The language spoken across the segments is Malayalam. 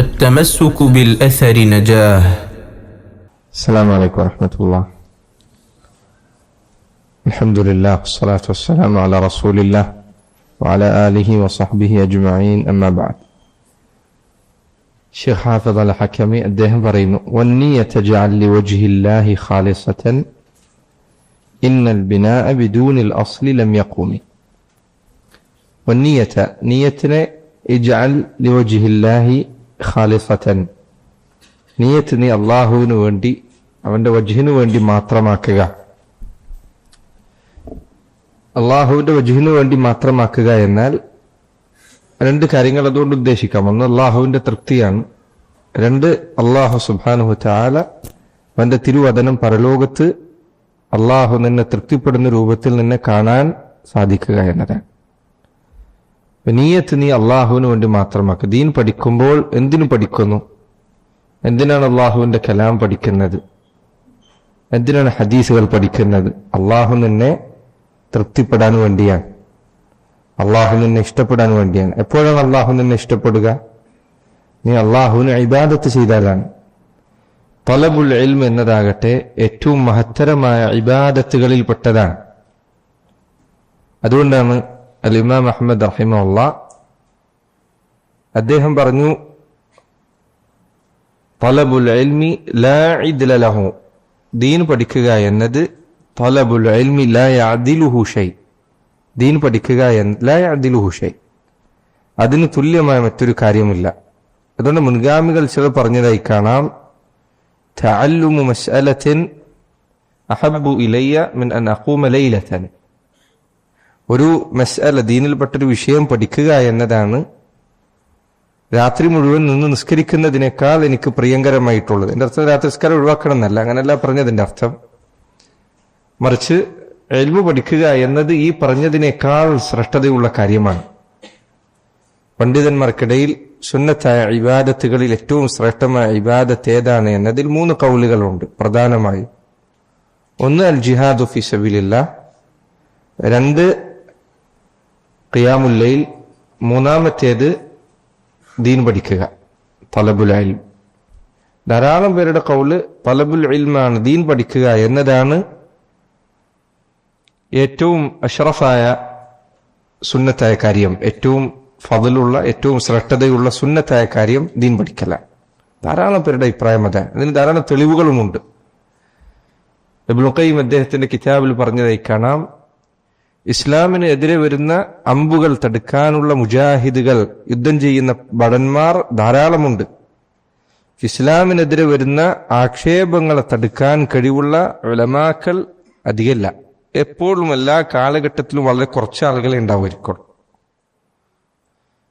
التمسك بالأثر نجاه. السلام عليكم ورحمة الله. الحمد لله والصلاة والسلام على رسول الله وعلى آله وصحبه أجمعين. أما بعد. شيخ حافظ الحكمي അദ്ദേഹം പറയുന്നു والنية جعل لوجه الله خالصة إن البناء بدون الأصل لم يقوم. والنية نيتنا اجعل لوجه الله خالصة. നിയത്ത് നീ അള്ളാഹുവിന് വേണ്ടി അവന്റെ വജ്ഹിനു വേണ്ടി മാത്രമാക്കുക. അള്ളാഹുവിന്റെ വജ്ഹിനു വേണ്ടി മാത്രമാക്കുക എന്നാൽ രണ്ട് കാര്യങ്ങൾ അതുകൊണ്ട് ഉദ്ദേശിക്കാം. ഒന്ന് അള്ളാഹുവിന്റെ തൃപ്തിയാണ്. രണ്ട് അള്ളാഹു സുബ്ഹാനഹു തആല അവന്റെ തിരുവചനം പരലോകത്ത് അള്ളാഹു നിന്നെ തൃപ്തിപ്പെടുന്ന രൂപത്തിൽ നിന്നെ കാണാൻ സാധിക്കുക എന്നതാണ്. നിയത്ത് നീ അള്ളാഹുവിന് വേണ്ടി മാത്രമാക്കുക. ദീൻ പഠിക്കുമ്പോൾ എന്തിനു പഠിക്കുന്നു? എന്തിനാണ് അള്ളാഹുവിന്റെ കലാം പഠിക്കുന്നത്? എന്തിനാണ് ഹദീസുകൾ പഠിക്കുന്നത്? അള്ളാഹു നിന്നെ തൃപ്തിപ്പെടാൻ വേണ്ടിയാണ്. അള്ളാഹു നിന്നെ ഇഷ്ടപ്പെടാൻ വേണ്ടിയാണ്. എപ്പോഴാണ് അള്ളാഹു നിന്നെ ഇഷ്ടപ്പെടുക? നീ അള്ളാഹുവിന് ഇബാദത്ത് ചെയ്താലാണ്. തലബുൽ ഇൽം എന്നതാകട്ടെ ഏറ്റവും മഹത്തരമായ ഇബാദത്തുകളിൽ പെട്ടതാണ്. അതുകൊണ്ടാണ് അൽ ഇമാം അഹ്മദ് റഹിമഹുല്ലാഹ് അദ്ദേഹം പറഞ്ഞു, തലബുൽ ഇൽമി ലാ ഇദ്ല ലഹു. ദീൻ പഠിക്കുക എന്നത് തലബുൽ ഇൽമി ലാ യഅദിലുഹു ഷൈ. ദീൻ പഠിക്കുക ലാ യഅദിലുഹു ഷൈ, അതിന് തുല്യമായ മറ്റൊരു കാര്യമില്ല. അതുകൊണ്ട് മുൻഗാമികൾ ചിലർ പറഞ്ഞതായി കാണാം, തഅല്ലുമു മസ്അലത്തിൻ അഹബ്ബു ഇലയ്യ മിൻ അൻ അഖൂമ ലൈലതൻ. ഒരു മസ്അല, ദീനിൽപ്പെട്ടൊരു വിഷയം പഠിക്കുക എന്നതാണ് രാത്രി മുഴുവൻ നിന്ന് നിസ്കരിക്കുന്നതിനേക്കാൾ എനിക്ക് പ്രിയങ്കരമായിട്ടുള്ളത്. എന്റെ അർത്ഥം രാത്രി നിസ്കാരം ഒഴിവാക്കണം എന്നല്ല, അങ്ങനെയല്ല പറഞ്ഞതിന്റെ അർത്ഥം. മറിച്ച് ഇൽമു പഠിക്കുക എന്നത് ഈ പറഞ്ഞതിനേക്കാൾ ശ്രേഷ്ഠതയുള്ള കാര്യമാണ്. പണ്ഡിതന്മാർക്കിടയിൽ സുന്നത്തായ ഇബാദത്തുകളിൽ ഏറ്റവും ശ്രേഷ്ഠമായ ഇബാദത്ത് ഏതാണ് എന്നതിൽ 3 ഖൗലുകളുണ്ട് പ്രധാനമായും. ഒന്ന് അൽ ജിഹാദു ഫി സബീലില്ലാഹ്, 2 ഖിയാമുൽ ലൈൽ, മൂന്നാമത്തേത് ദീൻ പഠിക്കുക, തലബുൽ ഇൽം. ധാരാളം പേരുടെ ഖൗല് തലബുൽ ഇൽമാണ്, ദീൻ പഠിക്കുക എന്നതാണ് ഏറ്റവും അഷ്റഫായ സുന്നത്തായ കാര്യം, ഏറ്റവും ഫضലുള്ള, ഏറ്റവും ശ്രേഷ്ഠതയുള്ള സുന്നത്തായ കാര്യം ദീൻ പഠിക്കലാണ്. ധാരാളം പേരുടെ അഭിപ്രായം അതാണ്. അതിന് ധാരാളം തെളിവുകളുമുണ്ട്. ഇബ്നുൽ ഖയ്യിം അദ്ദേഹത്തിന്റെ കിതാബിൽ പറഞ്ഞതായി കാണാം, ഇസ്ലാമിന് എതിരെ വരുന്ന അമ്പുകൾ തടുക്കാനുള്ള മുജാഹിദുകൾ, യുദ്ധം ചെയ്യുന്ന ഭടന്മാർ ധാരാളമുണ്ട്. ഇസ്ലാമിനെതിരെ വരുന്ന ആക്ഷേപങ്ങളെ തടുക്കാൻ കഴിവുള്ള ഉലമാക്കൾ അധികമല്ല. എപ്പോഴും എല്ലാ കാലഘട്ടത്തിലും വളരെ കുറച്ച് ആളുകളെ ഉണ്ടാവുമായിരിക്കും.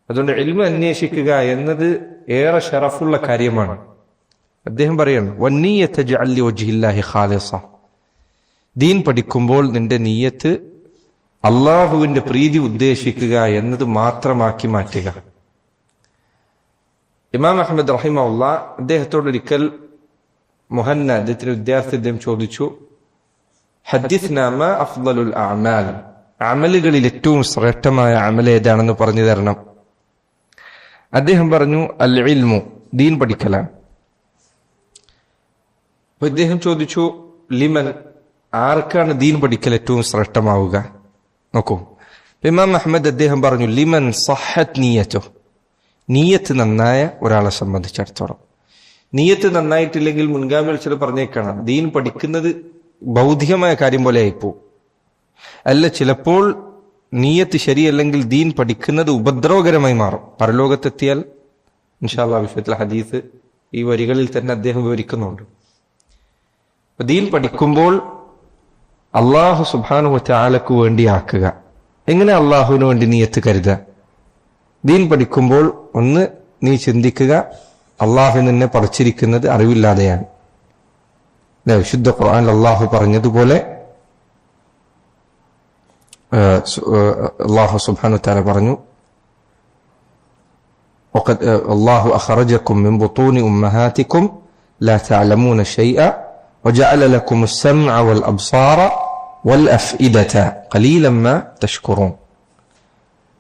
അതുകൊണ്ട് ഇൽമു അന്വേഷിക്കുക എന്നത് ഏറെ ഷറഫുള്ള കാര്യമാണ്. അദ്ദേഹം പറയാണ്, വന്നിയ്യത ജഅൽ ലിവജ്ഹില്ലാഹി ഖാലിസ. ദീൻ പഠിക്കുമ്പോൾ നിന്റെ നിയ്യത്ത് അള്ളാഹുവിന്റെ പ്രീതി ഉദ്ദേശിക്കുക എന്നത് മാത്രമാക്കി മാറ്റുക. ഇമാം അഹ്മദ് റഹിമഹുല്ലാഹ് അദ്ദേഹത്തോടൊരിക്കൽ മുഹന്ന, അദ്ദേഹത്തിന്റെ വിദ്യാർത്ഥി, അദ്ദേഹം ചോദിച്ചു, ഹദ്ദിസ്നാ മാ അഫ്ളലുൽ അഅമാൽ. അമലുകളിൽ ഏറ്റവും ശ്രേഷ്ഠമായ അമൽ ഏതാണെന്ന് പറഞ്ഞു തരണം. അദ്ദേഹം പറഞ്ഞു, അൽ ഇൽമു, ദീൻ പഠിക്കലാണ്. അപ്പൊ ഇദ്ദേഹം ചോദിച്ചു, ലിമൻ, ആർക്കാണ് ദീൻ പഠിക്കൽ ഏറ്റവും ശ്രേഷ്ഠമാവുക? നോക്കൂ, ഇമാം അഹ്മദ് അദ്ദേഹം പറഞ്ഞു, ലിമൻ സഹത്ത് നിയ്യതോ, നിയ്യത്ത് നന്നായ ഒരാളെ സംബന്ധിച്ചിടത്തോളം. നിയ്യത്ത് നന്നായിട്ടില്ലെങ്കിൽ മുൻഗാമികൾ ചില പറഞ്ഞേക്കണം, ദീൻ പഠിക്കുന്നത് ഭൗതികമായ കാര്യം പോലെ ആയിപ്പോ. അല്ല, ചിലപ്പോൾ നിയ്യത്ത് ശരിയല്ലെങ്കിൽ ദീൻ പഠിക്കുന്നത് ഉപദ്രവകരമായി മാറും. പരലോകത്തെത്തിയാൽ ഇൻഷാ അല്ലാഹ് വിഷയത്തിൽ ഹദീസ് ഈ വരികളിൽ തന്നെ അദ്ദേഹം വിവരിക്കുന്നുണ്ട്. ദീൻ പഠിക്കുമ്പോൾ അള്ളാഹു സുബ്ഹാനഹു വ തആലക്ക് വേണ്ടി ആക്കുക. എങ്ങനെ അള്ളാഹുവിന് വേണ്ടി നിയ്യത്ത് കരുതുക? ദീൻ പഠിക്കുമ്പോൾ ഒന്ന് നീ ചിന്തിക്കുക, അള്ളാഹു നിന്നെ പറിച്ചിരിക്കുന്നത് അറിവില്ലാതെയാണ്. വിശുദ്ധ ഖുർആനിൽ അള്ളാഹു പറഞ്ഞതുപോലെ, അള്ളാഹു സുബ്ഹാനഹു വ തആല പറഞ്ഞു, അല്ലാഹു അഖറജക്കും മിൻ ബുത്തൂനി ഉമ്മഹാതിക്കും ലാ തഅലമൂന ശൈഅ വജഅല ലക്കുമുസ് സമഅ വൽ അബ്സാറ വൽ അഫ്ഇദത ഖലീലൻ മാ തഷ്കുറൂൻ.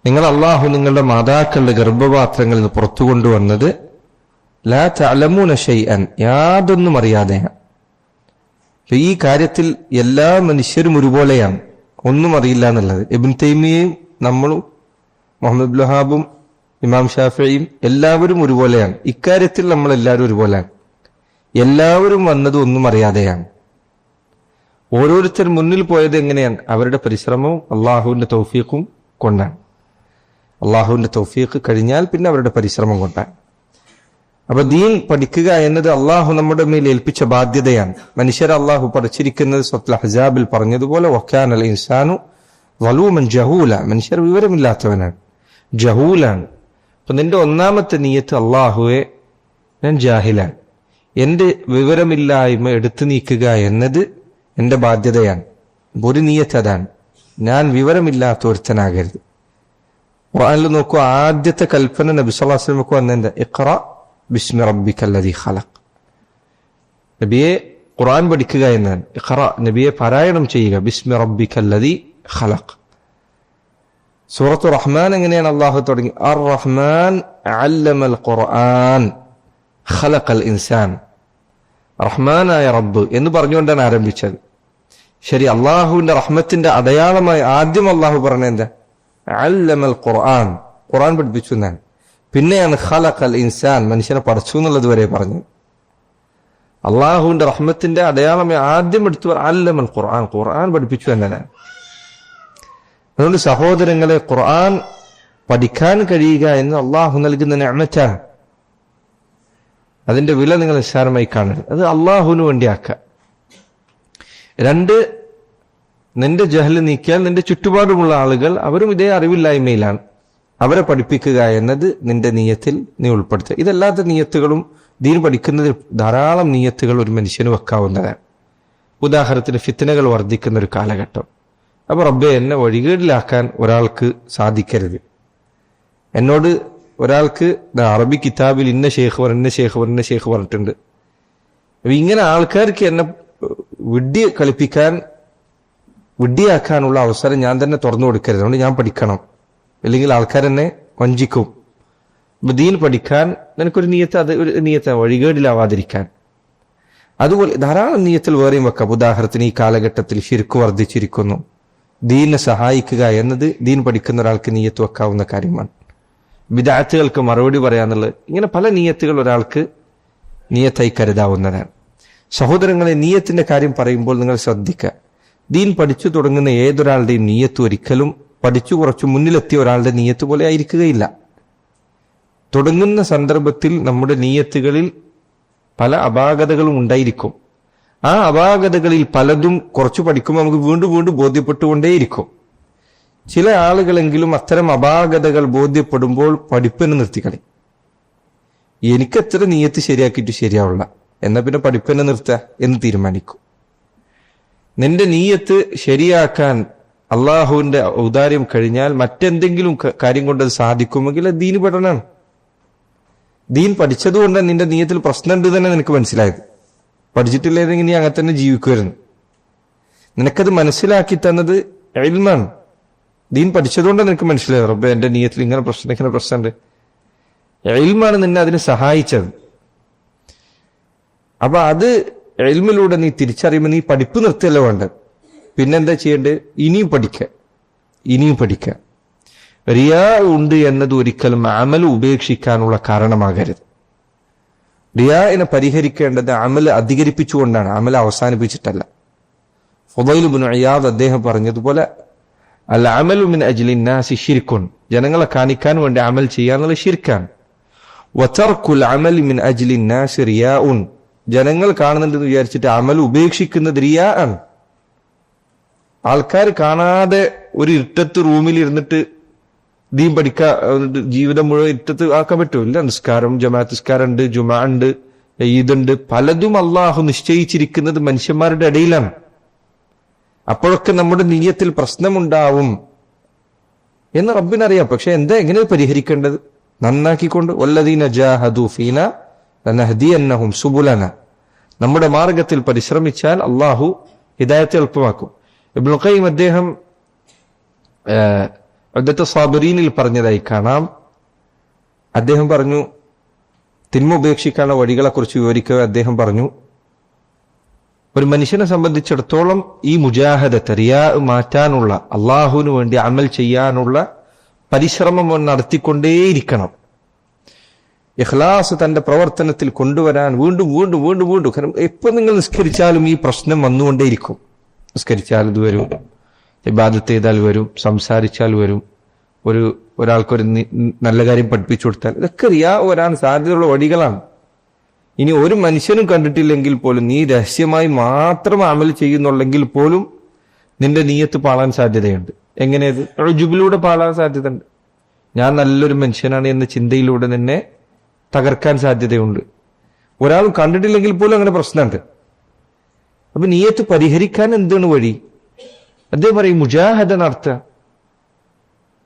നിങ്ങൾ അള്ളാഹു നിങ്ങളുടെ മാതാക്കളുടെ ഗർഭപാത്രങ്ങളിൽ നിന്ന് പുറത്തു കൊണ്ടുവന്നത് ലാ തഅലമൂന ഷൈഅൻ, യാതൊന്നും അറിയാതെയാണ്. ഈ കാര്യത്തിൽ എല്ലാ മനുഷ്യരും ഒരുപോലെയാണ്, ഒന്നും അറിയില്ല എന്നുള്ളത്. ഇബ്നു തൈമിയയും നമ്മളും മുഹമ്മദ് ഇബ്നു വഹാബും ഇമാം ഷാഫിഈയും എല്ലാവരും ഒരുപോലെയാണ്. ഇക്കാര്യത്തിൽ നമ്മൾ എല്ലാവരും ഒരുപോലെയാണ്. എല്ലാവരും വന്നത് ഒന്നും അറിയാതെയാണ്. ഓരോരുത്തർ മുന്നിൽ പോയത് എങ്ങനെയാണ്? അവരുടെ പരിശ്രമവും അള്ളാഹുവിന്റെ തൗഫീഖും കൊണ്ടാണ്. അള്ളാഹുവിന്റെ തൗഫീഖ് കഴിഞ്ഞാൽ പിന്നെ അവരുടെ പരിശ്രമം കൊണ്ടാണ്. അപ്പൊ ദീൻ പഠിക്കുക എന്നത് അള്ളാഹു നമ്മുടെ മേൽ ഏൽപ്പിച്ച ബാധ്യതയാണ്. മനുഷ്യരെ അള്ളാഹു പഠിച്ചിരിക്കുന്നത് സൂറത്തുൽ അഹ്സാബിൽ പറഞ്ഞതുപോലെ വകാനൽ ഇൻസാനു വലൂമൻ ജഹൂല, മനുഷ്യർ വിവരമില്ലാത്തവനാണ്, ജഹൂലാണ്. അപ്പൊ നിന്റെ ഒന്നാമത്തെ നിയത്ത് അള്ളാഹുവെ ഞാൻ ജാഹിലാണ്, എന്റെ വിവരമില്ലായ്മ എടുത്തു നീക്കുക എന്നത് എന്റെ ബാധ്യതയാണ്. ഒരു നിയത്ത് അതാണ്, ഞാൻ വിവരമില്ലാത്ത ഒരുത്തനാകരുത്. ഖുർആനിൽ നോക്കൂ, ആദ്യത്തെ കൽപ്പന നബി സല്ലല്ലാഹു അലൈഹി വസല്ലമക്ക് വന്നെന്താ? ഇഖ്റ ബിസ്മി റബ്ബിക്കല്ലദീ ഖലഖ്. നബിയെ ഖുർആൻ പഠിക്കുക എന്നാണ്. ഇഖ്റ, നബിയെ പാരായണം ചെയ്യുക, ബിസ്മി റബ്ബിക്കല്ലദീ ഖലഖ്. സൂറത്തു റഹ്മാൻ എങ്ങനെയാണ് അള്ളാഹു തുടങ്ങി? അർ റഹ്മാൻ അല്ലമൽ ഖുർആൻ ഖലഖൽ ഇൻസാൻ. റഹ്മാനായ റബ്ബ് എന്ന് പറഞ്ഞുകൊണ്ടാണ് ആരംഭിച്ചത്. ശരി, അള്ളാഹുവിന്റെ റഹ്മത്തിന്റെ അടയാളമായി ആദ്യം അള്ളാഹു പറഞ്ഞ എന്താ? അല്ലമൽ ഖുർആൻ, ഖുർആൻ പഠിപ്പിച്ചു എന്നാണ്. പിന്നെയാണ് ഖലഖൽ ഇൻസാൻ, മനുഷ്യനെ പഠിച്ചു എന്നുള്ളത് വരെ പറഞ്ഞു. അള്ളാഹുവിന്റെ റഹ്മത്തിന്റെ അടയാളമായി ആദ്യം എടുത്തു അല്ലമൽ ഖുർആൻ, ഖുർആൻ പഠിപ്പിച്ചു എന്നതാണ്. അതുകൊണ്ട് സഹോദരങ്ങളെ, ഖുർആൻ പഠിക്കാൻ കഴിയുക എന്ന് അള്ളാഹു നൽകുന്ന നിഅമത്താണ്. അതിന്റെ വില നിങ്ങൾ നിസ്സാരമായി കാണരുത്. അത് അള്ളാഹുവിന് വേണ്ടിയാക്കുക. രണ്ട്, നിന്റെ ജഹല് നീക്കിയാൽ നിന്റെ ചുറ്റുപാടുമുള്ള ആളുകൾ അവരും ഇതേ അറിവില്ലായ്മയിലാണ്, അവരെ പഠിപ്പിക്കുക എന്നത് നിന്റെ നിയത്തിൽ നീ ഉൾപ്പെടുത്തുക. ഇതല്ലാത്ത നിയത്തുകളും ദീൻ പഠിക്കുന്നതിൽ ധാരാളം നിയത്തുകൾ ഒരു മനുഷ്യന് വെക്കാവുന്നതാണ്. ഉദാഹരണത്തിന് ഫിത്നകൾ വർദ്ധിക്കുന്ന ഒരു കാലഘട്ടം. അപ്പൊ റബ്ബെ, എന്നെ വഴികേടിലാക്കാൻ ഒരാൾക്ക് സാധിക്കരുത്. എന്നോട് ഒരാൾക്ക് അറബി കിതാബിൽ ഇന്ന ഷേഖ് പറഞ്ഞിട്ടുണ്ട്. അപ്പൊ ഇങ്ങനെ ആൾക്കാർക്ക് എന്നെ വിഡ്ഢിയാക്കാനുള്ള അവസരം ഞാൻ തന്നെ തുറന്നു കൊടുക്കരുത്. അതുകൊണ്ട് ഞാൻ പഠിക്കണം, അല്ലെങ്കിൽ ആൾക്കാരെന്നെ വഞ്ചിക്കും. ദീൻ പഠിക്കാൻ നിനക്കൊരു നിയത്ത്, അത് ഒരു നിയത്ത്, വഴികേടിലാവാതിരിക്കാൻ. അതുപോലെ ധാരാളം നിയത്തിൽ വേറെയും വെക്കാം. ഉദാഹരണത്തിന് ഈ കാലഘട്ടത്തിൽ ശിർക്ക് വർദ്ധിച്ചിരിക്കുന്നു, ദീനെ സഹായിക്കുക എന്നത് ദീൻ പഠിക്കുന്ന ഒരാൾക്ക് നിയത്ത് വെക്കാവുന്ന കാര്യമാണ്. ബിദഅത്തുകൾക്ക് മറുപടി പറയാന്നുള്ളത്, ഇങ്ങനെ പല നിയത്തുകൾ ഒരാൾക്ക് നിയത്തായി കരുതാവുന്നതാണ്. സഹോദരങ്ങളെ, നിയത്തിന്റെ കാര്യം പറയുമ്പോൾ നിങ്ങൾ ശ്രദ്ധിക്കുക. ദീൻ പഠിച്ചു തുടങ്ങുന്ന ഏതൊരാളുടെയും നിയത്ത് ഒരിക്കലും പഠിച്ചു കുറച്ചു മുന്നിലെത്തിയ ഒരാളുടെ നിയത്ത് പോലെ ആയിരിക്കുകയില്ല. തുടങ്ങുന്ന സന്ദർഭത്തിൽ നമ്മുടെ നിയത്തുകളിൽ പല അപാകതകളും ഉണ്ടായിരിക്കും. ആ അപാകതകളിൽ പലതും കുറച്ചു പഠിക്കുമ്പോൾ നമുക്ക് വീണ്ടും വീണ്ടും ബോധ്യപ്പെട്ടുകൊണ്ടേയിരിക്കും. ചില ആളുകളെങ്കിലും അത്തരം അപാകതകൾ ബോധ്യപ്പെടുമ്പോൾ പഠിപ്പിനെ നിർത്തിക്കളി. എനിക്കെത്ര നിയത്ത് ശരിയാക്കിയിട്ട് ശരിയാവുള്ള, എന്നാ പിന്നെ പഠിപ്പിനെ നിർത്തുക എന്ന് തീരുമാനിക്കും. നിന്റെ നീയത്ത് ശരിയാക്കാൻ അള്ളാഹുവിന്റെ ഔദാര്യം കഴിഞ്ഞാൽ മറ്റെന്തെങ്കിലും കാര്യം കൊണ്ട് അത് സാധിക്കുമെങ്കിൽ അത് ദീന് പഠനമാണ്. ദീൻ പഠിച്ചതുകൊണ്ട് നിന്റെ നീയത്തിൽ പ്രശ്നമുണ്ട് തന്നെ നിനക്ക് മനസ്സിലായത്. പഠിച്ചിട്ടില്ലെങ്കിൽ നീ അങ്ങനെ തന്നെ ജീവിക്കുമായിരുന്നു. നിനക്കത് മനസ്സിലാക്കി തന്നത് ഇൽമാണ്. ദീൻ പഠിച്ചതുകൊണ്ട് നിനക്ക് മനസ്സിലായത് റബ്ബേ, എന്റെ നീയത്തിൽ ഇങ്ങനെ പ്രശ്നമുണ്ട്. ഇൽമാണ് നിന്നെ അതിന് സഹായിച്ചത്. അപ്പൊ അത് ഇൽമിലൂടെ നീ തിരിച്ചറിയുമ്പോൾ നീ പഠിപ്പ് നിർത്തിയല്ല വേണ്ടത്. പിന്നെന്താ ചെയ്യേണ്ടത്? ഇനിയും പഠിക്കുക. റിയാ ഉണ്ട് എന്നത് ഒരിക്കലും അമൽ ഉപേക്ഷിക്കാനുള്ള കാരണമാകരുത്. റിയാഇനെ പരിഹരിക്കേണ്ടത് അമൽ അധികരിപ്പിച്ചുകൊണ്ടാണ്, അമൽ അവസാനിപ്പിച്ചിട്ടല്ല. ഫുദൈൽ ഇബ്നു ഇയാദ് അദ്ദേഹം പറഞ്ഞതുപോലെ അൽ അമലു മിൻ അജ്ലിൻ നാസി ശിർക്കുൻ, ജനങ്ങളെ കാണിക്കാൻ വേണ്ടി അമൽ ചെയ്യാന്നുള്ള ശിർക്കാണ്. വതർക്കുൽ അമലി മിൻ അജ്ലിൻ നാസി റിയാഉൻ, ജനങ്ങൾ കാണുന്നുണ്ടെന്ന് വിചാരിച്ചിട്ട് അമൽ ഉപേക്ഷിക്കുന്നത് റിയാ ആണ്. ആൾക്കാർ കാണാതെ ഒരു ഇരുട്ടത്ത് റൂമിൽ ഇരുന്നിട്ട് ദീൻ ജീവിതം മുഴുവൻ ഇരുട്ടത്ത് ആക്കാൻ പറ്റുമില്ല. നിസ്കാരം, ജമാഅത്ത് നിസ്കാരം ഉണ്ട്, ജുമാ ഉണ്ട്, ഈദുണ്ട്, പലതും അള്ളാഹു നിശ്ചയിച്ചിരിക്കുന്നത് മനുഷ്യന്മാരുടെ ഇടയിലാണ്. അപ്പോഴൊക്കെ നമ്മുടെ നിയ്യത്തിൽ പ്രശ്നമുണ്ടാവും എന്ന് റബ്ബിനറിയാം. പക്ഷെ എങ്ങനെ പരിഹരിക്കേണ്ടത്? നന്നാക്കിക്കൊണ്ട് വല്ലദീന ജാഹദു ഫീനാ ലനഹ്ദിയന്നഹും സുബുലന, നമ്മുടെ മാർഗത്തിൽ പരിശ്രമിച്ചാൽ അള്ളാഹു ഹിദായത്തെ എളുപ്പമാക്കും. ഇബ്നുൽ ഖയ്യിം അദ്ദേഹം ഉദ്ദത്ത് സാബിരീനിൽ പറഞ്ഞതായി കാണാം. അദ്ദേഹം പറഞ്ഞു, തിന്മ ഉപേക്ഷിക്കാനുള്ള വഴികളെക്കുറിച്ച് വിവരിക്കവേ അദ്ദേഹം പറഞ്ഞു, ഒരു മനുഷ്യനെ സംബന്ധിച്ചിടത്തോളം ഈ മുജാഹദത്ത്, റിയാ മാറ്റാനുള്ള, അള്ളാഹുവിന് വേണ്ടി അമൽ ചെയ്യാനുള്ള പരിശ്രമം നടത്തിക്കൊണ്ടേയിരിക്കണം. ഇഖ്ലാസ് തന്റെ പ്രവർത്തനത്തിൽ കൊണ്ടുവരാൻ വീണ്ടും വീണ്ടും വീണ്ടും വീണ്ടും. കാരണം എപ്പോൾ നിങ്ങൾ നിസ്കരിച്ചാലും ഈ പ്രശ്നം വന്നുകൊണ്ടേയിരിക്കും. നിസ്കരിച്ചാൽ ഇത് വരും, ഇബാദത്ത് ചെയ്താൽ വരും, സംസാരിച്ചാൽ വരും, ഒരാൾക്കൊരു നല്ല കാര്യം പഠിപ്പിച്ചു കൊടുത്താൽ, ഇതൊക്കെ റിയാ വരാൻ സാധ്യതയുള്ള വഴികളാണ്. ഇനി ഒരു മനുഷ്യനും കണ്ടിട്ടില്ലെങ്കിൽ പോലും നീ രഹസ്യമായി മാത്രം അമൽ ചെയ്യുന്നുണ്ടെങ്കിൽ പോലും നിന്റെ നീയത്ത് പാളാൻ സാധ്യതയുണ്ട്. എങ്ങനെയത്? ഉജുബിലൂടെ പാളാൻ സാധ്യതയുണ്ട്. ഞാൻ നല്ലൊരു മനുഷ്യനാണ് എന്ന ചിന്തയിലൂടെ നിന്നെ തകർക്കാൻ സാധ്യതയുണ്ട്. ഒരാളും കണ്ടിട്ടില്ലെങ്കിൽ പോലും അങ്ങനെ പ്രശ്നമുണ്ട്. അപ്പൊ നീയത്ത് പരിഹരിക്കാൻ എന്താണ് വഴി? അദ്ദേഹം പറയും, മുജാഹദ നടത്തുക.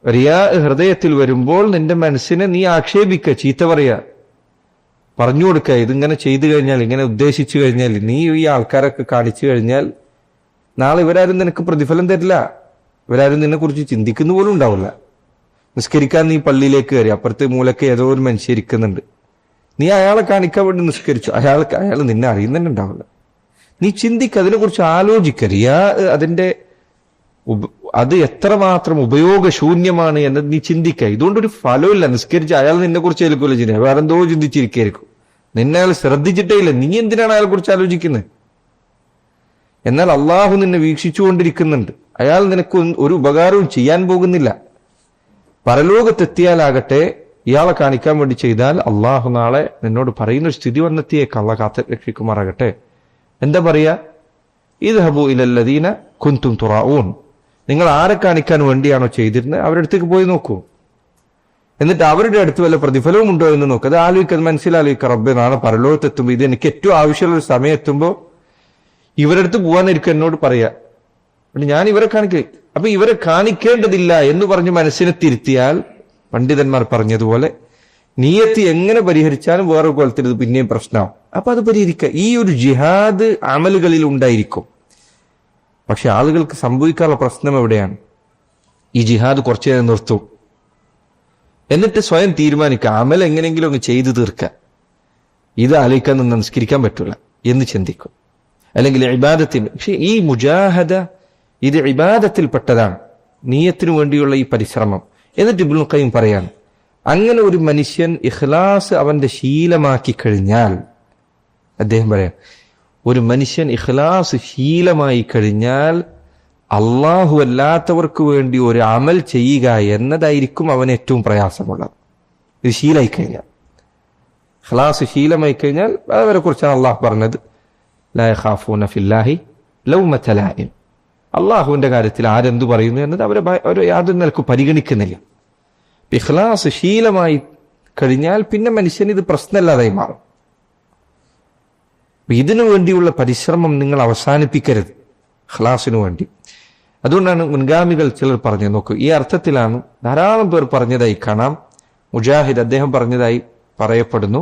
റിയാ ഹൃദയത്തിൽ വരുമ്പോൾ നിന്റെ മനസ്സിനെ നീ ആക്ഷേപിക്കുക, ചീത്ത പറയുക, പറഞ്ഞു കൊടുക്കുക. ഇതിങ്ങനെ ചെയ്തു കഴിഞ്ഞാൽ, ഇങ്ങനെ ഉദ്ദേശിച്ചു കഴിഞ്ഞാൽ, നീ ഈ ആൾക്കാരൊക്കെ കാണിച്ചു കഴിഞ്ഞാൽ നാളെ ഇവരാരും നിനക്ക് പ്രതിഫലം തരില്ല, ഇവരാരും നിന്നെ കുറിച്ച് ചിന്തിക്കുന്ന പോലും ഉണ്ടാവില്ല. നിസ്കരിക്കാൻ നീ പള്ളിയിലേക്ക് കയറി, അപ്പുറത്തെ മൂലക്ക് ഏതോ ഒരു മനുഷ്യൻ ഇരിക്കുന്നുണ്ട്, നീ അയാളെ കാണിക്കാൻ വേണ്ടി നിസ്കരിച്ചു, അയാൾ നിന്നെ അറിയുന്നതന്നെ ഉണ്ടാവില്ല. നീ ചിന്തിക്കുക, അതിനെക്കുറിച്ച് ആലോചിക്കുക. റിയാ അത് എത്രമാത്രം ഉപയോഗശൂന്യമാണ് എന്നത് നീ ചിന്തിക്കുക. ഇതുകൊണ്ടൊരു ഫലമില്ല. നിസ്കരിച്ച് അയാൾ നിന്നെ കുറിച്ച് ഏൽക്കൂല ചിന്ത, വേറെന്തോ ചിന്തിച്ചിരിക്കും. നിന്നെ അയാൾ ശ്രദ്ധിച്ചിട്ടേ ഇല്ല. നീ എന്തിനാണ് അയാളെ കുറിച്ച് ആലോചിക്കുന്നത്? എന്നാൽ അള്ളാഹു നിന്നെ വീക്ഷിച്ചുകൊണ്ടിരിക്കുന്നുണ്ട്. അയാൾ നിനക്ക് ഒരു ഉപകാരവും ചെയ്യാൻ പോകുന്നില്ല. പരലോകത്തെത്തിയാലാകട്ടെ ഇയാളെ കാണിക്കാൻ വേണ്ടി ചെയ്താൽ അള്ളാഹു നാളെ നിന്നോട് പറയുന്ന ഒരു സ്ഥിതി വന്നെത്തിയേക്ക്. അള്ളാഹ് കാത്ത് രക്ഷിക്കുമാറാകട്ടെ. എന്താ പറയാ? ഇദ്ഹബൂ ഇലല്ലദീന കുൻതും തുറാഊൻ. നിങ്ങൾ ആരെ കാണിക്കാൻ വേണ്ടിയാണോ ചെയ്തിരുന്നത് അവരുടെ അടുത്തേക്ക് പോയി നോക്കൂ. എന്നിട്ട് അവരുടെ അടുത്ത് വല്ല പ്രതിഫലവും ഉണ്ടോ എന്ന് നോക്കുക. അത് ആലോചിക്കുക, മനസ്സിലാലോചിക്കുക. റബ്ബേ, നാളെ പരലോകത്തെത്തുമ്പോൾ ഇത് എനിക്ക് ഏറ്റവും ആവശ്യമുള്ള ഒരു സമയം എത്തുമ്പോൾ ഇവരുടെ അടുത്ത് പോകാനായിരിക്കും എന്നോട് പറയാ. ഞാൻ ഇവരെ കാണിക്കുക. അപ്പൊ ഇവരെ കാണിക്കേണ്ടതില്ല എന്ന് പറഞ്ഞ് മനസ്സിനെ തിരുത്തിയാൽ, പണ്ഡിതന്മാർ പറഞ്ഞതുപോലെ നീയത്ത് എങ്ങനെ പരിഹരിച്ചാലും വേറെ കോലത്തിൽ ഇത് പിന്നെയും പ്രശ്നമാവും. അപ്പൊ അത് പരിഹരിക്കുക. ഈ ഒരു ജിഹാദ് അമലുകളിൽ ഉണ്ടായിരിക്കും. പക്ഷെ ആളുകൾക്ക് സംഭവിക്കാനുള്ള പ്രശ്നം എവിടെയാണ്? ഈ ജിഹാദ് കുറച്ചു നേരം നിർത്തും, എന്നിട്ട് സ്വയം തീരുമാനിക്കുക, അമൽ എങ്ങനെയെങ്കിലും അങ്ങ് ചെയ്തു തീർക്കുക. ഇത് ആലോചിക്കാൻ നിന്ന് നിസ്കരിക്കാൻ പറ്റില്ല എന്ന് ചിന്തിക്കും. അല്ലെങ്കിൽ ഇബാദത്തിൽ. പക്ഷെ ഈ മുജാഹദ ഇത് ഇബാദത്തിൽപ്പെട്ടതാണ്, നീയത്തിനു വേണ്ടിയുള്ള ഈ പരിശ്രമം. എന്നിട്ട് ഇബ്നുൽ ഖയ്യിം പറയാണ്, അങ്ങനെ ഒരു മനുഷ്യൻ ഇഖ്ലാസ് അവന്റെ ശീലമാക്കി കഴിഞ്ഞാൽ, അദ്ദേഹം പറയാം, ഒരു മനുഷ്യൻ ഇഖ്ലാസ് ശീലമായി കഴിഞ്ഞാൽ അള്ളാഹു അല്ലാത്തവർക്ക് വേണ്ടി ഒരു അമൽ ചെയ്യുക എന്നതായിരിക്കും അവന് ഏറ്റവും പ്രയാസമുള്ളത്. ഇത് ശീലമായി കഴിഞ്ഞാൽ, ഇഖ്ലാസ് ശീലമായി കഴിഞ്ഞാൽ, അവരെ കുറിച്ചാണ് അള്ളാഹു പറഞ്ഞത്, ലാ യഖാഫൂന ഫില്ലാഹി ലൗമത ലാഇം. അള്ളാഹുവിന്റെ കാര്യത്തിൽ ആരെന്തു പറയുന്നു എന്നത് അവരെ യാതൊരു നിലക്കും പരിഗണിക്കുന്നില്ല. ഇഖ്ലാസ് ശീലമായി കഴിഞ്ഞാൽ പിന്നെ മനുഷ്യന് ഇത് പ്രശ്നമില്ലാതായി മാറും. ഇതിനു വേണ്ടിയുള്ള പരിശ്രമം നിങ്ങൾ അവസാനിപ്പിക്കരുത്, ഇഖ്ലാസിനു വേണ്ടി. അതുകൊണ്ടാണ് മുൻഗാമികൾ ചിലർ പറഞ്ഞു, നോക്കൂ, ഈ അർത്ഥത്തിലാണ് ധാരാളം പേർ പറഞ്ഞതായി കാണാം. മുജാഹിദ് അദ്ദേഹം പറഞ്ഞതായി പറയപ്പെടുന്നു,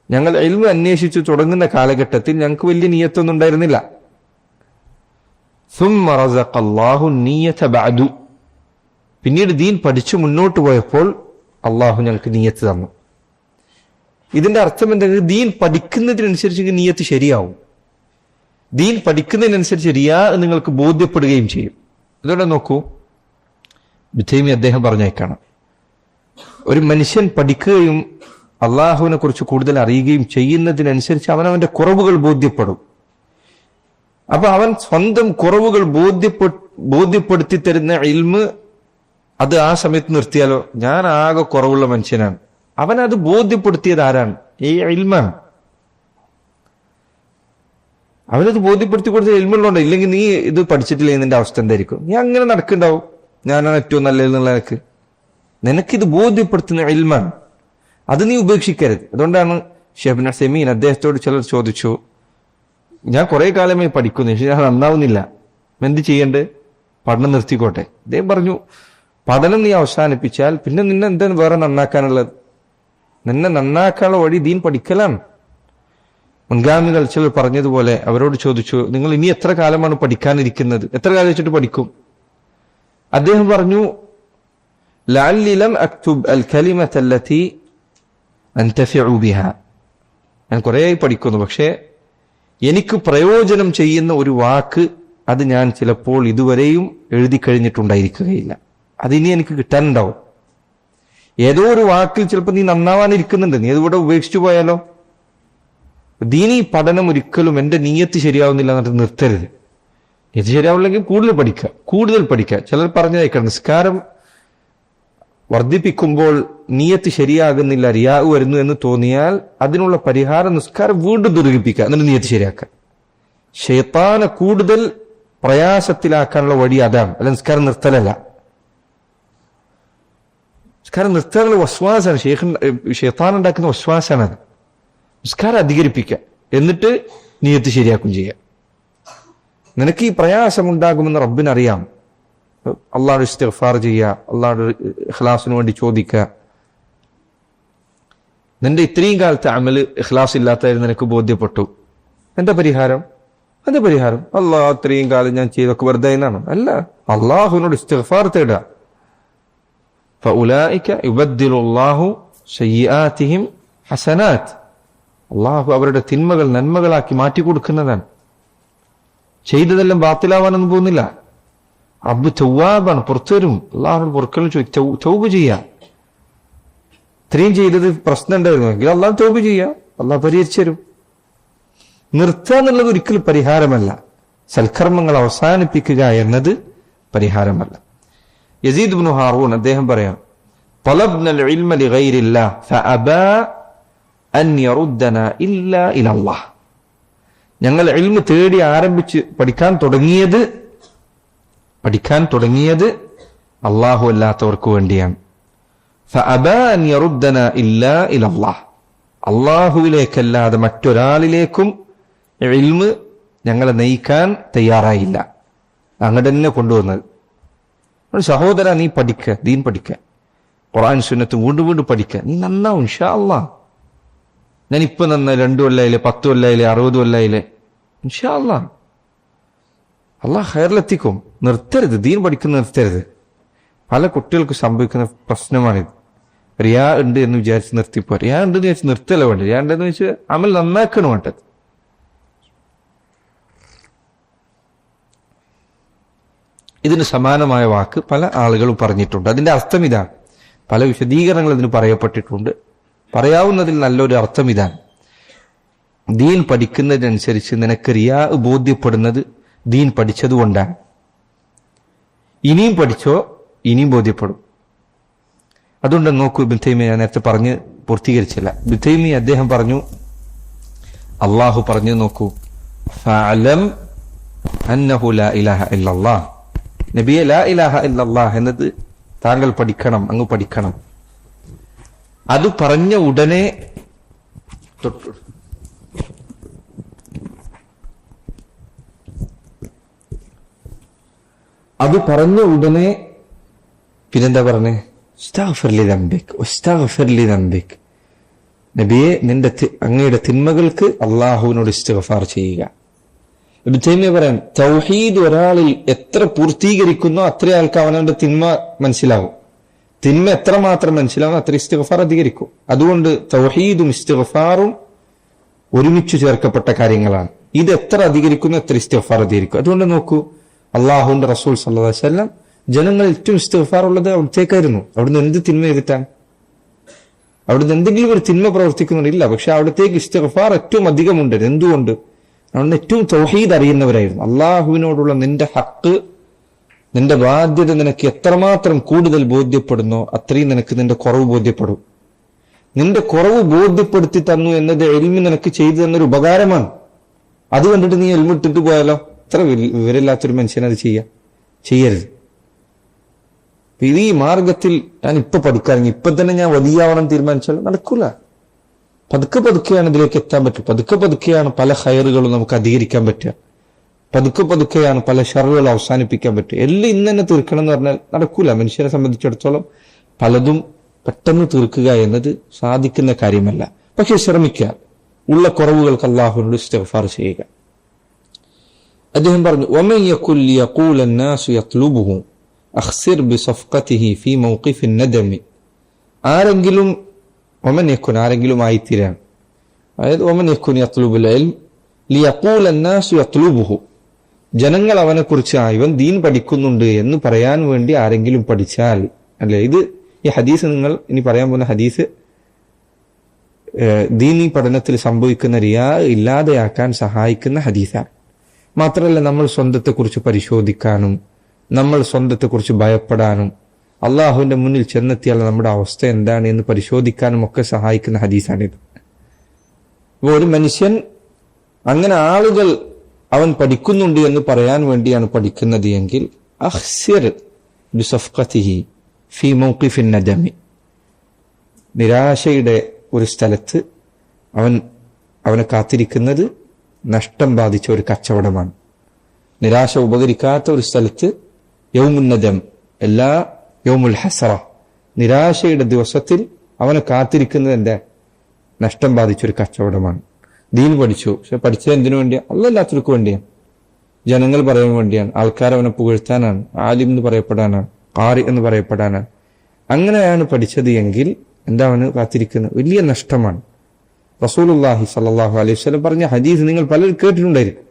ഞങ്ങൾ ഇൽമ അന്വേഷിച്ചു തുടങ്ങുന്ന കാലഘട്ടത്തിൽ ഞങ്ങൾക്ക് വലിയ നിയ്യത്തൊന്നും ഉണ്ടായിരുന്നില്ല. പിന്നീട് ദീൻ പഠിച്ചു മുന്നോട്ട് പോയപ്പോൾ അള്ളാഹു ഞങ്ങൾക്ക് നിയ്യത്ത് തന്നു. ഇതിന്റെ അർത്ഥം എന്തെങ്കിലും, ദീൻ പഠിക്കുന്നതിനനുസരിച്ച് നിയ്യത്ത് ശരിയാവും. ദീൻ പഠിക്കുന്നതിനനുസരിച്ച് റിയാ നിങ്ങൾക്ക് ബോധ്യപ്പെടുകയും ചെയ്യും. അതുകൊണ്ട് നോക്കൂ, ബിഥൈമി അദ്ദേഹം പറഞ്ഞേക്കാണ്, ഒരു മനുഷ്യൻ പഠിക്കുകയും അള്ളാഹുവിനെ കുറിച്ച് കൂടുതൽ അറിയുകയും ചെയ്യുന്നതിനനുസരിച്ച് അവനവന്റെ കുറവുകൾ ബോധ്യപ്പെടും. അപ്പൊ അവൻ സ്വന്തം കുറവുകൾ ബോധ്യപ്പെടുത്തി തരുന്ന ഇൽമ് അത് ആ സമയത്ത് നിർത്തിയാലോ, ഞാൻ ആകെ കുറവുള്ള മനുഷ്യനാണ്, അവനത് ബോധ്യപ്പെടുത്തിയത് ആരാണ്? ഈ ഇൽമാണ്. അവനത് ബോധ്യപ്പെടുത്തി കൊടുത്ത ഇൽമുള്ളതുകൊണ്ട്. ഇല്ലെങ്കിൽ നീ ഇത് പഠിച്ചിട്ടില്ലെങ്കിൽ നിന്റെ അവസ്ഥ എന്തായിരിക്കും? നീ അങ്ങനെ നടക്കുന്നുണ്ടാവും, ഞാനാണ് ഏറ്റവും നല്ലതെന്നുള്ള നിനക്ക്. നിനക്കിത് ബോധ്യപ്പെടുത്തുന്ന ഇൽമാണ്, അത് നീ ഉപേക്ഷിക്കരുത്. അതുകൊണ്ടാണ് ഷെയ്ഖ് ഉസൈമീൻ അദ്ദേഹത്തോട് ചിലർ ചോദിച്ചു, ഞാൻ കുറെ കാലമായി പഠിക്കുന്നു, പക്ഷെ ഞാൻ നന്നാവുന്നില്ല, എന്ത് ചെയ്യണ്ടേ? പഠനം നിർത്തിക്കോട്ടെ. അദ്ദേഹം പറഞ്ഞു, പഠനം നീ അവസാനിപ്പിച്ചാൽ പിന്നെ നിന്നെ എന്താണ് വേറെ നന്നാക്കാനുള്ളത്? നിന്നെ നന്നാക്കാനുള്ള വഴി ദീൻ പഠിക്കലാണ്. മുൻഗാമികൾ ചിലർ പറഞ്ഞതുപോലെ അവരോട് ചോദിച്ചു, നിങ്ങൾ ഇനി എത്ര കാലമാണ് പഠിക്കാനിരിക്കുന്നത്? എത്ര കാലം വെച്ചിട്ട് പഠിക്കും? അദ്ദേഹം പറഞ്ഞു, ലഅല്ലി ലം അക്തുബ് അൽ കലിമത അല്ലതി അൻതഫിഉ ബിഹാ. ഞാൻ കുറേ പഠിക്കുന്നു, പക്ഷേ എനിക്ക് പ്രയോജനം ചെയ്യുന്ന ഒരു വാക്ക് അത് ഞാൻ ചിലപ്പോൾ ഇതുവരെയും എഴുതി കഴിഞ്ഞിട്ടുണ്ടായിരിക്കുകയില്ല. അതിനി എനിക്ക് കിട്ടാനുണ്ടാവും. ഏതോ ഒരു വാക്കിൽ ചിലപ്പോൾ നീ നന്നാവാനിരിക്കുന്നുണ്ട്, നീ അതിവിടെ ഉപേക്ഷിച്ചു പോയാലോ? ദീനീ പഠനം ഒരിക്കലും എൻ്റെ നീയത്ത് ശരിയാവുന്നില്ല എന്നിട്ട് നിർത്തരുത്. ഇത് ശരിയാവില്ലെങ്കിൽ കൂടുതൽ പഠിക്കുക. ചിലർ പറഞ്ഞേക്കാം, നിസ്കാരം വർദ്ധിപ്പിക്കുമ്പോൾ നീയത്ത് ശരിയാകുന്നില്ല, റിയാവ് വരുന്നു എന്ന് തോന്നിയാൽ അതിനുള്ള പരിഹാരം നിസ്കാരം വീണ്ടും ദീർഘിപ്പിക്കുക, എന്നിട്ട് നീയത്ത് ശരിയാക്കുക. ശൈത്താനെ കൂടുതൽ പ്രയാസത്തിലാക്കാനുള്ള വഴി അതാണ്, അല്ല നിസ്കാരം നിർത്തലല്ല. നിസ്കാരം നിർത്താനുള്ള വസ്വാസാണ്, ശൈത്താൻ ഉണ്ടാക്കുന്ന വസ്വാസാണ് അത്. നിസ്കാരം അധികരിപ്പിക്കുക, എന്നിട്ട് നീയത്ത് ശരിയാക്കും ചെയ്യുക. നിനക്ക് ഈ പ്രയാസം ഉണ്ടാകുമെന്ന് റബ്ബിനറിയാം. അള്ളാഹുടെ ഇസ്തിഗ്ഫാർ ചെയ്യുക, അള്ളാഹുടെ ഇഖ്ലാസിന് വേണ്ടി ചോദിക്കുക. നിന്റെ ഇത്രയും കാലത്തെ അമല് ഇഖ്ലാസ് ഇല്ലാത്തതായിരുന്നു നിനക്ക് ബോധ്യപ്പെട്ടു. എന്താ പരിഹാരം? അള്ളാഹ് അത്രയും കാലം ഞാൻ ചെയ്തൊക്കെ വെറുതെ എന്നാണ്? അല്ല, അള്ളാഹുവിനോട് ഇസ്തിഗ്ഫാർ തേടുക. ഫഉലൈക യുബദ്ദിലുല്ലാഹു സയ്യിആതിഹിം ഹസനാത്ത്. അള്ളാഹു അവരുടെ തിന്മകൾ നന്മകളാക്കി മാറ്റിക്കൊടുക്കുന്നതാണ്. ചെയ്തതെല്ലാം ബാത്തിലാവാനൊന്നും പോകുന്നില്ല. റബ്ബ് തവ്വാബാണ്, പുറത്തു വരും. അള്ളാഹുനോട് പൊറുക്കലും ചോദിക്കും, തൗബ് ചെയ്യുക. ഇത്രയും ചെയ്തത് പ്രശ്നം ഉണ്ടായിരുന്നു എങ്കിൽ അള്ളാഹ് തൗബ് ചെയ്യുക, അള്ളാഹ് പരിഹരിച്ചു തരും. നിർത്തുക എന്നുള്ളത് ഒരിക്കലും പരിഹാരമല്ല. സൽക്കർമ്മങ്ങൾ അവസാനിപ്പിക്കുക എന്നത് പരിഹാരമല്ല. യസീദ് ഇബ്നു ഹാറൂൻ അദ്ദേഹം പറയാം, തലബ്നൽ ഇൽമ ലിഗൈരില്ലാഹ് ഫഅബാ അൻ യറുദ്ദനാ ഇല്ലാ ഇലല്ലാഹ്. ഞങ്ങൾ ഇൽമ തേടി ആരംഭിച്ച് പഠിക്കാൻ തുടങ്ങിയത് അള്ളാഹു അല്ലാത്തവർക്ക് വേണ്ടിയാണ്. ഫഅബാ അൻ യറുദ്ദനാ ഇല്ലാ ഇലല്ലാഹ്. അള്ളാഹുവിലേക്കല്ലാതെ മറ്റൊരാളിലേക്കും ഇൽമ ഞങ്ങളെ നയിക്കാൻ തയ്യാറായില്ല. അങ്ങോട്ട് തന്നെ കൊണ്ടുവന്നത്. സഹോദര, നീ പഠിക്കുക, ദീൻ പഠിക്കുക, ഖുർആൻ സുന്നത്ത് വീണ്ടും പഠിക്കുക, നീ നന്നാവും ഇൻഷാ അല്ലാഹ്. ഞാനിപ്പോ നന്ന 2 കൊല്ലായില്ലേ, 10 കൊല്ലായില്ലേ, 60 കൊല്ലായില്ലേ, ഇൻഷാ അല്ലാഹ് അള്ളാഹ് ഖൈറിലെത്തിക്കും. നിർത്തരുത്, ദീൻ പഠിക്കുന്ന നിർത്തരുത്. പല കുട്ടികൾക്ക് സംഭവിക്കുന്ന പ്രശ്നമാണിത്. റിയാ ഉണ്ട് എന്ന് വിചാരിച്ച് നിർത്തിപ്പോ. റിയാ ഉണ്ടെന്ന് വിചാരിച്ച് നിർത്തല്ല വേണ്ടത്. റിയാ ഉണ്ടെന്ന് വെച്ച് അമൽ നന്നാക്കണം വേണ്ടത്. ഇതിന് സമാനമായ വാക്ക് പല ആളുകളും പറഞ്ഞിട്ടുണ്ട്. അതിന്റെ അർത്ഥം ഇതാണ്. പല വിശദീകരണങ്ങൾ ഇതിന് പറയപ്പെട്ടിട്ടുണ്ട്. പറയാവുന്നതിൽ നല്ലൊരു അർത്ഥം ഇതാണ്: ദീൻ പഠിക്കുന്നതിനനുസരിച്ച് നിനക്ക് റിയാ ബോധ്യപ്പെടുന്നത് ദീൻ പഠിച്ചതുകൊണ്ടാണ്. ഇനിയും പഠിച്ചോ, ഇനിയും ബോധ്യപ്പെടും. അതുകൊണ്ട് നോക്കൂ, ഇബ്നു തൈമിയ്യ ഞാൻ നേരത്തെ പറഞ്ഞ് പൂർത്തീകരിച്ചില്ല. ഇബ്നു തൈമിയ്യ അദ്ദേഹം പറഞ്ഞു, അള്ളാഹു പറഞ്ഞു നോക്കൂ, ഫഅലം അന്നഹു ലാ ഇലാഹ ഇല്ലല്ലാഹ്. നബിയെ, ലാ ഇലാഹ ഇല്ലല്ലാഹ് എന്നത് താങ്കൾ പഠിക്കണം, അങ്ങ് പഠിക്കണം. അത് പറഞ്ഞ ഉടനെ പിന്നെന്താ പറഞ്ഞേ? നബിയെ, അങ്ങയുടെ തിന്മകൾക്ക് അള്ളാഹുവിനോട് ഇസ്തിഗ്ഫാർ ചെയ്യുക. ഇബ്നു തൈമിയ്യ പറയാൻ, തൗഹീദ് ഒരാളിൽ എത്ര പൂർത്തീകരിക്കുന്നോ അത്ര ആൾക്ക് അവനവന്റെ തിന്മ മനസ്സിലാവും. തിന്മ എത്രമാത്രം മനസ്സിലാവും അത്ര ഇസ്തിഗ്ഫാർ അധികരിക്കും. അതുകൊണ്ട് തൗഹീദും ഇസ്തിഗ്ഫാറും ഒരുമിച്ച് ചേർക്കപ്പെട്ട കാര്യങ്ങളാണ്. ഇത് എത്ര അധികരിക്കുന്നു എത്ര ഇസ്തിഗ്ഫാർ അധികരിക്കും. അതുകൊണ്ട് നോക്കൂ, അള്ളാഹുവിന്റെ റസൂൽ സല്ലല്ലാഹു അലൈഹി വസല്ലം ജനങ്ങൾ ഏറ്റവും ഇസ്തിഗ്ഫാർ ഉള്ളത് അവിടത്തേക്കായിരുന്നു. അവിടുന്ന് എന്ത് തിന്മ ചെയ്തിട്ടാണ്? അവിടുന്ന് എന്തെങ്കിലും ഒരു തിന്മ പ്രവർത്തിക്കുന്നില്ല, പക്ഷെ അവിടത്തേക്ക് ഇസ്തിഗ്ഫാർ ഏറ്റവും അധികമുണ്ട്. എന്തുകൊണ്ട്? അവിടുന്ന് ഏറ്റവും തൗഹീദ് അറിയുന്നവരായിരുന്നു. അള്ളാഹുവിനോടുള്ള നിന്റെ ഹക്ക്, നിന്റെ ബാധ്യത നിനക്ക് എത്രമാത്രം കൂടുതൽ ബോധ്യപ്പെടുന്നോ അത്രയും നിനക്ക് നിന്റെ കുറവ് ബോധ്യപ്പെടും. നിന്റെ കുറവ് ബോധ്യപ്പെടുത്തി തന്നു എന്നത് ഇൽമ് നിനക്ക് ചെയ്തു തന്നൊരു ഉപകാരമാണ്. അത് കണ്ടിട്ട് നീ ഇൽമ് ഇട്ടിട്ട് പോയാലോ? ഇത്ര വിവരമില്ലാത്തൊരു മനുഷ്യനത് ചെയ്യരുത്. ഇത് ഈ മാർഗത്തിൽ ഞാൻ ഇപ്പൊ പഠിക്കാറിങ്ങി, ഇപ്പൊ തന്നെ ഞാൻ വലിയാവണം തീരുമാനിച്ചാൽ നടക്കൂല. പതുക്കെയാണ് ഇതിലേക്ക് എത്താൻ പറ്റും. പതുക്കെയാണ് പല ഹൈറുകളും നമുക്ക് അധികരിക്കാൻ പറ്റുക. പതുക്കെയാണ് പല ഷറുകൾ അവസാനിപ്പിക്കാൻ പറ്റുക. എല്ലാം ഇന്ന് തന്നെ തീർക്കണം എന്ന് പറഞ്ഞാൽ നടക്കൂല. മനുഷ്യനെ സംബന്ധിച്ചിടത്തോളം പലതും പെട്ടെന്ന് തീർക്കുക എന്നത് സാധിക്കുന്ന കാര്യമല്ല. പക്ഷെ ശ്രമിക്കുക, ഉള്ള കുറവുകൾക്ക് അല്ലാഹുവിനോട് ഇസ്തിഗ്ഫാർ ചെയ്യുക. അദ്ദേഹം പറഞ്ഞു, വമൻ യഖുൽ യഖൂല അന്നാസു യത്ലുബുഹു അഖ്സിർ ബിസഫ്ഖതിഹി ഫീ മൗഖിഫിൻ നദമി. ആരെങ്കിലും ആരെങ്കിലും ആയിത്തീരാൻ, അതായത് ഒമൻ യക്കുൻ യത്ലുബുൽ ഇൽം ലിയഖൂല അന്നാസു യത്ലുബുഹു, ജനങ്ങൾ അവനെക്കുറിച്ച് ഇവൻ ദീൻ പഠിക്കുന്നുണ്ട് എന്ന് പറയാൻ വേണ്ടി ആരെങ്കിലും പഠിച്ചാൽ, അല്ലെ, ഇത് ഈ ഹദീസ് നിങ്ങൾ ഇനി പറയാൻ പോകുന്ന ഹദീസ് ദീനി പഠനത്തിൽ സംഭവിക്കുന്ന റിയാ ഇല്ലാതെയാക്കാൻ സഹായിക്കുന്ന ഹദീസാണ്. മാത്രമല്ല, നമ്മൾ സ്വന്തത്തെക്കുറിച്ച് പരിശോധിക്കാനും നമ്മൾ സ്വന്തത്തെക്കുറിച്ച് ഭയപ്പെടാനും അള്ളാഹുവിന്റെ മുന്നിൽ ചെന്നെത്തിയാൽ നമ്മുടെ അവസ്ഥ എന്താണ് എന്ന് പരിശോധിക്കാനും ഒക്കെ സഹായിക്കുന്ന ഹദീസാണിത്. അപ്പോൾ ഒരു മനുഷ്യൻ അങ്ങനെ ആളുകൾ അവൻ പഠിക്കുന്നുണ്ട് എന്ന് പറയാൻ വേണ്ടിയാണ് പഠിക്കുന്നത് എങ്കിൽ അഖ്സിർ ബിസഫ്ഖതിഹി ഫീ മൗഖിഫിൻ നദമി, നിരാശയുടെ ഒരു സ്ഥലത്ത് അവനെ കാത്തിരിക്കുന്നത് നഷ്ടം ബാധിച്ച ഒരു കച്ചവടമാണ്. നിരാശ ഉപകരിക്കാത്ത ഒരു സ്ഥലത്ത് യൗമുൻ നദം, എല്ലാ യൗമുൽ ഹസറ, നിരാശയുടെ ദിവസത്തിൽ അവനെ കാത്തിരിക്കുന്നത് എന്താ? നഷ്ടം ബാധിച്ചൊരു കച്ചവടമാണ്. ദീൻ പഠിച്ചു, പക്ഷെ പഠിച്ചത് എന്തിനു വേണ്ടിയാണ്? അല്ലാത്തവർക്ക് വേണ്ടിയാണ്, ജനങ്ങൾ പറയാൻ വേണ്ടിയാണ്, ആൾക്കാർ അവനെ പുകഴ്ത്താനാണ്, ആലിം എന്ന് പറയപ്പെടാനാണ്, ഖാരി എന്ന് പറയപ്പെടാനാണ്. അങ്ങനെയാണ് പഠിച്ചത് എങ്കിൽ എന്താ അവന് കാത്തിരിക്കുന്നത്? വലിയ നഷ്ടമാണ്. റസൂലുള്ളാഹി സ്വല്ലല്ലാഹു അലൈഹി വസല്ലം പറഞ്ഞ ഹദീസ് നിങ്ങൾ പലരും കേട്ടിട്ടുണ്ടായിരിക്കും.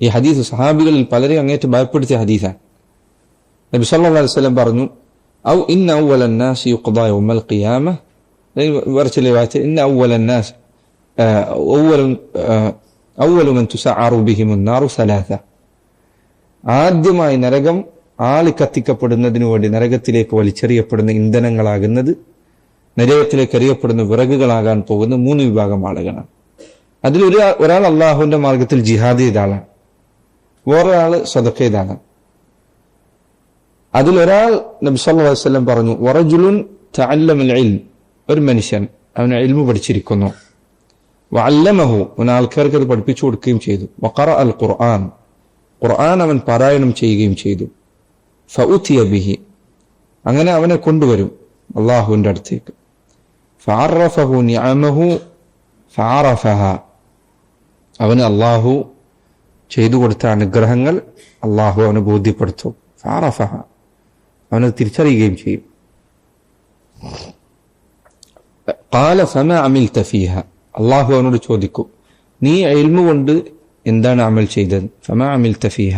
ഈ ഹദീസ് സഹാബികളിൽ പലരെയും അങ്ങേറ്റ് ഭയപ്പെടുത്തിയ ഹദീസാണ്. നബി സല്ലല്ലാഹു അലൈഹി വസല്ലം പറഞ്ഞു, ഔ ഇന്ന അവ്വലൻ നാസി യുഖ്ദാ യൗമൽ ഖിയാമ, വറച്ചിലെ വായിച്ച ഇന്ന അവ്വലൻ നാസ് അവ്വലു മൻ തുസഅറു ബിഹിമുൻ നാറു സലാസ, ആദ്യമായി നരകം ആളി കത്തിക്കപ്പെടുന്നതിനു വേണ്ടി നരകത്തിലേക്ക് വലിച്ചെറിയപ്പെടുന്ന ഇന്ധനങ്ങളാകുന്നത്, നരകത്തിലേക്ക് എറിയപ്പെടുന്ന വിറകുകളാകാൻ പോകുന്ന 3 വിഭാഗം ആളുകളാണ്. അതിൽ ഒരാൾ അള്ളാഹുവിന്റെ മാർഗത്തിൽ ജിഹാദ് ചെയ്ത ആളാണ്, വേറൊരാള് സദഖ ചെയ്ത ആളാണ്. അതിലൊരാൾ നബി സല്ലല്ലാഹു അലൈഹി വസല്ലം പറഞ്ഞു, വറജുലുൻ തഅല്ലമൽ ഇൽം, ഒരു മനുഷ്യൻ അവൻ ഇൽമു പഠിച്ചിരിക്കുന്നു, വഅല്ലമഹു, ആൾക്കാർക്ക് അത് പഠിപ്പിച്ചു കൊടുക്കുകയും ചെയ്തു, വഖറഅൽ ഖുർആൻ, ഖുർആൻ അവൻ പാരായണം ചെയ്യുകയും ചെയ്തു, ഫഉതിയ ബിഹി, അങ്ങനെ അവനെ കൊണ്ടുവരും അള്ളാഹുവിന്റെ അടുത്തേക്ക്, ഫഅറഫഹു നിഅമഹു ഫഅറഫഹ, അവന് അള്ളാഹു ചെയ്തു കൊടുത്ത അനുഗ്രഹങ്ങൾ അള്ളാഹു അവനെ ബോധ്യപ്പെടുത്തും, ഫഅറഫഹ, അവനത് തിരിച്ചറിയുകയും ചെയ്യും. ഖാല ഫമാ അമിൽത ഫീഹ, അള്ളാഹു അവനോട് ചോദിക്കും, നീ ഇൽമു കൊണ്ട് എന്താണ് അമൽ ചെയ്തത്? ഫമാ അമിൽത ഫീഹ,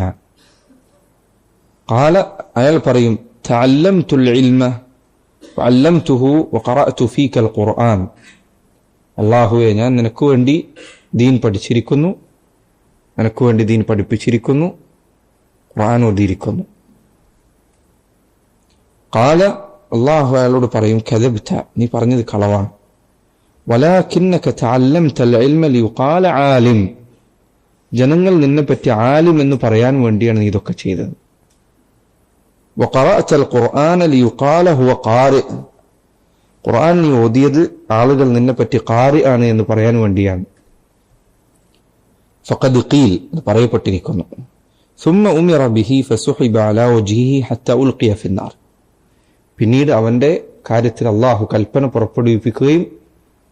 ഖാല, അയാൾ പറയും, തഅല്ലംതുൽ ഇൽമ വഅല്ലംതുഹു വഖറഅതു ഫീകൽ ഖുർആൻ, അള്ളാഹുവേ, ഞാൻ നിനക്ക് വേണ്ടി ദീൻ പഠിച്ചിരിക്കുന്നു, നിനക്ക് വേണ്ടി ദീൻ പഠിപ്പിച്ചിരിക്കുന്നു, ഖുർആൻ ഓതിയിരിക്കുന്നു. ഖാല, അള്ളാഹു അയാളോട് പറയും, കദബ്ത, നീ പറഞ്ഞത് കളവാണ്, വലാകിന്നക തഅല്ലംതൽ ഇൽമ ലിയുഖാല ആലിം, ജനങ്ങൾ നിന്നെപ്പറ്റി ആലിം എന്ന് പറയാൻ വേണ്ടിയാണ് നീ ഇതൊക്കെ ചെയ്തത്. വഖറഅതൽ ഖുർആന ലിയുഖാല ഹുവ ഖാരി, ഖുർആൻ നീ ഓതിയത് ആളുകൾ നിന്നെപ്പറ്റി ഖാരി ആണ് എന്ന് പറയാൻ വേണ്ടിയാണ്. ഫഖദ് ഖീൽ, പറയപ്പെട്ടിരിക്കുന്നു. സുമ്മ ഉമിറ ബിഹി ഫസുഹിബ അലാ വജ്ഹിഹി ഹത്താ ഉൽഖിയ ഫിന്നാർ, പിന്നീട് അവന്റെ കാര്യത്തിൽ അള്ളാഹു കൽപ്പന പുറപ്പെടുവിപ്പിക്കുകയും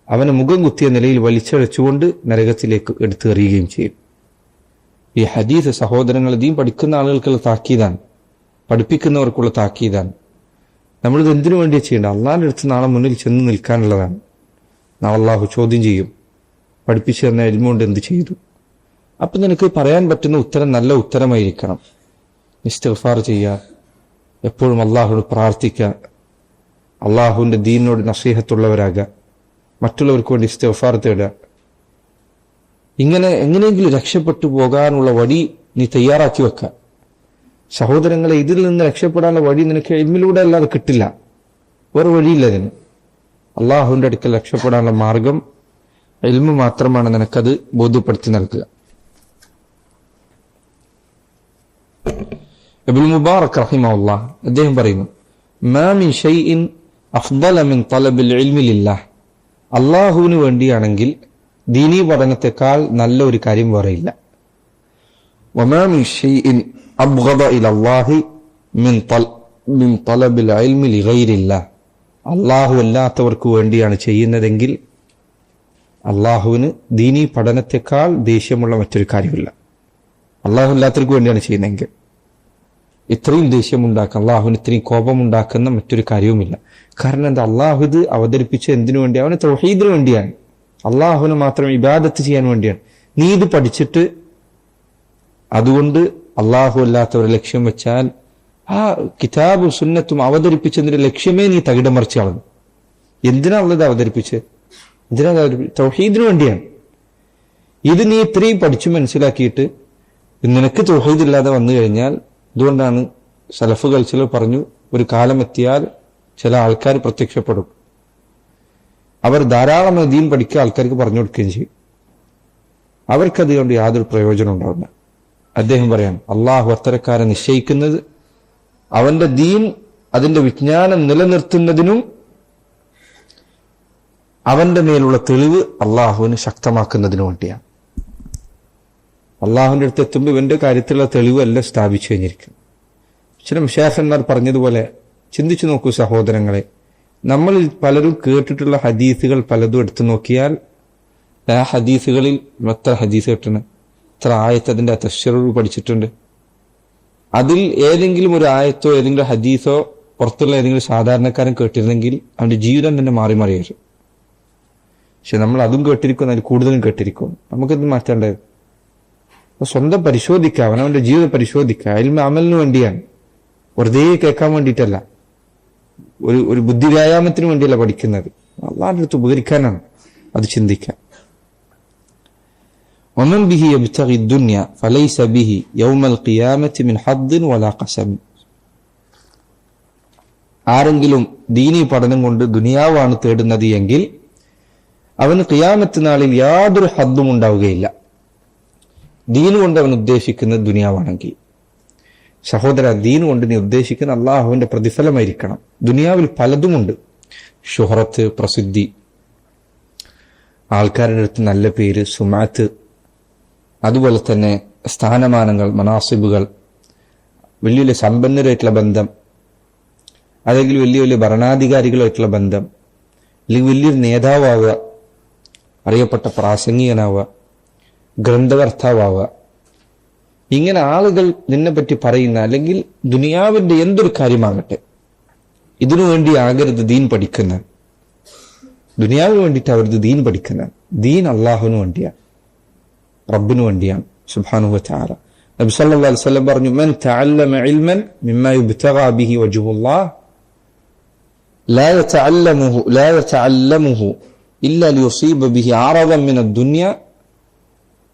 അവനെ മുഖം കുത്തിയ നിലയിൽ വലിച്ചഴച്ചുകൊണ്ട് നരകത്തിലേക്ക് എടുത്തെറിയുകയും ചെയ്യും. ഈ ഹദീസ് സഹോദരങ്ങൾ, ദീൻ പഠിക്കുന്ന ആളുകൾക്കുള്ള താക്കീതാണ്, പഠിപ്പിക്കുന്നവർക്കുള്ള താക്കീതാണ്. നമ്മളിത് എന്തിനു വേണ്ടിയാണ് ചെയ്യേണ്ടത്? അള്ളാഹിന്റെ അടുത്ത് നാളെ മുന്നിൽ ചെന്ന് നിൽക്കാനുള്ളതാണ്. നാളെ അള്ളാഹു ചോദ്യം ചെയ്യും, പഠിപ്പിച്ചു തന്ന ഇൽമ കൊണ്ട് എന്ത് ചെയ്തു? അപ്പൊ നിനക്ക് പറയാൻ പറ്റുന്ന ഉത്തരം നല്ല ഉത്തരമായിരിക്കണം. ഇസ്തിഗ്ഫാർ ചെയ്യുക, എപ്പോഴും അള്ളാഹുവിനോട് പ്രാർത്ഥിക്കുക, അള്ളാഹുവിന്റെ ദീനിനോട് നസീഹത്തുള്ളവരാകുക, മറ്റുള്ളവർക്ക് വേണ്ടി ഇസ്തിഗ്ഫാർ തേടുക. ഇങ്ങനെ എങ്ങനെയെങ്കിലും രക്ഷപ്പെട്ടു പോകാനുള്ള വഴി നീ തയ്യാറാക്കി വെക്കുക. സഹോദരങ്ങളെ, ഇതിൽ നിന്ന് രക്ഷപ്പെടാനുള്ള വഴി നിനക്ക് ഇൽമിലൂടെ അല്ലാതെ കിട്ടില്ല, വേറെ വഴിയില്ല ഇതിന്. അള്ളാഹുവിന്റെ അടുക്കൽ രക്ഷപ്പെടാനുള്ള മാർഗം ഇൽമു മാത്രമാണ് നിനക്കത് ബോധ്യപ്പെടുത്തി നൽകുക. ഇബ്നുൽ മുബാറക് റഹിമഹുല്ലാഹ് അദ്ദേഹം പറയുന്നു, മാ മിൻ ഷൈഇൻ അഫ്ദല മിൻ തലബിൽ ഇൽമി ലില്ലാഹ്, അള്ളാഹുവിന് വേണ്ടിയാണെങ്കിൽ ദീനീ പഠനത്തെക്കാൾ നല്ല ഒരു കാര്യം വേറെയില്ല. വമാ മിൻ ഷൈഇൻ അബ്ഗദ ഇലല്ലാഹി മിൻ തലബിൽ ഇൽമി ലിഗൈരില്ലാഹ്, അള്ളാഹു അല്ലാത്തവർക്ക് വേണ്ടിയാണ് ചെയ്യുന്നതെങ്കിൽ അള്ളാഹുവിന് ദീനീ പഠനത്തെക്കാൾ ദേഷ്യമുള്ള മറ്റൊരു കാര്യമില്ല. അള്ളാഹു അല്ലാത്തവർക്ക് വേണ്ടിയാണ് ചെയ്യുന്നതെങ്കിൽ. ഇത്രയും ദേഷ്യമുണ്ടാക്കുന്ന, അള്ളാഹുവിന് ഇത്രയും കോപമുണ്ടാക്കുന്ന മറ്റൊരു കാര്യവുമില്ല. കാരണം എന്താ? അള്ളാഹു ഇത് അവതരിപ്പിച്ച എന്തിനു വേണ്ടി? അവന് തൗഹീദിന് വേണ്ടിയാണ്, അള്ളാഹുവിന് മാത്രം ഇബാദത്ത് ചെയ്യാൻ വേണ്ടിയാണ്. നീ ഇത് പഠിച്ചിട്ട് അതുകൊണ്ട് അള്ളാഹു അല്ലാത്തവരെ ലക്ഷ്യം വെച്ചാൽ ആ കിതാബും സുന്നത്തും അവതരിപ്പിച്ചതിന്റെ ലക്ഷ്യമേ നീ തകിടം മറിച്ച് കളഞ്ഞു. എന്തിനാ ഉള്ളത് അവതരിപ്പിച്ച്? എന്തിനാ തൗഹീദിന് വേണ്ടിയാണ്. ഇത് നീ ഇത്രയും പഠിച്ചു മനസ്സിലാക്കിയിട്ട് നിനക്ക് തൗഹീദ് ഇല്ലാതെ വന്നു കഴിഞ്ഞാൽ, അതുകൊണ്ടാണ് സലഫുകൾ ചിലർ പറഞ്ഞു, ഒരു കാലമെത്തിയാൽ ചില ആൾക്കാർ പ്രത്യക്ഷപ്പെടും, അവർ ധാരാളം ദീൻ പഠിക്കുക ആൾക്കാർക്ക് പറഞ്ഞു കൊടുക്കുകയും ചെയ്യും, അവർക്കത് കൊണ്ട് യാതൊരു പ്രയോജനം ഉണ്ടാവില്ല. അദ്ദേഹം പറയാം, അള്ളാഹു അത്തരക്കാരെ നിശ്ചയിക്കുന്നത് അവന്റെ ദീൻ, അതിന്റെ വിജ്ഞാനം നിലനിർത്തുന്നതിനും അവന്റെ മേലുള്ള തെളിവ് അള്ളാഹുവിന് ശക്തമാക്കുന്നതിനു വേണ്ടിയാണ്. അള്ളാഹുവിന്റെ അടുത്ത് എത്തുമ്പോൾ ഇവന്റെ കാര്യത്തിലുള്ള തെളിവ് എല്ലാം സ്ഥാപിച്ചു കഴിഞ്ഞിരിക്കും. ചില മുശാഖന്മാർ പറഞ്ഞതുപോലെ ചിന്തിച്ചു നോക്കൂ സഹോദരങ്ങളെ, നമ്മൾ പലരും കേട്ടിട്ടുള്ള ഹദീസുകൾ പലതും എടുത്തു നോക്കിയാൽ ആ ഹദീസുകളിൽ എത്ര ഹദീസ് കേട്ടിട്ടുണ്ട്, എത്ര ആയത്ത് അതിന്റെ തഫ്സീറുകൾ പഠിച്ചിട്ടുണ്ട്. അതിൽ ഏതെങ്കിലും ഒരു ആയത്തോ ഏതെങ്കിലും ഹദീസോ പുറത്തുള്ള ഏതെങ്കിലും സാധാരണക്കാരൻ കേട്ടിരുന്നെങ്കിൽ അവന്റെ ജീവിതം തന്നെ മാറി മാറിയായിരുന്നു. പക്ഷെ നമ്മൾ അതും കേട്ടിരിക്കും, അതിൽ കൂടുതലും കേട്ടിരിക്കും. നമുക്കിത് മാറ്റേണ്ടത് സ്വന്തം പരിശോധിക്കുക, അവനവന്റെ ജീവിതം പരിശോധിക്കുക. ഇൽമ അമലിന് വേണ്ടിയാണ്, വെറുതെ കേൾക്കാൻ വേണ്ടിയിട്ടല്ല, ഒരു ബുദ്ധി വ്യായാമത്തിന് വേണ്ടിയല്ല പഠിക്കുന്നത്, അള്ളാഹുവിന്റെ അടുത്ത് ഉപകരിക്കാനാണ്. അത് ചിന്തിക്കാം. ومن به يبتغي الدنيا فليس به يوم القيامة من حظ ولا قسم. ആരെങ്കിലും ദീനീ പഠനം കൊണ്ട് ദുനിയാവാണ് തേടുന്നത് എങ്കിൽ അവന് ഖിയാമത്ത് നാളിൽ യാതൊരു ഹദ്ദും ഉണ്ടാവുകയില്ല. ദീൻ കൊണ്ട് അവൻ ഉദ്ദേശിക്കുന്നത് ദുനിയാവാണെങ്കിൽ, സഹോദര, ദീൻ കൊണ്ട് നീ ഉദ്ദേശിക്കുന്ന അള്ളാഹുവിന്റെ പ്രതിഫലമായിരിക്കണം. ദുനിയാവിൽ പലതുമുണ്ട്, ഷുഹറത്ത്, പ്രസിദ്ധി, ആൾക്കാരുടെ അടുത്ത് നല്ല പേര്, സുമാത്ത്, അതുപോലെ തന്നെ സ്ഥാനമാനങ്ങൾ, മനാസിബുകൾ, വലിയ വലിയ സമ്പന്നരായിട്ടുള്ള ബന്ധം, അല്ലെങ്കിൽ വലിയ വലിയ ഭരണാധികാരികളുമായിട്ടുള്ള ബന്ധം, അല്ലെങ്കിൽ വലിയൊരു നേതാവാവുക, അറിയപ്പെട്ട പ്രാസംഗികനാവുക, ഗ്രന്ഥകർത്താവുക, ഇങ്ങനെ ആളുകൾ നിന്നെ പറ്റി പറയുന്ന, അല്ലെങ്കിൽ ദുനിയാവിന്റെ എന്തൊരു കാര്യമാകട്ടെ, ഇതിനു വേണ്ടി ആകരുത് ദീൻ പഠിക്കുന്നത്. ദുനിയാവിന് വേണ്ടിയിട്ട് അവരത് ദീൻ പഠിക്കുന്നത്. ദീൻ അള്ളാഹുവിന് വേണ്ടിയാണ്, റബ്ബിന് വേണ്ടിയാണ് സുബ്ഹാനഹു വ തആല. നബി സല്ലല്ലാഹു അലൈഹി വസല്ലം പറഞ്ഞു, മൻ തഅല്ലമ ഇൽമൻ മിമ്മാ യുബ്തഗാ ബിഹി വജ്ഹുല്ലാഹ് ലാ യതഅല്ലമുഹു ഇല്ലാ ലിയുസീബ ബിഹി അറദൻ മിന ദുനിയ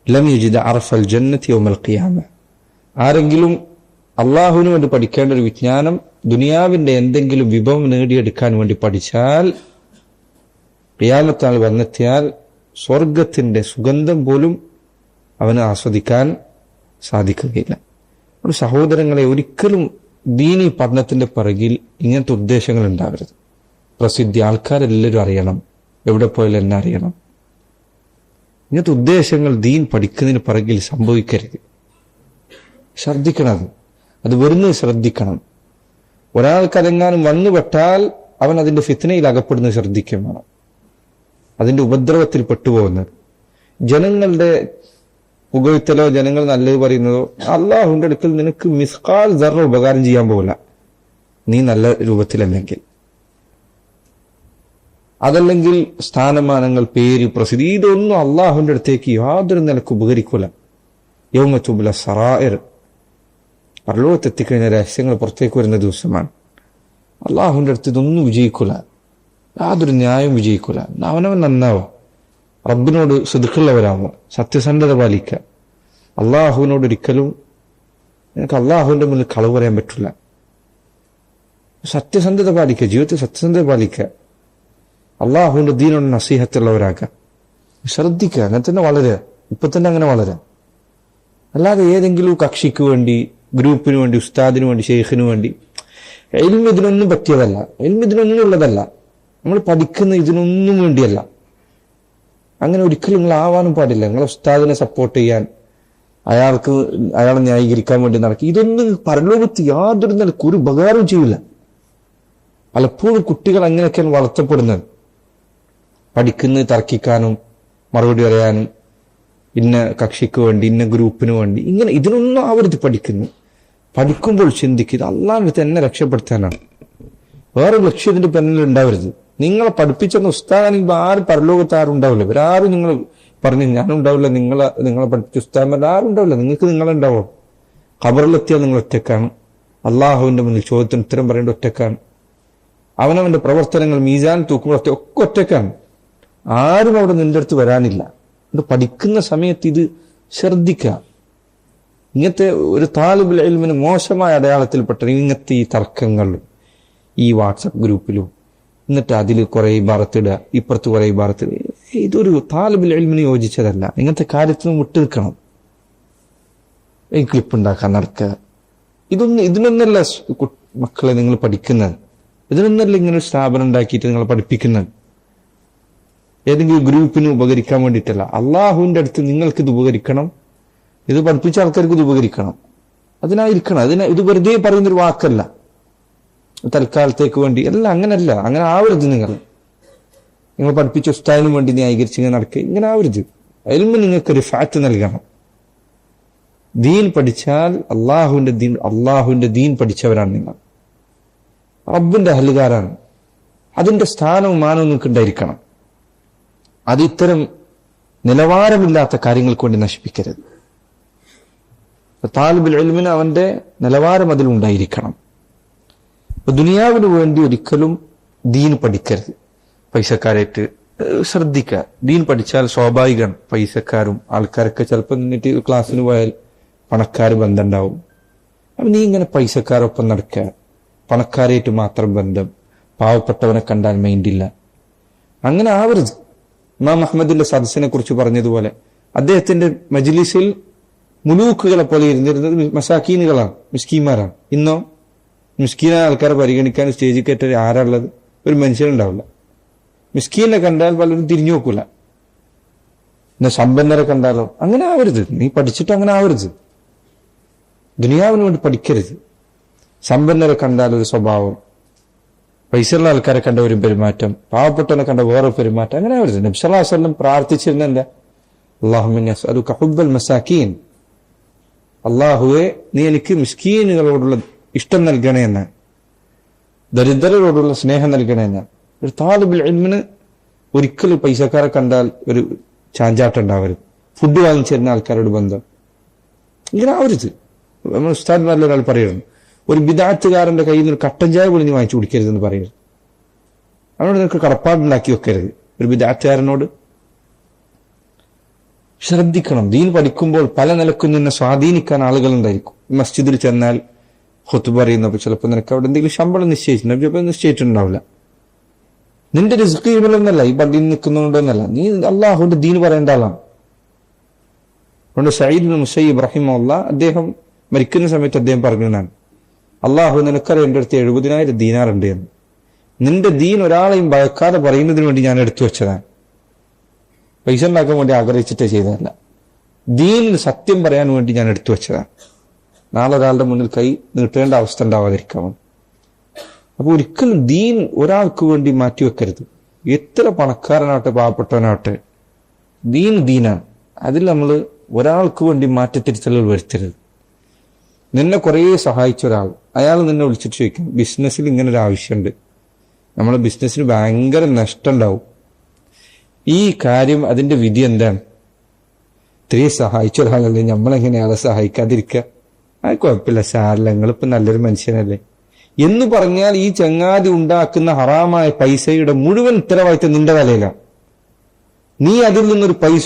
ലം യജിദ അർഫൽ ജന്നത്തി യൗമൽ ഖിയാമ. ആരെങ്കിലും അള്ളാഹുവിന് വേണ്ടി പഠിക്കേണ്ട ഒരു വിജ്ഞാനം ദുനിയാവിന്റെ എന്തെങ്കിലും വിഭവം നേടിയെടുക്കാൻ വേണ്ടി പഠിച്ചാൽ ഖിയാമത്ത് നാൾ വന്നെത്തിയാൽ സ്വർഗത്തിന്റെ സുഗന്ധം പോലും അവന് ആസ്വദിക്കാൻ സാധിക്കുകയില്ല. ഒരു സഹോദരങ്ങളെ, ഒരിക്കലും ദീനി പഠനത്തിന്റെ പിറകിൽ ഇങ്ങനത്തെ ഉദ്ദേശങ്ങൾ ഉണ്ടാവരുത്. പ്രസിദ്ധി, ആൾക്കാരെല്ലാവരും അറിയണം, എവിടെ പോയാലും എന്നെ അറിയണം, ഇങ്ങനത്തെ ഉദ്ദേശങ്ങൾ ദീൻ പഠിക്കുന്നതിന് പിറകിൽ സംഭവിക്കരുത്. ശ്രദ്ധിക്കണം, അത് വരുന്നത് ശ്രദ്ധിക്കണം. ഒരാൾക്കതെങ്ങാനും വന്നുപെട്ടാൽ അവൻ അതിന്റെ ഫിത്നയിൽ അകപ്പെടുന്നത് ശ്രദ്ധിക്കും വേണം, അതിന്റെ ഉപദ്രവത്തിൽ പെട്ടുപോകുന്നത്. ജനങ്ങളുടെ പുകഴ്ത്തലോ ജനങ്ങൾ നല്ലത് പറയുന്നതോ അള്ളാഹുവിന്റെ അടുക്കൽ നിനക്ക് മിസ്കാൽ ദർറ ഉപകാരം ചെയ്യാൻ പോകില്ല, നീ നല്ല രൂപത്തിലല്ലെങ്കിൽ. അതല്ലെങ്കിൽ സ്ഥാനമാനങ്ങൾ, പേര്, പ്രസിദ്ധി, ഇതൊന്നും അള്ളാഹുവിന്റെ അടുത്തേക്ക് യാതൊരു നിലക്ക് ഉപകരിക്കൂല. യൗമ തുബ്ല സറായിർ, പരലോകത്തെത്തിക്കഴിഞ്ഞ രഹസ്യങ്ങൾ പുറത്തേക്ക് വരുന്ന ദിവസമാണ്. അള്ളാഹുവിന്റെ അടുത്ത് ഇതൊന്നും വിജയിക്കൂല, യാതൊരു ന്യായം വിജയിക്കൂല. അവനവൻ നന്നാവുക, റബ്ബിനോട് സിദ്ഖുള്ളവരാവുക, സത്യസന്ധത പാലിക്കുക. അള്ളാഹുവിനോട് ഒരിക്കലും നിനക്ക് അള്ളാഹുവിന്റെ മുന്നിൽ കളവ് പറയാൻ പറ്റില്ല. സത്യസന്ധത പാലിക്കുക, ജീവിതത്തിൽ സത്യസന്ധത പാലിക്കുക, അള്ളാഹുവിന്റെ ദീനോട് നസീഹത്തുള്ളവരാക്കുക. ശ്രദ്ധിക്കുക, അങ്ങനെ തന്നെ വളരുക, ഇപ്പൊ തന്നെ അങ്ങനെ വളരുക. അല്ലാതെ ഏതെങ്കിലും കക്ഷിക്ക് വേണ്ടി, ഗ്രൂപ്പിന് വേണ്ടി, ഉസ്താദിന് വേണ്ടി, ഷെയ്ഖിന് വേണ്ടി, ഇൽമ് ഇതിനൊന്നും പറ്റിയതല്ല, ഇൽമ് ഇതിനൊന്നും ഉള്ളതല്ല. നമ്മൾ പഠിക്കുന്ന ഇതിനൊന്നും വേണ്ടിയല്ല. അങ്ങനെ ഒരിക്കലും നിങ്ങൾ ആവാനും പാടില്ല. നിങ്ങളെ ഉസ്താദിനെ സപ്പോർട്ട് ചെയ്യാൻ, അയാളെ ന്യായീകരിക്കാൻ വേണ്ടി നടക്കുക, ഇതൊന്നും പരലോകത്ത് യാതൊരു നിലക്ക് ഒരു ഉപകാരവും ചെയ്യില്ല. പലപ്പോഴും കുട്ടികൾ അങ്ങനെയൊക്കെയാണ് വളർത്തപ്പെടുന്നത്. പഠിക്കുന്നത് തർക്കിക്കാനും മറുപടി പറയാനും, ഇന്ന കക്ഷിക്ക് വേണ്ടി, ഇന്ന ഗ്രൂപ്പിന് വേണ്ടി, ഇങ്ങനെ ഇതിനൊന്നും ആവരുത് പഠിക്കുന്നു. പഠിക്കുമ്പോൾ ചിന്തിക്കുക, ഇത് അള്ളാഹുവിന്റെ അടുത്ത് എന്നെ രക്ഷപ്പെടുത്താനാണ്, വേറെ ലക്ഷ്യത്തിന്റെ പിന്നിൽ ഉണ്ടാവരുത്. നിങ്ങളെ പഠിപ്പിച്ചെന്ന ഉസ്താദാണെങ്കിൽ ആരും പരലോകത്ത് ആരും ഉണ്ടാവില്ല. ഇവരാരും നിങ്ങൾ പറഞ്ഞു ഞാനുണ്ടാവില്ല, നിങ്ങളെ പഠിപ്പിച്ച ഉസ്താദന്മാർ ആരും ഉണ്ടാവില്ല. നിങ്ങൾക്ക് നിങ്ങളുണ്ടാവോ? ഖബറിലെത്തിയാൽ നിങ്ങൾ ഒറ്റക്കാണ്. അള്ളാഹുവിന്റെ മുന്നിൽ ചോദ്യത്തിന് ഉത്തരം പറയേണ്ട ഒറ്റക്കാണ്. അവനവന്റെ പ്രവർത്തനങ്ങൾ മീസാൻ തൂക്കുമ്പോഴൊക്കെ ഒക്കെ ഒറ്റക്കാണ്. ആരും അവിടെ നിന്റെ അടുത്ത് വരാനില്ല. ഇത് പഠിക്കുന്ന സമയത്ത് ഇത് ശ്രദ്ധിക്കുക. ഇങ്ങനത്തെ ഒരു താലിബുൽ ഇൽമിന് മോശമായ അടയാളത്തിൽപ്പെട്ട ഇങ്ങനത്തെ ഈ തർക്കങ്ങളും ഈ വാട്സപ്പ് ഗ്രൂപ്പിലും എന്നിട്ട് അതിൽ കുറെ ഇബാറത്തിടുക, ഇപ്പുറത്ത് കുറെ ഇബാറത്തിടുക, ഇതൊരു താലിബുൽ ഇൽമിന് യോജിച്ചതല്ല. ഇങ്ങനത്തെ കാര്യത്തിൽ നിന്ന് വിട്ടു നിൽക്കണം. ഈ ക്ലിപ്പ് ഉണ്ടാക്കാൻ നടക്കുക, ഇതിനൊന്നല്ല മക്കളെ നിങ്ങൾ പഠിക്കുന്നത്. ഇതിനൊന്നല്ല ഇങ്ങനെ ഒരു സ്ഥാപനം ഉണ്ടാക്കിയിട്ട് നിങ്ങൾ പഠിപ്പിക്കുന്നത്. ഏതെങ്കിലും ഗ്രൂപ്പിന് ഉപകരിക്കാൻ വേണ്ടിയിട്ടല്ല. അള്ളാഹുവിന്റെ അടുത്ത് നിങ്ങൾക്ക് ഇത് ഉപകരിക്കണം, ഇത് പഠിപ്പിച്ച ആൾക്കാർക്ക് ഇത് ഉപകരിക്കണം, അതിനായിരിക്കണം. ഇത് വെറുതെ പറയുന്നൊരു വാക്കല്ല, തൽക്കാലത്തേക്ക് വേണ്ടി അല്ല. അങ്ങനല്ല, അങ്ങനെ ആവരുത്. നിങ്ങൾ പഠിപ്പിച്ച ഉസ്താദിനും വേണ്ടി ന്യായീകരിച്ച് ഇങ്ങനെ നടക്കുക, ഇങ്ങനെ ആവരുത്. ഇൽമ് നിങ്ങൾക്ക് റിഫാത്ത് നൽകണം. ദീൻ പഠിച്ചാൽ അള്ളാഹുവിന്റെ ദീൻ പഠിച്ചവരാണ് നിങ്ങൾ, റബ്ബിന്റെ അഹലുകാരാണ്. അതിന്റെ സ്ഥാനവും മാനവും നിങ്ങൾക്ക് ഉണ്ടായിരിക്കണം. അത് ഇത്തരം നിലവാരമില്ലാത്ത കാര്യങ്ങൾക്ക് വേണ്ടി നശിപ്പിക്കരുത്. താലിബുൽ ഇൽമിന് അവന്റെ നിലവാരം അതിലുണ്ടായിരിക്കണം. ദുനിയാവിന് വേണ്ടി ഒരിക്കലും ദീൻ പഠിക്കരുത്. പൈസക്കാരായിട്ട് ശ്രദ്ധിക്കുക. ദീൻ പഠിച്ചാൽ സ്വാഭാവികമാണ്, പൈസക്കാരും ആൾക്കാരൊക്കെ ചിലപ്പോൾ നിന്നിട്ട് ക്ലാസ്സിന് പോയാൽ പണക്കാർ ബന്ധം ഉണ്ടാവും. അപ്പൊ നീ ഇങ്ങനെ പൈസക്കാരൊപ്പം നടക്കുക, പണക്കാരായിട്ട് മാത്രം ബന്ധം, പാവപ്പെട്ടവനെ കണ്ടാൽ മൈൻഡില്ല, അങ്ങനെ ആവരുത്. ഇമാം അഹ്മദിന്റെ സദസ്സിനെ കുറിച്ച് പറഞ്ഞതുപോലെ അദ്ദേഹത്തിന്റെ മജ്ലിസിൽ മുലൂക്കുകളെ പോലെ ഇരുന്നിരുന്നത് മസാക്കീനുകളാണ്, മിസ്കീന്മാരാണ്. ഇന്നോ മിസ്കീനായ ആൾക്കാരെ പരിഗണിക്കാൻ സ്റ്റേജിൽ കയറ്റ ആരാളുള്ളത്? ഒരു മനുഷ്യനുണ്ടാവില്ല. മിസ്കീനെ കണ്ടാൽ പലരും തിരിഞ്ഞു നോക്കൂല. പിന്നെ സമ്പന്നരെ കണ്ടാലോ? അങ്ങനെ ആവരുത്. നീ പഠിച്ചിട്ട് അങ്ങനെ ആവരുത്. ദുനിയാവിന് വേണ്ടി പഠിക്കരുത്. സമ്പന്നരെ കണ്ടാൽ ഒരു സ്വഭാവം, പൈസയുള്ള ആൾക്കാരെ കണ്ട ഒരു പെരുമാറ്റം, പാവപ്പെട്ടവനെ കണ്ട വേറെ പെരുമാറ്റം, അങ്ങനെ ആവരുത്. നബി സല്ലല്ലാഹു അലൈഹി വസല്ലം പ്രാർത്ഥിച്ചിരുന്നില്ല, അല്ലാഹുമ്മ ഇന്നി അസ്അലുക ഹുബ്ബൽ മസാക്കീൻ, അള്ളാഹുവെ നീ എനിക്ക് മിസ്കീനുകളോടുള്ള ഇഷ്ടം നൽകണേ എന്ന്, ദരിദ്രരോടുള്ള സ്നേഹം നൽകണേ എന്ന്. ഒരു താലിബുൽ ഇൽമിന് ഒരിക്കലും പൈസക്കാരെ കണ്ടാൽ ഒരു ചാഞ്ചാട്ടം ഉണ്ടാവരുത്. ഫുഡ് വാങ്ങിച്ചിരുന്ന ആൾക്കാരോട് ബന്ധം ഇങ്ങനെ ആവരുത്. നമ്മൾ ഉസ്താദ് നല്ല ഒരാൾ പറയുന്നു, ഒരു ബിദാത്തുകാരന്റെ കയ്യിൽ നിന്ന് ഒരു കട്ടൻ ചായ പോലും നീ വാങ്ങിച്ചു കുടിക്കരുതെന്ന് പറയരുത്. അവനോട് നിനക്ക് കടപ്പാടുണ്ടാക്കി വെക്കരുത്. ഒരു ബിദാത്തുകാരനോട് ശ്രദ്ധിക്കണം. ദീൻ പഠിക്കുമ്പോൾ പല നിലക്കും നിന്നെ സ്വാധീനിക്കാൻ ആളുകൾ ഉണ്ടായിരിക്കും. മസ്ജിദിൽ ചെന്നാൽ ഖുത്ബ പറയുന്നപ്പോൾ ചിലപ്പോൾ നിനക്ക് അവിടെ എന്തെങ്കിലും ശമ്പളം നിശ്ചയിച്ചിട്ടുണ്ടാവില്ല. നിന്റെ റിസ്ക് ചെയ്യുമ്പോഴൊന്നല്ല, ഈ പള്ളിയിൽ നിൽക്കുന്നുണ്ടോന്നല്ല, നീ അള്ളാഹുവിന്റെ ദീൻ പറയേണ്ട ആളാണ്. അതുകൊണ്ട് സഈദ് ബിൻ മുസയ്യിബ് റഹിമഹുല്ലാഹ് അദ്ദേഹം മരിക്കുന്ന സമയത്ത് അദ്ദേഹം പറഞ്ഞതാണ്, അള്ളാഹു നിനക്കറിയാം എൻ്റെ അടുത്ത് 70,000 ദീനാർ ഉണ്ട് എന്ന്. നിന്റെ ദീൻ ഒരാളെയും ഭയക്കാതെ പറയുന്നതിന് വേണ്ടി ഞാൻ എടുത്തു വെച്ചതാണ്. പൈസ ഉണ്ടാക്കാൻ വേണ്ടി ആഗ്രഹിച്ചിട്ടേ ചെയ്തതല്ല. ദീനിൽ സത്യം പറയാൻ വേണ്ടി ഞാൻ എടുത്തു വെച്ചതാണ്. നാളെ ഒരാളുടെ മുന്നിൽ കൈ നീട്ടേണ്ട അവസ്ഥ ഉണ്ടാവാതിരിക്കാൻ. അപ്പൊ ഒരിക്കലും ദീൻ ഒരാൾക്ക് വേണ്ടി മാറ്റിവെക്കരുത്. എത്ര പണക്കാരനാവട്ടെ പാവപ്പെട്ടവനാവട്ടെ, ദീനാണ്. അതിൽ നമ്മൾ ഒരാൾക്ക് വേണ്ടി മാറ്റത്തിരുത്തലുകൾ വരുത്തരുത്. നിന്നെ കുറേ സഹായിച്ച ഒരാൾ, അയാൾ നിന്നെ വിളിച്ചിട്ട് ചോദിക്കും, ബിസിനസ്സിൽ ഇങ്ങനെ ഒരു ആവശ്യമുണ്ട്, നമ്മളെ ബിസിനസ്സിന് ഭയങ്കര നഷ്ടം ഉണ്ടാവും, ഈ കാര്യം അതിന്റെ വിധി എന്താണ്? ഇത്രയും സഹായിച്ച ഒരാളല്ലേ, നമ്മളെങ്ങനെ ആളെ സഹായിക്കാതിരിക്കുക? അത് കുഴപ്പമില്ല സാറില്ല, നിങ്ങളിപ്പോ നല്ലൊരു മനുഷ്യനല്ലേ എന്ന് പറഞ്ഞാൽ ഈ ചങ്ങാതി ഉണ്ടാക്കുന്ന ഹറാമായ പൈസയുടെ മുഴുവൻ ഉത്തരവാദിത്തം നിന്റെ തലയിലാണ്. നീ അതിൽ നിന്നൊരു പൈസ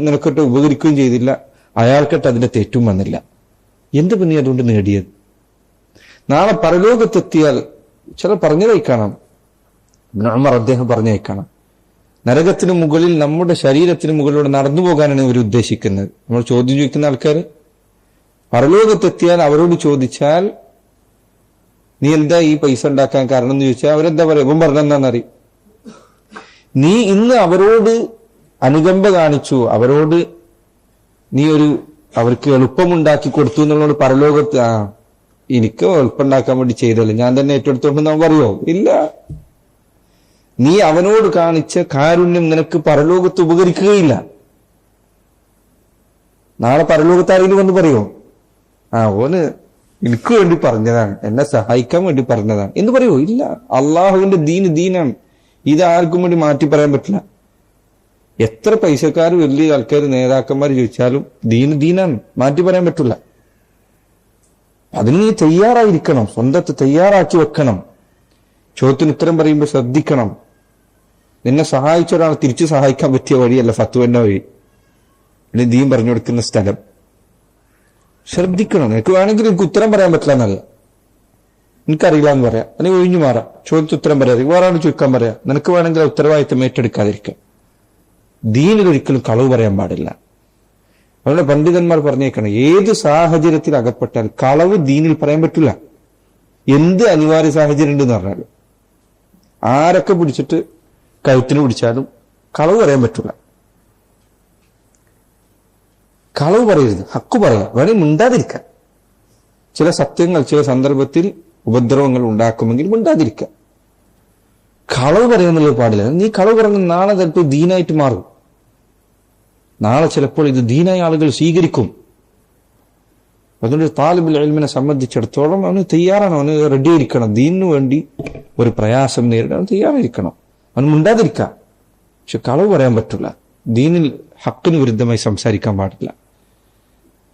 നിനക്കൊട്ട് ഉപകരിക്കുകയും ചെയ്തില്ല, അയാൾക്കിട്ട് അതിന്റെ തെറ്റും വന്നില്ല. എന്ത് നീ അതുകൊണ്ട് നേടിയത്? നാളെ പരലോകത്തെത്തിയാൽ ചില പറഞ്ഞതായി കാണാം, ഉമർ അദ്ദേഹം പറഞ്ഞതായി കാണാം, നരകത്തിന് മുകളിൽ നമ്മുടെ ശരീരത്തിന് മുകളിലൂടെ നടന്നു പോകാനാണ് ഇവർ ഉദ്ദേശിക്കുന്നത്. നമ്മൾ ചോദ്യം ചോദിക്കുന്ന ആൾക്കാർ പരലോകത്തെത്തിയാൽ അവരോട് ചോദിച്ചാൽ നീ എന്താ ഈ പൈസ ഉണ്ടാക്കാൻ കാരണം എന്ന് ചോദിച്ചാൽ അവരെന്താ പറയാ? ഇപ്പം പറഞ്ഞെന്താന്നറിയും, നീ ഇന്ന് അവരോട് അനുകമ്പ കാണിച്ചു, അവരോട് നീ അവർക്ക് എളുപ്പമുണ്ടാക്കി കൊടുത്തു എന്നുള്ളതുകൊണ്ട് പരലോകത്ത് എനിക്ക് എളുപ്പമുണ്ടാക്കാൻ വേണ്ടി ചെയ്തല്ലേ, ഞാൻ തന്നെ ഏറ്റെടുത്തോണ്ടെന്ന് അവൻ പറയുമോ? ഇല്ല. നീ അവനോട് കാണിച്ച കാരുണ്യം നിനക്ക് പരലോകത്ത് ഉപകരിക്കുകയില്ല. നാളെ പരലോകത്ത് ആരെങ്കിലും വന്ന് പറയുമോ, ഓന് എനിക്ക് വേണ്ടി പറഞ്ഞതാണ്, എന്നെ സഹായിക്കാൻ വേണ്ടി പറഞ്ഞതാണ് എന്ന് പറയുമോ? ഇല്ല. അള്ളാഹുവിന്റെ ദീനാണ്. ഇത് ആർക്കും വേണ്ടി മാറ്റി പറയാൻ പറ്റില്ല. എത്ര പൈസക്കാർ, വലിയ ആൾക്കാർ, നേതാക്കന്മാർ ചോദിച്ചാലും ദീനാണ്, മാറ്റി പറയാൻ പറ്റില്ല. അതിന് നീ തയ്യാറായിരിക്കണം, സ്വന്തത്തെ തയ്യാറാക്കി വെക്കണം. ചോദ്യത്തിന് ഉത്തരം പറയുമ്പോൾ ശ്രദ്ധിക്കണം. നിന്നെ സഹായിച്ച ഒരാളെ തിരിച്ചു സഹായിക്കാൻ പറ്റിയ വഴിയല്ല ഫത്വന്റെ വഴി, ഇനി ദീൻ പറഞ്ഞു കൊടുക്കുന്ന സ്ഥലം. ശ്രദ്ധിക്കണം. നിനക്ക് വേണമെങ്കിൽ എനിക്ക് ഉത്തരം പറയാൻ പറ്റില്ല എന്നല്ല, എനിക്കറിയില്ല എന്ന് പറയാം, അല്ലെങ്കിൽ ഒഴിഞ്ഞു മാറാം. ചോദ്യത്തിന് ഉത്തരം പറയാതെ വേറെ ആൾ ചോദിക്കാൻ പറയാം. നിനക്ക് വേണമെങ്കിൽ ഉത്തരവാദിത്തം ഏറ്റെടുക്കാതിരിക്കാം. ദീനിൽ ഒരിക്കലും കളവ് പറയാൻ പാടില്ല. അതുകൊണ്ട് പണ്ഡിതന്മാർ പറഞ്ഞേക്കണം, ഏത് സാഹചര്യത്തിൽ അകപ്പെട്ടാൽ കളവ് ദീനിൽ പറയാൻ പറ്റില്ല. എന്ത് അനിവാര്യ സാഹചര്യം ഉണ്ടെന്ന് പറഞ്ഞാലും, ആരൊക്കെ പിടിച്ചിട്ട് കഴുത്തിന് പിടിച്ചാലും കളവ് പറയാൻ പറ്റില്ല. കളവ് പറയരുത്, ഹക്ക് പറയാം. വേണമെങ്കിൽ മിണ്ടാതിരിക്കാം. ചില സത്യങ്ങൾ ചില സന്ദർഭത്തിൽ ഉപദ്രവങ്ങൾ ഉണ്ടാക്കുമെങ്കിൽ മിണ്ടാതിരിക്കാം. കളവ് പറയുന്നുള്ളത് പാടില്ല. നീ കളവ് പറയുന്ന നാളെ ചിലപ്പോൾ ദീനായിട്ട് മാറും. നാളെ ചിലപ്പോൾ ഇത് ദീനായ ആളുകൾ സ്വീകരിക്കും. അതുകൊണ്ട് താലിബുൽ ഇൽമിനെ സംബന്ധിച്ചിടത്തോളം അവന് തയ്യാറാണ്, അവന് റെഡി ആയിരിക്കണം. ദീനിനു വേണ്ടി ഒരു പ്രയാസം നേരിടാൻ തയ്യാറായിരിക്കണം. അവന് മിണ്ടാതിരിക്കാം, പക്ഷെ കളവ് പറയാൻ പറ്റില്ല. ദീനിൽ ഹക്കിന് വിരുദ്ധമായി സംസാരിക്കാൻ പാടില്ല.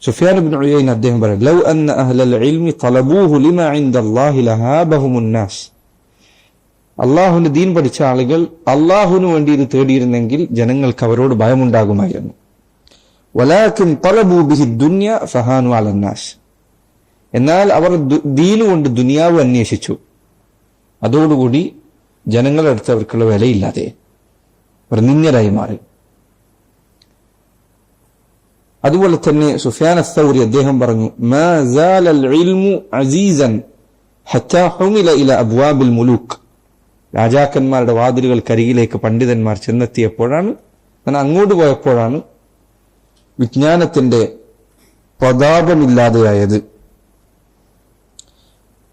സുഫിയാൻ ഇബ്നു ഉയൈന അദ്ദേഹം പറയും, ലൗ അന്ന അഹ്ലൽ ഇൽമി തലബൂഹു ലിമാ ഇൻദല്ലാഹി ലഹാബഹുമുന്നാസ്. അള്ളാഹുവിന്റെ ദീൻ പഠിച്ച ആളുകൾ അള്ളാഹുവിന് വേണ്ടി ഇത് തേടിയിരുന്നെങ്കിൽ ജനങ്ങൾക്ക് അവരോട് ഭയമുണ്ടാകുമായിരുന്നു. വലാകിൻ തലബൂ ബിഹി ദുനിയ ഫഹാനു അലന്നാസ്. എന്നാൽ അവർ ദീന് കൊണ്ട് ദുനിയാവ് അന്വേഷിച്ചു, അതോടുകൂടി ജനങ്ങളുടെ അടുത്ത് അവർക്കുള്ള വിലയില്ലാതെ അവർ നിന്യരായി മാറി. അതുപോലെ തന്നെ സുഫിയാൻ അസ്സൗരി അദ്ദേഹം പറഞ്ഞു, മാ സാലൽ ഇൽമു അസീസൻ ഹത്താ ഹുമില ഇല അബ്വാബിൽ മുലൂക്ക്. രാജാക്കന്മാരുടെ വാതിലുകൾക്കരികിലേക്ക് പണ്ഡിതന്മാർ ചെന്നെത്തിയപ്പോഴാണ്, അങ്ങോട്ട് പോയപ്പോഴാണ് വിജ്ഞാനത്തിന്റെ പ്രതാപമില്ലാതെയായത്.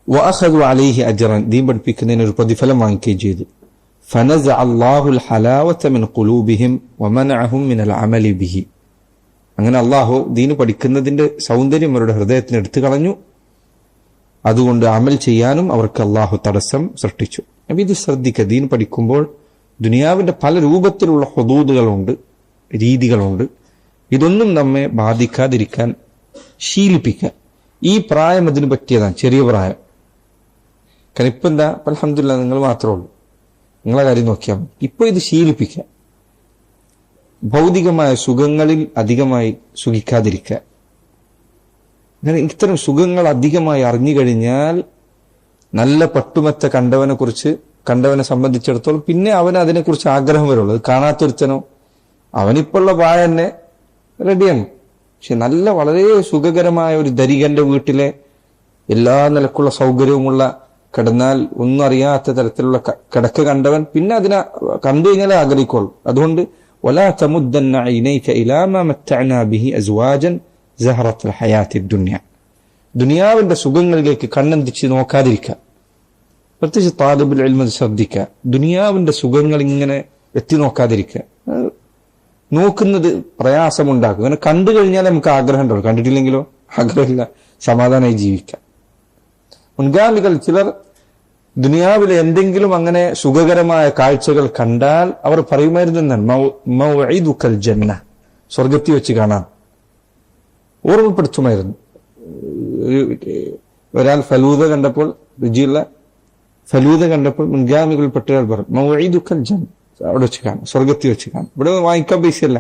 വഅഖദു അലൈഹി അജ്റൻ. ദീൻ പഠിപ്പിക്കുന്നതിന് ഒരു പ്രതിഫലം വാങ്ങിക്കുകയും ചെയ്തു. ഫനസഅ അല്ലാഹുൽ ഹലാവത മിൻ ഖുലൂബിഹിം വമനഅഹും മിനൽ അമലി ബിഹി. അങ്ങനെ അള്ളാഹു ദീന് പഠിക്കുന്നതിന്റെ സൗന്ദര്യം അവരുടെ ഹൃദയത്തിന് എടുത്തു കളഞ്ഞു. അതുകൊണ്ട് അമൽ ചെയ്യാനും അവർക്ക് അള്ളാഹു തടസ്സം സൃഷ്ടിച്ചു. അപ്പൊ ഇത് ശ്രദ്ധിക്കുക. ദീൻ പഠിക്കുമ്പോൾ ദുനിയാവിന്റെ പല രൂപത്തിലുള്ള ഹുദൂദുകളുണ്ട്, രീതികളുണ്ട്. ഇതൊന്നും നമ്മെ ബാധിക്കാതിരിക്കാൻ ശീലിപ്പിക്കുക. ഈ പ്രായം അതിന് പറ്റിയതാണ്, ചെറിയ പ്രായം. കാരണം ഇപ്പൊ എന്താ, അൽഹംദുലില്ലാഹ് നിങ്ങൾ മാത്രമേ ഉള്ളൂ, നിങ്ങളെ കാര്യം നോക്കിയാൽ മതി. ഇപ്പൊ ഇത് ശീലിപ്പിക്കുക. ഭൗതികമായ സുഖങ്ങളിൽ അധികമായി സുഖിക്കാതിരിക്കുക. അങ്ങനെ ഇത്തരം സുഖങ്ങൾ അധികമായി അറിഞ്ഞു കഴിഞ്ഞാൽ നല്ല പട്ടുമെത്ത കണ്ടവനെ സംബന്ധിച്ചിടത്തോളം പിന്നെ അവന് അതിനെക്കുറിച്ച് ആഗ്രഹം വരുള്ളൂ. അത് കാണാത്തൊരുത്തനോ അവനിപ്പോഴുള്ള പായ തന്നെ റെഡിയാണ്. പക്ഷെ നല്ല വളരെ സുഖകരമായ ഒരു ധനികന്റെ വീട്ടിലെ എല്ലാ നിലക്കുള്ള സൗകര്യവുമുള്ള, കിടന്നാൽ ഒന്നും അറിയാത്ത തരത്തിലുള്ള കിടക്ക കണ്ടവൻ പിന്നെ അതിനെ കണ്ടു കഴിഞ്ഞാലേ ആഗ്രഹിക്കുള്ളൂ. അതുകൊണ്ട് വലാ തമുദ്ദന്ന ഐനൈക ഇലാ മാ മത്തഅനാ ബിഹി അസ്വാജൻ സഹറത്തുൽ ഹയാത്തിദ് ദുനിയ. ദുനിയാവിന്റെ സുഖങ്ങളിലേക്ക് കണ്ണന്തിച്ച് നോക്കാതിരിക്കുക. പ്രത്യേകിച്ച് താലിബുൽ ഇൽമ് ശ്രദ്ധിക്കുക. ദുനിയാവിന്റെ സുഖങ്ങൾ ഇങ്ങനെ എത്തി നോക്കാതിരിക്കുക. നോക്കുന്നത് പ്രയാസമുണ്ടാക്കും. അങ്ങനെ കണ്ടു കഴിഞ്ഞാൽ നമുക്ക് ആഗ്രഹം ഉണ്ടാവും, കണ്ടിട്ടില്ലെങ്കിലോ ആഗ്രഹമില്ല, സമാധാനമായി ജീവിക്കാം. മുൻഗാമികൾ ചിലർ ദുനിയാവിലെ എന്തെങ്കിലും അങ്ങനെ സുഖകരമായ കാഴ്ചകൾ കണ്ടാൽ അവർ പറയുമായിരുന്നു, മൗഇദുക്കൽ ജന്ന, സ്വർഗത്തിൽ വെച്ച് കാണാം. ഓർമ്മപ്പെടുത്തുമായിരുന്നു. ഒരാൾ ഫലൂദ കണ്ടപ്പോൾ, രുചിയുള്ള ഫലൂദ കണ്ടപ്പോൾ മുൻഗാമികൾപ്പെട്ട ഒരാൾ പറഞ്ഞു, മൗഇദുക്കൽ ജന്ന, അവിടെ വെച്ച് കാണാം, സ്വർഗത്തിൽ വെച്ച് കാണാം. ഇവിടെ വാങ്ങിക്കാൻ പൈസയല്ല.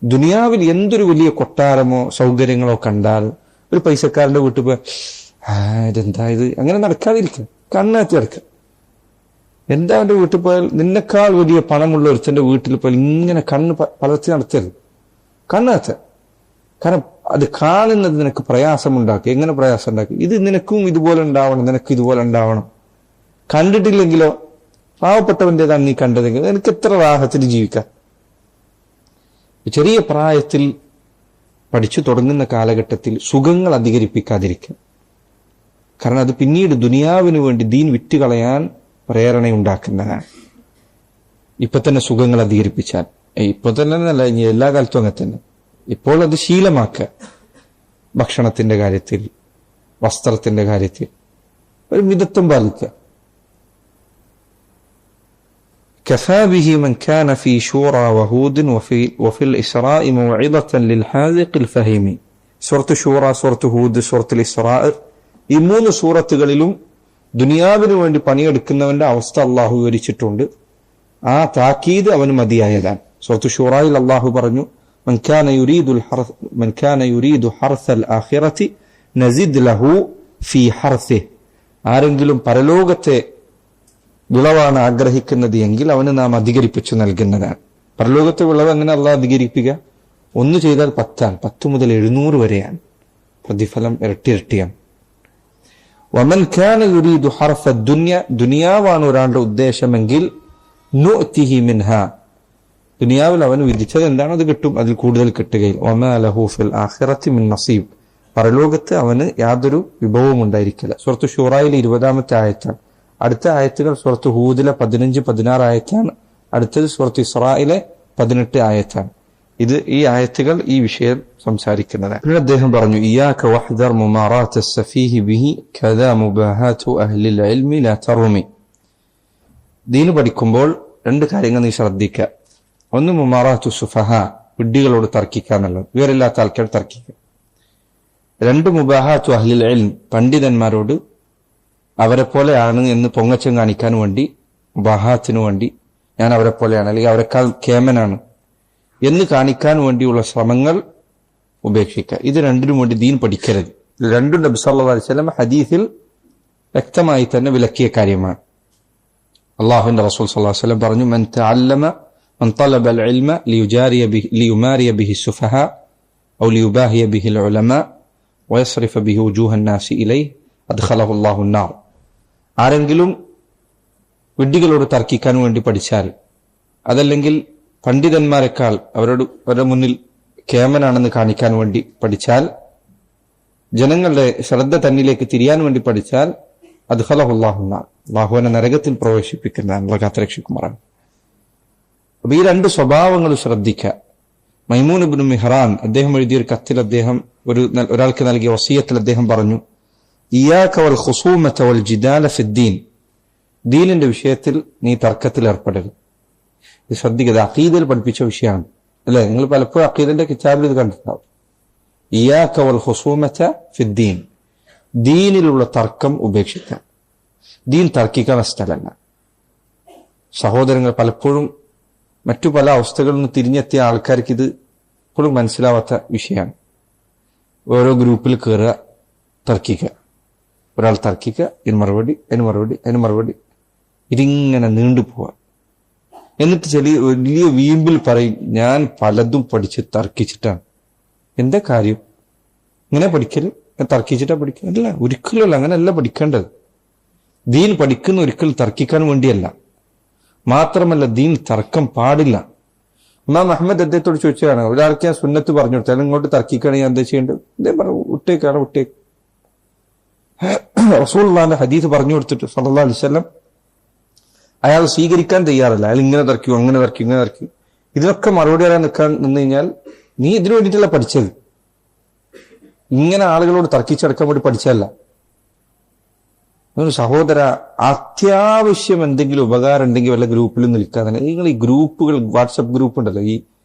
ദുനിയാവിൽ എന്തൊരു വലിയ കൊട്ടാരമോ സൗകര്യങ്ങളോ കണ്ടാൽ ഒരു പൈസക്കാരന്റെ വീട്ടിൽ പോയി ഇതെന്താ ഇത്, അങ്ങനെ നടക്കാതിരിക്കുക, കണ്ണാത്തി നടക്കുക. എന്താ അവന്റെ വീട്ടിൽ പോയാൽ നിന്നെക്കാൾ വലിയ പണമുള്ള ഒരുത്തന്റെ വീട്ടിൽ പോയാൽ ഇങ്ങനെ കണ്ണ് പലർത്തി നടത്തരുത്, കണ്ണാത്ത. കാരണം അത് കാണുന്നത് നിനക്ക് പ്രയാസമുണ്ടാക്കും. എങ്ങനെ പ്രയാസം ഉണ്ടാക്കും? ഇത് നിനക്കും ഇതുപോലെ ഉണ്ടാവണം, നിനക്ക് ഇതുപോലെ ഉണ്ടാവണം. കണ്ടിട്ടില്ലെങ്കിലോ പാവപ്പെട്ടവൻ്റെതാണ് നീ കണ്ടതെങ്കിൽ നിനക്ക് എത്ര റാഹത്തിൽ ജീവിക്കാം. ചെറിയ പ്രായത്തിൽ പഠിച്ചു തുടങ്ങുന്ന കാലഘട്ടത്തിൽ സുഖങ്ങൾ അധികരിപ്പിക്കാതിരിക്കുക. കാരണം അത് പിന്നീട് ദുനിയാവിന് വേണ്ടി ദീൻ വിറ്റുകളയാൻ പ്രേരണയുണ്ടാക്കുന്നതാണ്. ഇപ്പൊ തന്നെ സുഖങ്ങൾ അധികരിപ്പിച്ചാൽ, ഇപ്പൊ തന്നെ എന്നല്ല, ഇനി എല്ലാ കാലത്തും അങ്ങനെ തന്നെ. ഇപ്പോൾ അത് ശീലമാക്കുക. ഭക്ഷണത്തിന്റെ കാര്യത്തിൽ, വസ്ത്രത്തിന്റെ കാര്യത്തിൽ ഒരു മിതത്വം പാലിക്കുക. كفى به من كان في شورى وهود وفي الإسراء موعظة للحاذق الفهم. സൂറത്ത് ഷൂറ, സൂറത്ത് ഹൂദ്, സൂറത്തുൽ ഇസ്രാ, ഈ 3 സൂറത്തുകളിലും ദുനിയാവിന് വേണ്ടി പണിയെടുക്കുന്നവന്റെ അവസ്ഥ അള്ളാഹു വിവരിച്ചിട്ടുണ്ട്. ആ താക്കീത് അവന് മതിയായതാണ്. സൂറത്ത് ഷൂറയിൽ അള്ളാഹു പറഞ്ഞു, من كان يريد حرث الآخرة نزد له في حرثه. ആരെങ്കിലും പരലോകത്തെ വിളവാണ് ആഗ്രഹിക്കുന്നത് എങ്കിൽ അവന് നാം അധികരിപ്പിച്ചു നൽകുന്നതാണ്. പരലോകത്തെ വിളവ് എങ്ങനെ അള്ളാഹ് അധികരിപ്പിക്കുക? 1 ചെയ്താൽ 10 10 മുതൽ 700 വരെയാണ്. പ്രതിഫലം ഇരട്ടിയാണ്. വമൻ കാന യുരീദു ഹർഫ ദുനിയ, ദുനിയാവാണ് ഒരാളുടെ ഉദ്ദേശമെങ്കിൽ നുഅ്തിഹി മിൻഹാ, ദുനിയാവിൽ അവന് വിധിച്ചത് എന്താണോ അത് കിട്ടും, അതിൽ കൂടുതൽ കിട്ടുകയില്ല. വമാ ലഹു ഫിൽ ആഖിറതി മിൻ നസീബ്, പരലോകത്ത് അവന് യാതൊരു വിഭവവും ഉണ്ടായിരിക്കില്ല. സൂറത്ത് ഷൂറയിലെ 20-ാമത്തെ ആയത്താണ്. അടുത്ത ആയത്തുകൾ സൂറത്ത് ഹൂദിലെ 15-16 ആയത്താണ്. അടുത്തത് സൂറത്ത് ഇസ്രായിലെ 18 ആയത്താണ്. ഈ ആയത്തുകൾ ഈ വിഷയം സംസാരിക്കുന്നതാണ്. പിന്നെ അദ്ദേഹം പറഞ്ഞു, ഇയ്യാക വഹ്ദർ മുമാറാത്ത് അസ്സഫീഹി ബിഹി കദാ മുബാഹാതു അഹ്ലിൽ ഇൽമി ലാ തറുമി. ദീൻ പഠിക്കുമ്പോൾ 2 കാര്യങ്ങൾ നീ ശ്രദ്ധിക്കുക. ഒന്ന് മുമാറാത്തു സുഫഹ, വിഡ്ഢികളോട് തർക്കിക്കുക എന്നുള്ളത്, വിവരമില്ലാത്ത ആൾക്കാർ തർക്കിക്കുക. 2 മുബാഹാത്തു അഹ്ലിൽ ഇൽം, പണ്ഡിതന്മാരോട് അവരെ പോലെയാണ് എന്ന് പൊങ്ങച്ചം കാണിക്കാൻ വേണ്ടി, മുബാഹാത്തിനു വേണ്ടി ഞാൻ അവരെ പോലെയാണ് അല്ലെങ്കിൽ അവരെക്കാൾ കേമനാണ് എന്ന് കാണിക്കാൻ വേണ്ടിയുള്ള ശ്രമങ്ങൾ ഉപേക്ഷിക്കുക. ഇത് 2നും വേണ്ടി ദീൻ പഠിക്കരുത്. 2 നബി സല്ലല്ലാഹു അലൈഹി വസല്ലം ഹദീസിൽ വ്യക്തമായി തന്നെ വിലക്കിയ കാര്യമാണ്. അല്ലാഹുവിന്റെ റസൂൽ സല്ലല്ലാഹു അലൈഹി വസല്ലം പറഞ്ഞു, മൻ തലബ അൽ-ഇൽമ ലിയുമാരിയ ബിഹി സുഫഹ ഔ ലിയുബാഹിയ ബിഹി അൽ-ഉലമാ വയസ്രിഫ ബിഹി വുജൂഹ അൻ-നാസി ഇലൈഹി അദ്ഖലഹു അല്ലാഹു അൻ-നാർ. ആരെങ്കിലും വിഡ്ഢികളോട് തർക്കിക്കാൻ വേണ്ടി പഠിച്ചാൽ, അതല്ലെങ്കിൽ പണ്ഡിതന്മാരെക്കാൾ അവരുടെ മുന്നിൽ കേമനാണെന്ന് കാണിക്കാൻ വേണ്ടി പഠിച്ചാൽ, ജനങ്ങളുടെ ശ്രദ്ധ തന്നിലേക്ക് തിരിയാൻ വേണ്ടി പഠിച്ചാൽ, അദ്ഖലഹു അല്ലാഹു അൻ-നാർ, അല്ലാഹുവിനെ നരകത്തിൽ പ്രവേശിപ്പിക്കുന്നതാണ്. അല്ലാഹു കാത്തുരക്ഷിക്കുമാറാണ്. അപ്പൊ ഈ 2 സ്വഭാവങ്ങൾ ശ്രദ്ധിക്കുക. മൈമൂൻ ഇബ്നു മിഹ്റാൻ അദ്ദേഹം എഴുതിയ ഒരു കത്തിൽ അദ്ദേഹം ഒരാൾക്ക് നൽകിയ വസിയത്തിൽ അദ്ദേഹം പറഞ്ഞു, ഇയ്യാക വൽ ഖുസൂമത വൽ ജിദാല ഫിദ്ദീൻ, ദീനിന്റെ വിഷയത്തിൽ നീ തർക്കത്തിൽ ഏർപ്പെടരുത്. ഇത് ശ്രദ്ധിക്കുക, അഖീദയിൽ പഠിപ്പിച്ച വിഷയമാണ് അല്ലെ? നിങ്ങൾ പലപ്പോഴും അഖീദന്റെ കിതാബിൽ ഇത് കണ്ടിട്ടുണ്ടാവും. ഇയ്യാക വൽ ഖുസൂമത ഫിദ്ദീൻ, ദീനിലുള്ള തർക്കം ഉപേക്ഷിക്കുക. ദീൻ തർക്കിക്കുന്ന സ്ഥലമല്ല. സഹോദരങ്ങൾ, പലപ്പോഴും മറ്റു പല അവസ്ഥകളിൽ നിന്ന് തിരിഞ്ഞെത്തിയ ആൾക്കാർക്ക് ഇത് ഇപ്പോഴും മനസ്സിലാവാത്ത വിഷയമാണ്. ഓരോ ഗ്രൂപ്പിൽ കയറുക, തർക്കിക്കുക, ഒരാൾ തർക്കിക്കുക, അതിന് മറുപടി, ഇതിങ്ങനെ നീണ്ടുപോവുക. എന്നിട്ട് വലിയ വീമ്പിൽ പറയും, ഞാൻ പലതും പഠിച്ച് തർക്കിച്ചിട്ടാണ്. എന്താ കാര്യം? ഇങ്ങനെ പഠിക്കല്, തർക്കിച്ചിട്ടാ പഠിക്കുക? അല്ല, ഒരിക്കലും അങ്ങനെയല്ല പഠിക്കേണ്ടത്. ദീൻ പഠിക്കുന്ന ഒരിക്കലും തർക്കിക്കാൻ വേണ്ടിയല്ല. മാത്രമല്ല, ദീൻ തർക്കം പാടില്ല. ഇമാം അഹ്മദ് അദ്ദേഹത്തോട് ചോദിച്ചതാണ്, ഒരാൾക്ക് ഞാൻ സുന്നത്ത് പറഞ്ഞു കൊടുത്താൽ ഇങ്ങോട്ട് തർക്കിക്കുകയാണെങ്കിൽ ഞാൻ എന്താ ചെയ്യേണ്ടത്? അദ്ദേഹം പറഞ്ഞു, വിട്ടേക്ക്. റസൂലുള്ളാഹിന്റെ ഹദീസ് പറഞ്ഞു കൊടുത്തിട്ട് സല്ലല്ലാഹു അലൈഹി വസല്ലം അയാൾ സ്വീകരിക്കാൻ തയ്യാറല്ല. അയാൾ ഇങ്ങനെ തർക്കും, അങ്ങനെ തർക്കും. ഇതിനൊക്കെ മറുപടി പറയാൻ നിന്ന് കഴിഞ്ഞാൽ നീ ഇതിനു വേണ്ടിയിട്ടല്ല പഠിച്ചത്. ഇങ്ങനെ ആളുകളോട് തർക്കിച്ചടക്കാൻ വേണ്ടി പഠിച്ചതല്ല. സഹോദര, അത്യാവശ്യം എന്തെങ്കിലും ഉപകാരം ഉണ്ടെങ്കിൽ വല്ല ഗ്രൂപ്പിലും നിൽക്കാതെ, നിങ്ങൾ ഈ ഗ്രൂപ്പുകൾ, വാട്സപ്പ് ഗ്രൂപ്പ് ഉണ്ടല്ലോ, ഈ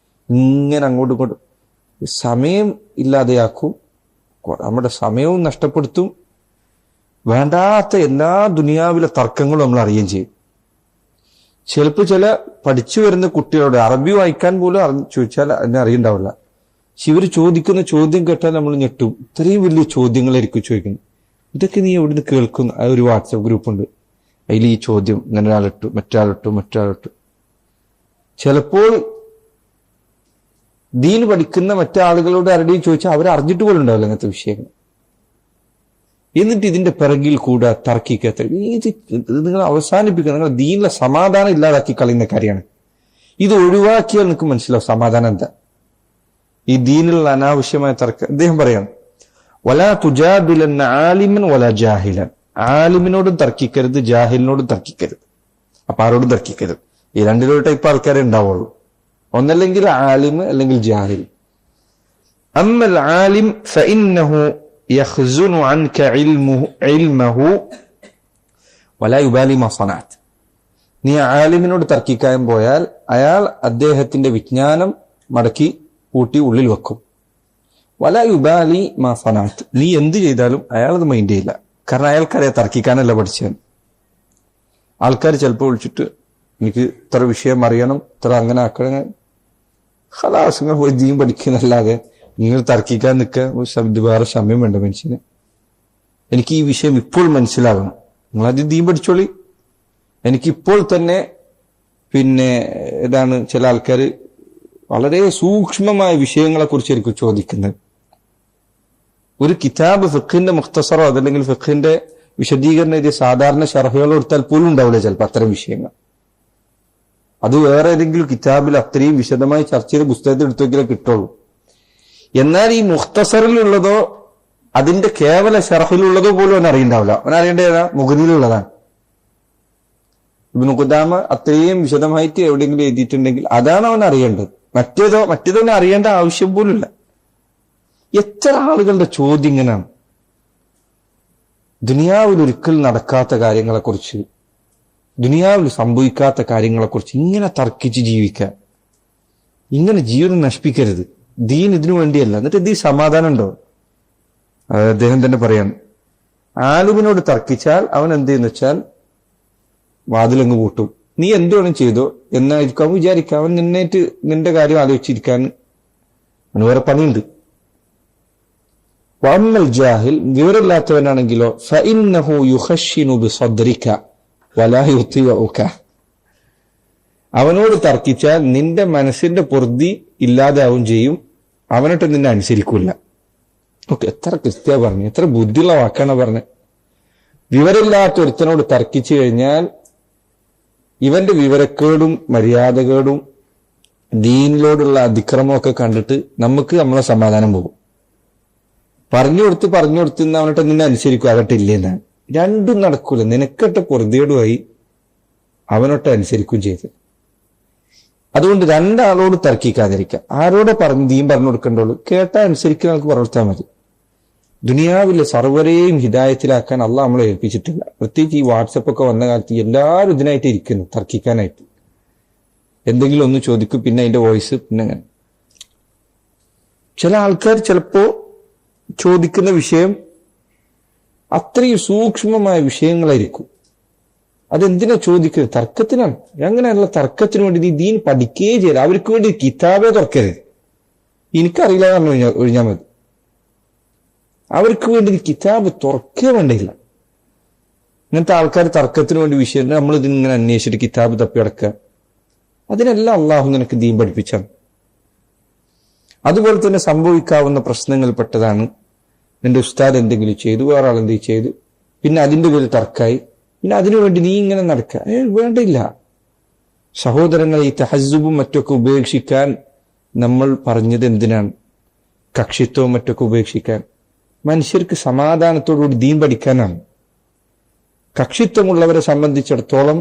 ഇങ്ങനെ അങ്ങോട്ടും ഇങ്ങോട്ടും സമയം ഇല്ലാതെയാക്കും, നമ്മുടെ സമയവും നഷ്ടപ്പെടുത്തും. വേണ്ടാത്ത എല്ലാ ദുനിയാവിലെ തർക്കങ്ങളും നമ്മൾ അറിയുകയും ചെയ്യും. ചിലപ്പോൾ ചില പഠിച്ചു വരുന്ന കുട്ടികളോട് അറബി വായിക്കാൻ പോലും ചോദിച്ചാൽ അതിനെ അറിയണ്ടാവില്ല. പക്ഷെ ഇവർ ചോദിക്കുന്ന ചോദ്യം കേട്ടാൽ നമ്മൾ ഞെട്ടും. ഇത്രയും വലിയ ചോദ്യങ്ങളായിരിക്കും ചോദിക്കുന്നത്. ഇതൊക്കെ നീ എവിടെ നിന്ന് കേൾക്കുന്ന? ഒരു വാട്സപ്പ് ഗ്രൂപ്പുണ്ട്, അതിൽ ഈ ചോദ്യം ഇങ്ങനെ ഒരാളിട്ടു, മറ്റൊരാളിട്ടു. ചിലപ്പോൾ ദീൻ പഠിക്കുന്ന മറ്റാളുകളോട് ആരുടെയും ചോദിച്ചാൽ അവർ അറിഞ്ഞിട്ട് പോലും ഉണ്ടാവില്ല അങ്ങനത്തെ വിഷയങ്ങൾ. എന്നിട്ട് ഇതിന്റെ പിറകിൽ കൂടെ തർക്കിക്കാത്ത ഇത് നിങ്ങൾ അവസാനിപ്പിക്കുക. നിങ്ങൾ ദീനിലെ സമാധാനം ഇല്ലാതാക്കി കളയുന്ന കാര്യമാണ്. ഇത് ഒഴിവാക്കിയാൽ നിങ്ങൾക്ക് മനസ്സിലാവും സമാധാനം എന്താ. ഈ ദീനിലുള്ള അനാവശ്യമായ തർക്കം. അദ്ദേഹം പറയാണ്, വലാ തുജാദിലന്ന ആലിമൻ വലാ ജാഹിലൻ, ആലിമിനോടും തർക്കിക്കരുത്, ജാഹിലിനോടും തർക്കിക്കരുത്. അപ്പൊ ആരോടും തർക്കിക്കരുത്. ഈ 2 ടൈപ്പ് ആൾക്കാരെ ഉണ്ടാവുള്ളൂ. ഒന്നല്ലെങ്കിൽ ആലിം അല്ലെങ്കിൽ ജാഹിൽ. അമ്മൽ ആലിം ഫഇന്നഹു യഖ്സുനു അൻക ഇൽമഹു വലാ യുബാലി മാ സനഅത്. നീ ആലിമിനോട് തർക്കിക്കാൻ പോയാൽ അയാൾ അദ്ദേഹത്തിന്റെ വിജ്ഞാനം മടക്കി കൂട്ടി ഉള്ളിൽ വെക്കും. വലാ യുബാലി മാ സനഅത്, നീ എന്ത് ചെയ്താലും അയാളത് മൈൻഡ് ചെയ്യില്ല. കാരണം അയാൾക്കറിയാം തർക്കിക്കാനല്ല പഠിച്ചത്. ആൾക്കാർ ചിലപ്പോൾ വിളിച്ചിട്ട് എനിക്ക് ഇത്ര വിഷയം അറിയണം, ഇത്ര അങ്ങനെ ആക്കണം, ഖലാസ് നിങ്ങൾ പോയി ദീൻ പഠിക്കുന്നല്ലാതെ നിങ്ങൾ തർക്കിക്കാൻ നിൽക്കുക വേറെ സമയം വേണ്ട മനുഷ്യന്. എനിക്ക് ഈ വിഷയം ഇപ്പോൾ മനസ്സിലാകണം, നിങ്ങളത് ദീൻ പഠിച്ചോളി. എനിക്കിപ്പോൾ തന്നെ ഇതാണ് ചില ആൾക്കാർ വളരെ സൂക്ഷ്മമായ വിഷയങ്ങളെ കുറിച്ചായിരിക്കും ചോദിക്കുന്നത്. ഒരു കിതാബ് ഫിഖിന്റെ മുഖ്തസറോ അതല്ലെങ്കിൽ ഫിഖിന്റെ വിശദീകരണം ഇത് സാധാരണ ഷർഹുകൾ എടുത്താൽ പോലും ഉണ്ടാവില്ല ചിലപ്പോൾ അത്തരം വിഷയങ്ങൾ. അത് വേറെ ഏതെങ്കിലും കിതാബിൽ അത്രയും വിശദമായി ചർച്ച ചെയ്ത് പുസ്തകത്തിൽ എടുത്തു നോക്കിയാലേ കിട്ടുള്ളൂ. എന്നാൽ ഈ മുഖ്തസറിലുള്ളതോ അതിന്റെ കേവല ഷർഹിലുള്ളതോ പോലും അവൻ അറിയണ്ടാവില്ല. അവൻ അറിയേണ്ട ഏതാ? മുഗ്നിയിലുള്ളതാണ്. ഇബ്നു ഖുദാമ അത്രയും വിശദമായിട്ട് എവിടെയെങ്കിലും എഴുതിയിട്ടുണ്ടെങ്കിൽ അതാണ് അവൻ അറിയേണ്ടത്. മറ്റേതവൻ അറിയേണ്ട ആവശ്യം പോലുമില്ല. എത്ര ആളുകളുടെ ചോദ്യം ഇങ്ങനെയാണ്. ദുനിയാവിൽ ഒരിക്കൽ നടക്കാത്ത കാര്യങ്ങളെക്കുറിച്ച്, ദുനിയാവിൽ സംഭവിക്കാത്ത കാര്യങ്ങളെക്കുറിച്ച് ഇങ്ങനെ തർക്കിച്ച് ജീവിക്കാൻ, ഇങ്ങനെ ജീവനം നശിപ്പിക്കരുത്. ദീൻ ഇതിനു വേണ്ടിയല്ല. എന്നിട്ട് ദീൻ സമാധാനം ഉണ്ടോ? അദ്ദേഹം തന്നെ പറയാൻ, ആലിമിനോട് തർക്കിച്ചാൽ അവൻ എന്ത് ചെയ്യുന്ന വെച്ചാൽ വാതിലങ്ങ് പൂട്ടും. നീ എന്ത് വേണം ചെയ്തോ എന്നായിരിക്കും അവൻ വിചാരിക്കാം. അവൻ നിന്റെ കാര്യം ആലോചിച്ചിരിക്കാൻ അവന് വേറെ പണിയുണ്ട്. വഅമ്മൽ ജാഹിൽ, വിവരമില്ലാത്തവനാണെങ്കിലോ, ഫഇന്നഹു യുഖശ്ശിനു ബിസദ്രിക വലാ യുതിഉക, അവനോട് തർക്കിച്ചാൽ നിന്റെ മനസ്സിന്റെ പൊറുതി ഇല്ലാതാവും ചെയ്യും, അവനോട്ട് നിന്നെ അനുസരിക്കൂല. ഓക്കെ, എത്ര ക്രിസ്ത്യ പറഞ്ഞു, എത്ര ബുദ്ധിയുള്ള വാക്കാണ് പറഞ്ഞത്. വിവരമില്ലാത്ത ഒരുത്തനോട് തർക്കിച്ചു കഴിഞ്ഞാൽ ഇവന്റെ വിവരക്കേടും മര്യാദകേടും ദീനിലോടുള്ള അതിക്രമമൊക്കെ കണ്ടിട്ട് നമുക്ക് നമ്മളെ സമാധാനം പോകും. പറഞ്ഞു കൊടുത്ത് അവനോട്ട് നിന്നെ അനുസരിക്കും, അവട്ടെ ഇല്ലെന്നാണ്. രണ്ടും നടക്കൂല. നിനക്കട്ട പൊറുതിയോടുമായി അവനൊട്ട് അനുസരിക്കുകയും ചെയ്ത്. അതുകൊണ്ട് രണ്ടാളോട് തർക്കിക്കാതിരിക്കുക. ആരോടെ ദീൻ പറഞ്ഞു കൊടുക്കേണ്ടുള്ളൂ, കേട്ടാ അനുസരിക്കുക, നമുക്ക് പറഞ്ഞാൽ മതി. ദുനിയാവിലെ സർവരെയും ഹിദായത്തിലാക്കാൻ അള്ളാഹ് നമ്മളെ ഏൽപ്പിച്ചിട്ടില്ല. പ്രത്യേകിച്ച് ഈ വാട്സപ്പ് ഒക്കെ വന്ന കാലത്ത് എല്ലാവരും ഇതിനായിട്ട് ഇരിക്കുന്നു, തർക്കിക്കാനായിട്ട്. എന്തെങ്കിലും ഒന്ന് ചോദിക്കും, പിന്നെ അതിന്റെ വോയിസ്, പിന്നെ അങ്ങനെ. ചില ആൾക്കാർ ചിലപ്പോ ചോദിക്കുന്ന വിഷയം അത്രയും സൂക്ഷ്മമായ വിഷയങ്ങളായിരിക്കും. അതെന്തിനാ ചോദിക്കുന്നത്? തർക്കത്തിനാണ്. അങ്ങനെയുള്ള തർക്കത്തിന് വേണ്ടി നീ ദീൻ പഠിക്കുകയേ ചെയ്യരുത്. അവർക്ക് വേണ്ടി കിതാബേ തുറക്കരുത്. എനിക്കറിയില്ല എന്ന് ഒഴിഞ്ഞാൽ മതി. അവർക്ക് വേണ്ടി കിതാബ് തുറക്കേ വേണ്ടിയില്ല. ഇങ്ങനത്തെ ആൾക്കാർ തർക്കത്തിന് വേണ്ടി വിഷയം നമ്മൾ ഇതിങ്ങനെ അന്വേഷിച്ചിട്ട് കിതാബ് തപ്പി അടക്കുക. അതിനെല്ലാം അള്ളാഹു നിനക്ക് ദീൻ പഠിപ്പിച്ചാണ്. അതുപോലെ തന്നെ സംഭവിക്കാവുന്ന പ്രശ്നങ്ങളിൽപ്പെട്ടതാണ് നിന്റെ ഉസ്താദ് എന്തെങ്കിലും ചെയ്തു, വേറെ ആളെന്തെങ്കിലും ചെയ്തു, പിന്നെ അതിന്റെ പേരിൽ തർക്കായി, പിന്നെ അതിനുവേണ്ടി നീ ഇങ്ങനെ നടക്കുക. വേണ്ടില്ല. സഹോദരങ്ങളെ, ഈ തഹസ്സുബും മറ്റൊക്കെ ഉപേക്ഷിക്കാൻ നമ്മൾ പറഞ്ഞത് എന്തിനാണ്? കക്ഷിത്വവും മറ്റൊക്കെ ഉപേക്ഷിക്കാൻ, മനുഷ്യർക്ക് സമാധാനത്തോടുകൂടി ദീൻ പഠിക്കാനാണ്. കക്ഷിത്വമുള്ളവരെ സംബന്ധിച്ചിടത്തോളം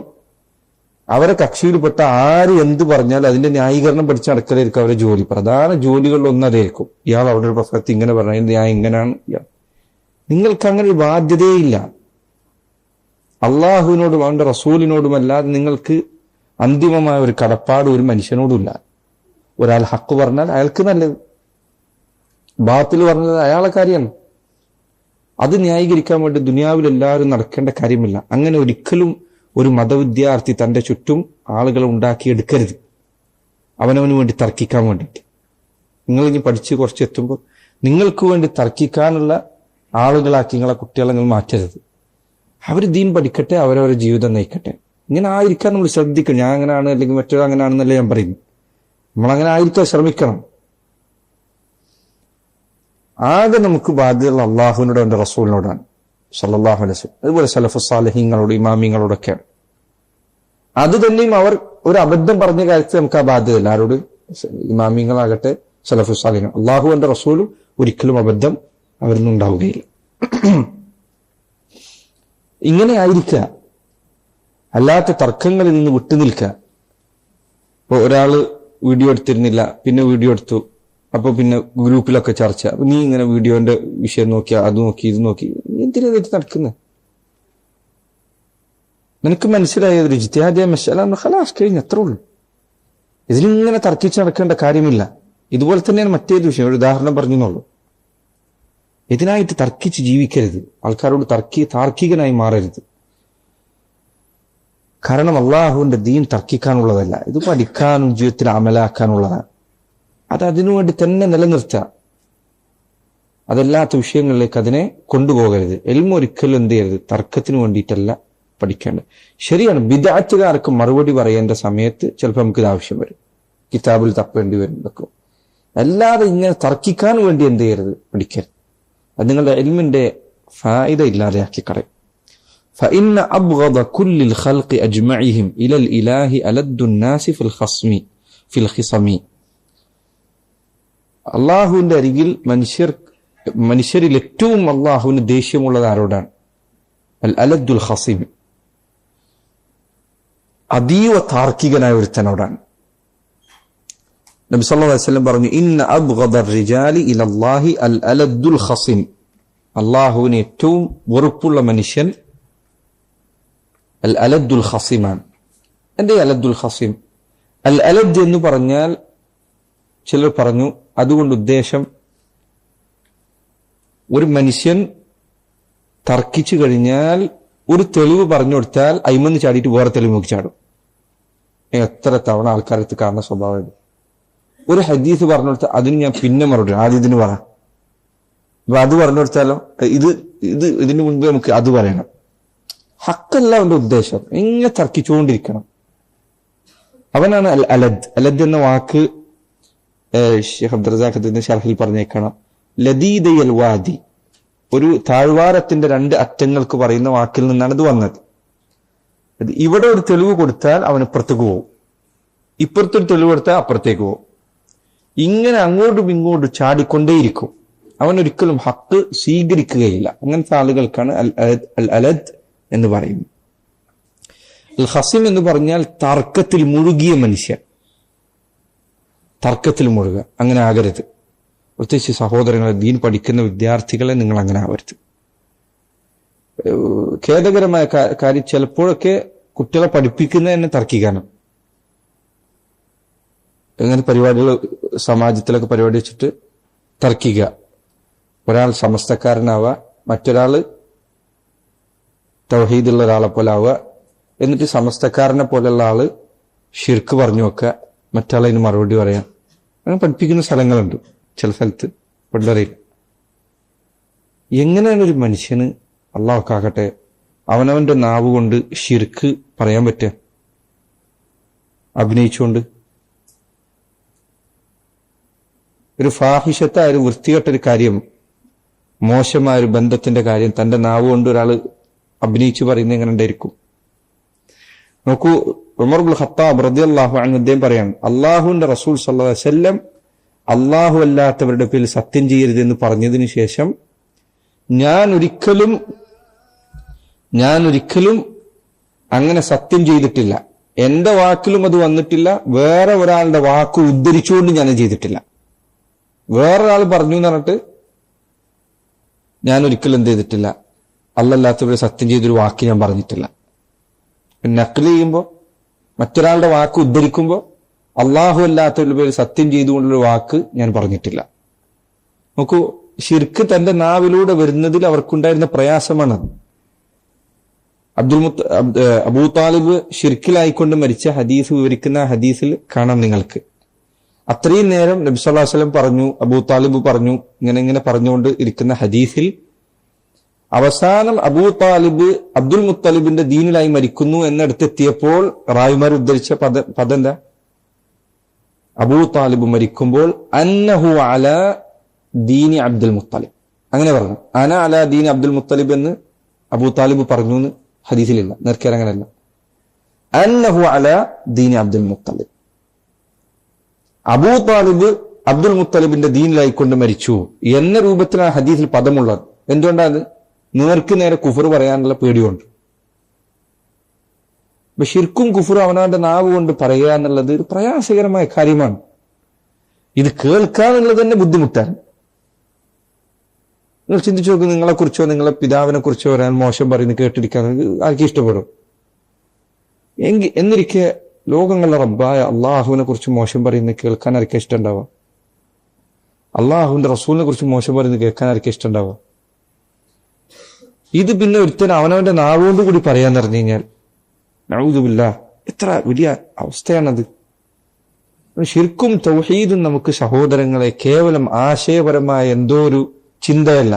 അവരെ കക്ഷിയിൽപ്പെട്ട ആര് എന്ത് പറഞ്ഞാൽ അതിന്റെ ന്യായീകരണം പഠിച്ച് നടക്കലായിരിക്കും അവരുടെ ജോലി. പ്രധാന ജോലികളിലൊന്നും അതായിരിക്കും. ഇയാൾ അവിടെ ഒരു പ്രസക്തി ഇങ്ങനെ പറഞ്ഞ ന്യായം ഇങ്ങനെയാണ്. നിങ്ങൾക്ക് അങ്ങനെ ഒരു ബാധ്യതയില്ല. അള്ളാഹുവിനോടും അവന്റെ റസൂലിനോടുമല്ലാതെ നിങ്ങൾക്ക് അന്തിമമായ ഒരു കടപ്പാട് ഒരു മനുഷ്യനോടുമില്ല. ഒരാൾ ഹക്ക് പറഞ്ഞാൽ അയാൾക്ക് നല്ലത്, ബാത്തിൽ പറഞ്ഞത് അയാളെ കാര്യമാണ്. അത് ന്യായീകരിക്കാൻ വേണ്ടി ദുനിയാവിൽ എല്ലാവരും നടക്കേണ്ട കാര്യമില്ല. അങ്ങനെ ഒരിക്കലും ഒരു മതവിദ്യാർത്ഥി തന്റെ ചുറ്റും ആളുകളെ ഉണ്ടാക്കിയെടുക്കരുത് അവനവന് വേണ്ടി തർക്കിക്കാൻ വേണ്ടിയിട്ട്. നിങ്ങൾ ഇനി പഠിച്ച് കുറച്ചെത്തുമ്പോൾ നിങ്ങൾക്ക് വേണ്ടി തർക്കിക്കാനുള്ള ആളുകളാക്കി നിങ്ങളെ കുട്ടികളെ നിങ്ങൾ മാറ്റരുത്. അവർ ദീൻ പഠിക്കട്ടെ, അവരവരുടെ ജീവിതം നയിക്കട്ടെ. ഇങ്ങനെ ആയിരിക്കാൻ നമ്മൾ ശ്രദ്ധിക്കണം. ഞാൻ അങ്ങനെയാണ് അല്ലെങ്കിൽ മറ്റൊരു അങ്ങനെയാണെന്നല്ലേ ഞാൻ പറയുന്നു. നമ്മളങ്ങനെ ആയിരിക്കാൻ ശ്രമിക്കണം. ആകെ നമുക്ക് ബാധ്യത അള്ളാഹുവിനോട് അവന്റെ റസൂലിനോടാണ് സല്ലല്ലാഹു അലൈഹി വസല്ലം. അതുപോലെ സലഫു സാലിഹീങ്ങളോട് ഇമാമിങ്ങളോടൊക്കെയാണ്. അത് തന്നെയും അവർ ഒരു അബദ്ധം പറഞ്ഞ കാര്യത്തിൽ നമുക്ക് ആ ബാധ്യതയില്ല. ആരോട്? ഇമാമിങ്ങളാകട്ടെ സലഫു സാലിഹീങ്ങൾ. അള്ളാഹു അവന്റെ റസൂലും ഒരിക്കലും അബദ്ധം അവരിൽ നിന്നുണ്ടാവുകയില്ല. ഇങ്ങനെ ആയിരിക്കുക, അല്ലാത്ത തർക്കങ്ങളിൽ നിന്ന് വിട്ടുനിൽക്കുക. ഇപ്പൊ ഒരാള് വീഡിയോ എടുത്തിരുന്നില്ല, പിന്നെ വീഡിയോ എടുത്തു, അപ്പൊ പിന്നെ ഗ്രൂപ്പിലൊക്കെ ചർച്ച, നീ ഇങ്ങനെ വീഡിയോന്റെ വിഷയം നോക്കിയാ അത് നോക്കി ഇത് നോക്കി, എന്തിനാ നടക്കുന്നത്? നിനക്ക് മനസ്സിലായത് ഇജ്തിഹാദിയ മസ്അല ഖലാസ് കഴിഞ്ഞ അത്രേ ഉള്ളൂ. ഇതിലിങ്ങനെ തർക്കിച്ച് നടക്കേണ്ട കാര്യമില്ല. ഇതുപോലെ തന്നെയാണ് മറ്റേത് വിഷയം. ഒരു ഉദാഹരണം പറഞ്ഞെന്നുള്ളൂ. ഇതിനായിട്ട് തർക്കിച്ച് ജീവിക്കരുത്. ആൾക്കാരോട് താർക്കികനായി മാറരുത്. കാരണം അള്ളാഹുവിന്റെ ദീൻ തർക്കിക്കാനുള്ളതല്ല, ഇത് പഠിക്കാനും ജീവിതത്തിൽ അമലാക്കാനുള്ളതാണ്. അത് അതിനുവേണ്ടി തന്നെ നിലനിർത്തുക. അതല്ലാത്ത വിഷയങ്ങളിലേക്ക് അതിനെ കൊണ്ടുപോകരുത്. എൽമ ഒരിക്കലും എന്ത് ചെയ്യരുത്, തർക്കത്തിന് വേണ്ടിയിട്ടല്ല പഠിക്കേണ്ടത്. ശരിയാണ്, ബിദ്അത്തുകാർക്ക് മറുപടി പറയേണ്ട സമയത്ത് ചിലപ്പോൾ നമുക്ക് ഇത് ആവശ്യം വരും, കിതാബിൽ തപ്പേണ്ടി വരും ഇതൊക്കെ. അല്ലാതെ ഇങ്ങനെ തർക്കിക്കാൻ വേണ്ടി എന്ത് ചെയ്യരുത്, പഠിക്കരുത്. അത് നിങ്ങളുടെ ഇൽമിന്റെ ഫായിദ ഇല്ലാതെയാക്കി കളയും. فإن أبغض كل الخلق أجمعهم إلى الإله ألد الناس في الخصم. അള്ളാഹുവിന്റെ അരികിൽ മനുഷ്യരിൽ ഏറ്റവും അള്ളാഹുവിന് ദേഷ്യമുള്ളത് ആരോടാണ്? അൽ അലദ്ദുൽ ഖസീം, അതീവ താർക്കികനായ ഒരുത്തനോടാണ്. നബി സല്ലല്ലാഹു അലൈഹി വസല്ലം പറഞ്ഞു, ഇന്ന അബ്ഗദർ റിജാലി ഇലല്ലാഹി അൽ അലദ്ദുൽ ഖസീം. അള്ളാഹുവിന് ഏറ്റവും വെറുപ്പുള്ള മനുഷ്യൻ അൽ അലദ്ദുൽ ഖസീമാണ്. എന്തേ അലദ്ദുൽ ഖസീം? അൽ അലദ് എന്ന് പറഞ്ഞാൽ ചിലർ പറഞ്ഞു അതുകൊണ്ട് ഉദ്ദേശം ഒരു മനുഷ്യൻ തർക്കിച്ചു കഴിഞ്ഞാൽ ഒരു തെളിവ് പറഞ്ഞു കൊടുത്താൽ അയിമന്ന് ചാടിയിട്ട് വേറെ തെളിവ് നോക്കി ചാടും. എത്ര തവണ ആൾക്കാരത്ത് കാണുന്ന സ്വഭാവം. ഒരു ഹദീസ് പറഞ്ഞു കൊടുത്താൽ അതിന് ഞാൻ പിന്നെ മറുപടി ആദ്യം ഇതിന് പറ, അപ്പൊ അത് പറഞ്ഞു കൊടുത്താലോ ഇതിന് മുൻപ് നമുക്ക് അത് പറയണം. ഹക്കല്ല അവന്റെ ഉദ്ദേശം, ഇങ്ങനെ തർക്കിച്ചുകൊണ്ടിരിക്കണം. അവനാണ് അൽ അലദ്. അലദ് എന്ന വാക്ക് ഷെയ്ഖ് അബ്ദുൽ റസാഖ് ഷർഹിൽ പറഞ്ഞേക്കണം, ലദീദയൽ വാദി, ഒരു താഴ്വാരത്തിന്റെ രണ്ട് അറ്റങ്ങൾക്ക് പറയുന്ന വാക്കിൽ നിന്നാണ് ഇത് വന്നത്. ഇവിടെ ഒരു തെളിവ് കൊടുത്താൽ അവൻ ഇപ്പുറത്തേക്ക് പോകും, ഇപ്പുറത്തൊരു തെളിവ് കൊടുത്താൽ അപ്പുറത്തേക്ക് പോകും. ഇങ്ങനെ അങ്ങോട്ടും ഇങ്ങോട്ടും ചാടിക്കൊണ്ടേയിരിക്കും. അവൻ ഒരിക്കലും ഹക്ക് സ്വീകരിക്കുകയില്ല. അങ്ങനത്തെ ആളുകൾക്കാണ് അൽ അലദ് എന്ന് പറയുന്നത്. അൽ ഖസീം എന്ന് പറഞ്ഞാൽ തർക്കത്തിൽ മുഴുകിയ മനുഷ്യൻ. തർക്കത്തിൽ മുഴുകുക, അങ്ങനെ ആകരുത്. പ്രത്യേകിച്ച് സഹോദരങ്ങളെ, ദീൻ പഠിക്കുന്ന വിദ്യാർത്ഥികളെ നിങ്ങൾ അങ്ങനെ ആവരുത്. ഖേദകരമായ കാര്യം, ചിലപ്പോഴൊക്കെ കുട്ടികളെ പഠിപ്പിക്കുന്നത് തന്നെ തർക്കിക്കാനും. അങ്ങനെ പരിപാടികൾ സമാജത്തിലൊക്കെ പരിപാടി വെച്ചിട്ട് തർക്കിക്കുക. ഒരാൾ സമസ്തക്കാരനാവുക, മറ്റൊരാള് തൗഹീദുള്ള ഒരാളെ പോലെ ആവുക, എന്നിട്ട് സമസ്തക്കാരനെ പോലെയുള്ള ആള് ഷിർക്ക് പറഞ്ഞു വെക്കുക, മറ്റാളതിന് മറുപടി പറയാം. അങ്ങനെ പഠിപ്പിക്കുന്ന സ്ഥലങ്ങളുണ്ട് ചില സ്ഥലത്ത്, പണ്ടറിയില്ല. എങ്ങനെയാണ് ഒരു മനുഷ്യന് അള്ളാഹുക്കാകട്ടെ അവനവന്റെ നാവ് കൊണ്ട് ഷിർക്ക് പറയാൻ പറ്റുക? അഭിനയിച്ചുകൊണ്ട് ഒരു ഫാഹിഷത്തായ ഒരു വൃത്തികെട്ടൊരു കാര്യം, മോശമായ ഒരു ബന്ധത്തിന്റെ കാര്യം തന്റെ നാവ് കൊണ്ട് ഒരാൾ അഭിനയിച്ചു പറയുന്നത് എങ്ങനെ ഉണ്ടായിരിക്കും? നോക്കൂ, ഉമർ ഇബ്നുൽ ഖത്താബ് റളിയല്ലാഹു അൻഹു അദ്ദേഹം പറയാണ്, അള്ളാഹുവിന്റെ റസൂൽ സല്ലല്ലാഹു അലൈഹി വസല്ലം അള്ളാഹു അല്ലാത്തവരുടെ പേരിൽ സത്യം ചെയ്യരുത് എന്ന് പറഞ്ഞതിന് ശേഷം ഞാൻ ഒരിക്കലും അങ്ങനെ സത്യം ചെയ്തിട്ടില്ല. എന്റെ വാക്കിലും അത് വന്നിട്ടില്ല. വേറെ ഒരാളുടെ വാക്ക് ഉദ്ധരിച്ചുകൊണ്ട് ഞാൻ ചെയ്തിട്ടില്ല. വേറൊരാൾ പറഞ്ഞു എന്ന് പറഞ്ഞിട്ട് ഞാൻ ഒരിക്കലും എന്ത് ചെയ്തിട്ടില്ല, അല്ലല്ലാത്തവരെ സത്യം ചെയ്തൊരു വാക്ക് ഞാൻ പറഞ്ഞിട്ടില്ല. നഖ്ല് ചെയ്യുമ്പോൾ, മറ്റൊരാളുടെ വാക്ക് ഉദ്ധരിക്കുമ്പോൾ അള്ളാഹു അല്ലാത്തവരുടെ പേര് സത്യം ചെയ്തുകൊണ്ടുള്ള വാക്ക് ഞാൻ പറഞ്ഞിട്ടില്ല. നോക്കൂ, ഷിർക്ക് തന്റെ നാവിലൂടെ വരുന്നതിൽ അവർക്കുണ്ടായിരുന്ന പ്രയാസമാണ്. അബൂ താലിബ് ഷിർക്കിലായിക്കൊണ്ട് മരിച്ച ഹദീസ് വിവരിക്കുന്ന ഹദീസിൽ കാണാം നിങ്ങൾക്ക്. അത്രയും നേരം നബി സല്ലല്ലാഹു അലൈഹി വസല്ലം പറഞ്ഞു, അബൂ താലിബ് പറഞ്ഞു, ഇങ്ങനെ പറഞ്ഞുകൊണ്ട് ഇരിക്കുന്ന ഹദീസിൽ അവസാനം അബൂ താലിബ് അബ്ദുൽ മുത്തലിബിന്റെ ദീനിലായി മരിക്കുന്നു എന്നിടത്തെത്തിയപ്പോൾ റായിമാർ ഉദ്ധരിച്ച പദം എന്താ? അബൂ താലിബ് മരിക്കുമ്പോൾ അന്നഹു അലാ ദീനി അബ്ദുൽ മുത്തലിബ്, അങ്ങനെ പറഞ്ഞു. അന അലാ ദീനി അബ്ദുൽ മുത്തലിബ് എന്ന് അബൂ താലിബ് പറഞ്ഞു എന്ന് ഹദീസിലില്ല. നേർക്കേർ അങ്ങനെയല്ല, അന്നഹു അലാ ദീനി അബ്ദുൽ മുത്തലിബ്. അബൂ താലിബ് അബ്ദുൽ മുത്തലിബിന്റെ ദീനിലായിക്കൊണ്ട് മരിച്ചു എന്ന രൂപത്തിലാണ് ഹദീസിൽ പദമുള്ളത്. എന്തുകൊണ്ടാണ്? നേർക്ക് നേരെ കുഫർ പറയാനുള്ള പേടിയുണ്ട്. ഷിർക്കും കുഫറും അവനവന്റെ നാവ് കൊണ്ട് പറയുക എന്നുള്ളത് ഒരു പ്രയാസകരമായ കാര്യമാണ്. ഇത് കേൾക്കാന്നുള്ളത് തന്നെ ബുദ്ധിമുട്ടാണ്. നിങ്ങൾ ചിന്തിച്ചു നോക്കും, നിങ്ങളെക്കുറിച്ചോ നിങ്ങളെ പിതാവിനെ കുറിച്ചോ ഒരാൾ മോശം പറയുന്നത് കേട്ടിരിക്കാൻ ആർക്കും ഇഷ്ടപ്പെടും? എന്നിരിക്കെ ലോകങ്ങളുടെ റബ്ബായ അള്ളാഹുവിനെ കുറിച്ച് മോശം പറയുന്നത് കേൾക്കാൻ ആർക്കും ഇഷ്ടമുണ്ടാവുക? അള്ളാഹുവിന്റെ റസൂലിനെ കുറിച്ച് മോശം പറയുന്നത് കേൾക്കാൻ ആർക്കും ഇഷ്ടമുണ്ടാവുക? ഇത് പിന്നെ ഒരുത്തൻ അവനവന്റെ നാവുകൊണ്ട് കൂടി പറയാൻ പറഞ്ഞു കഴിഞ്ഞാൽ നഊദുബില്ലാ, എത്ര വലിയ അവസ്ഥയാണത്. ശിർക്കും തൗഹീദും നമുക്ക് സഹോദരങ്ങളെ കേവലം ആശയപരമായ എന്തോ ഒരു ചിന്തയല്ല,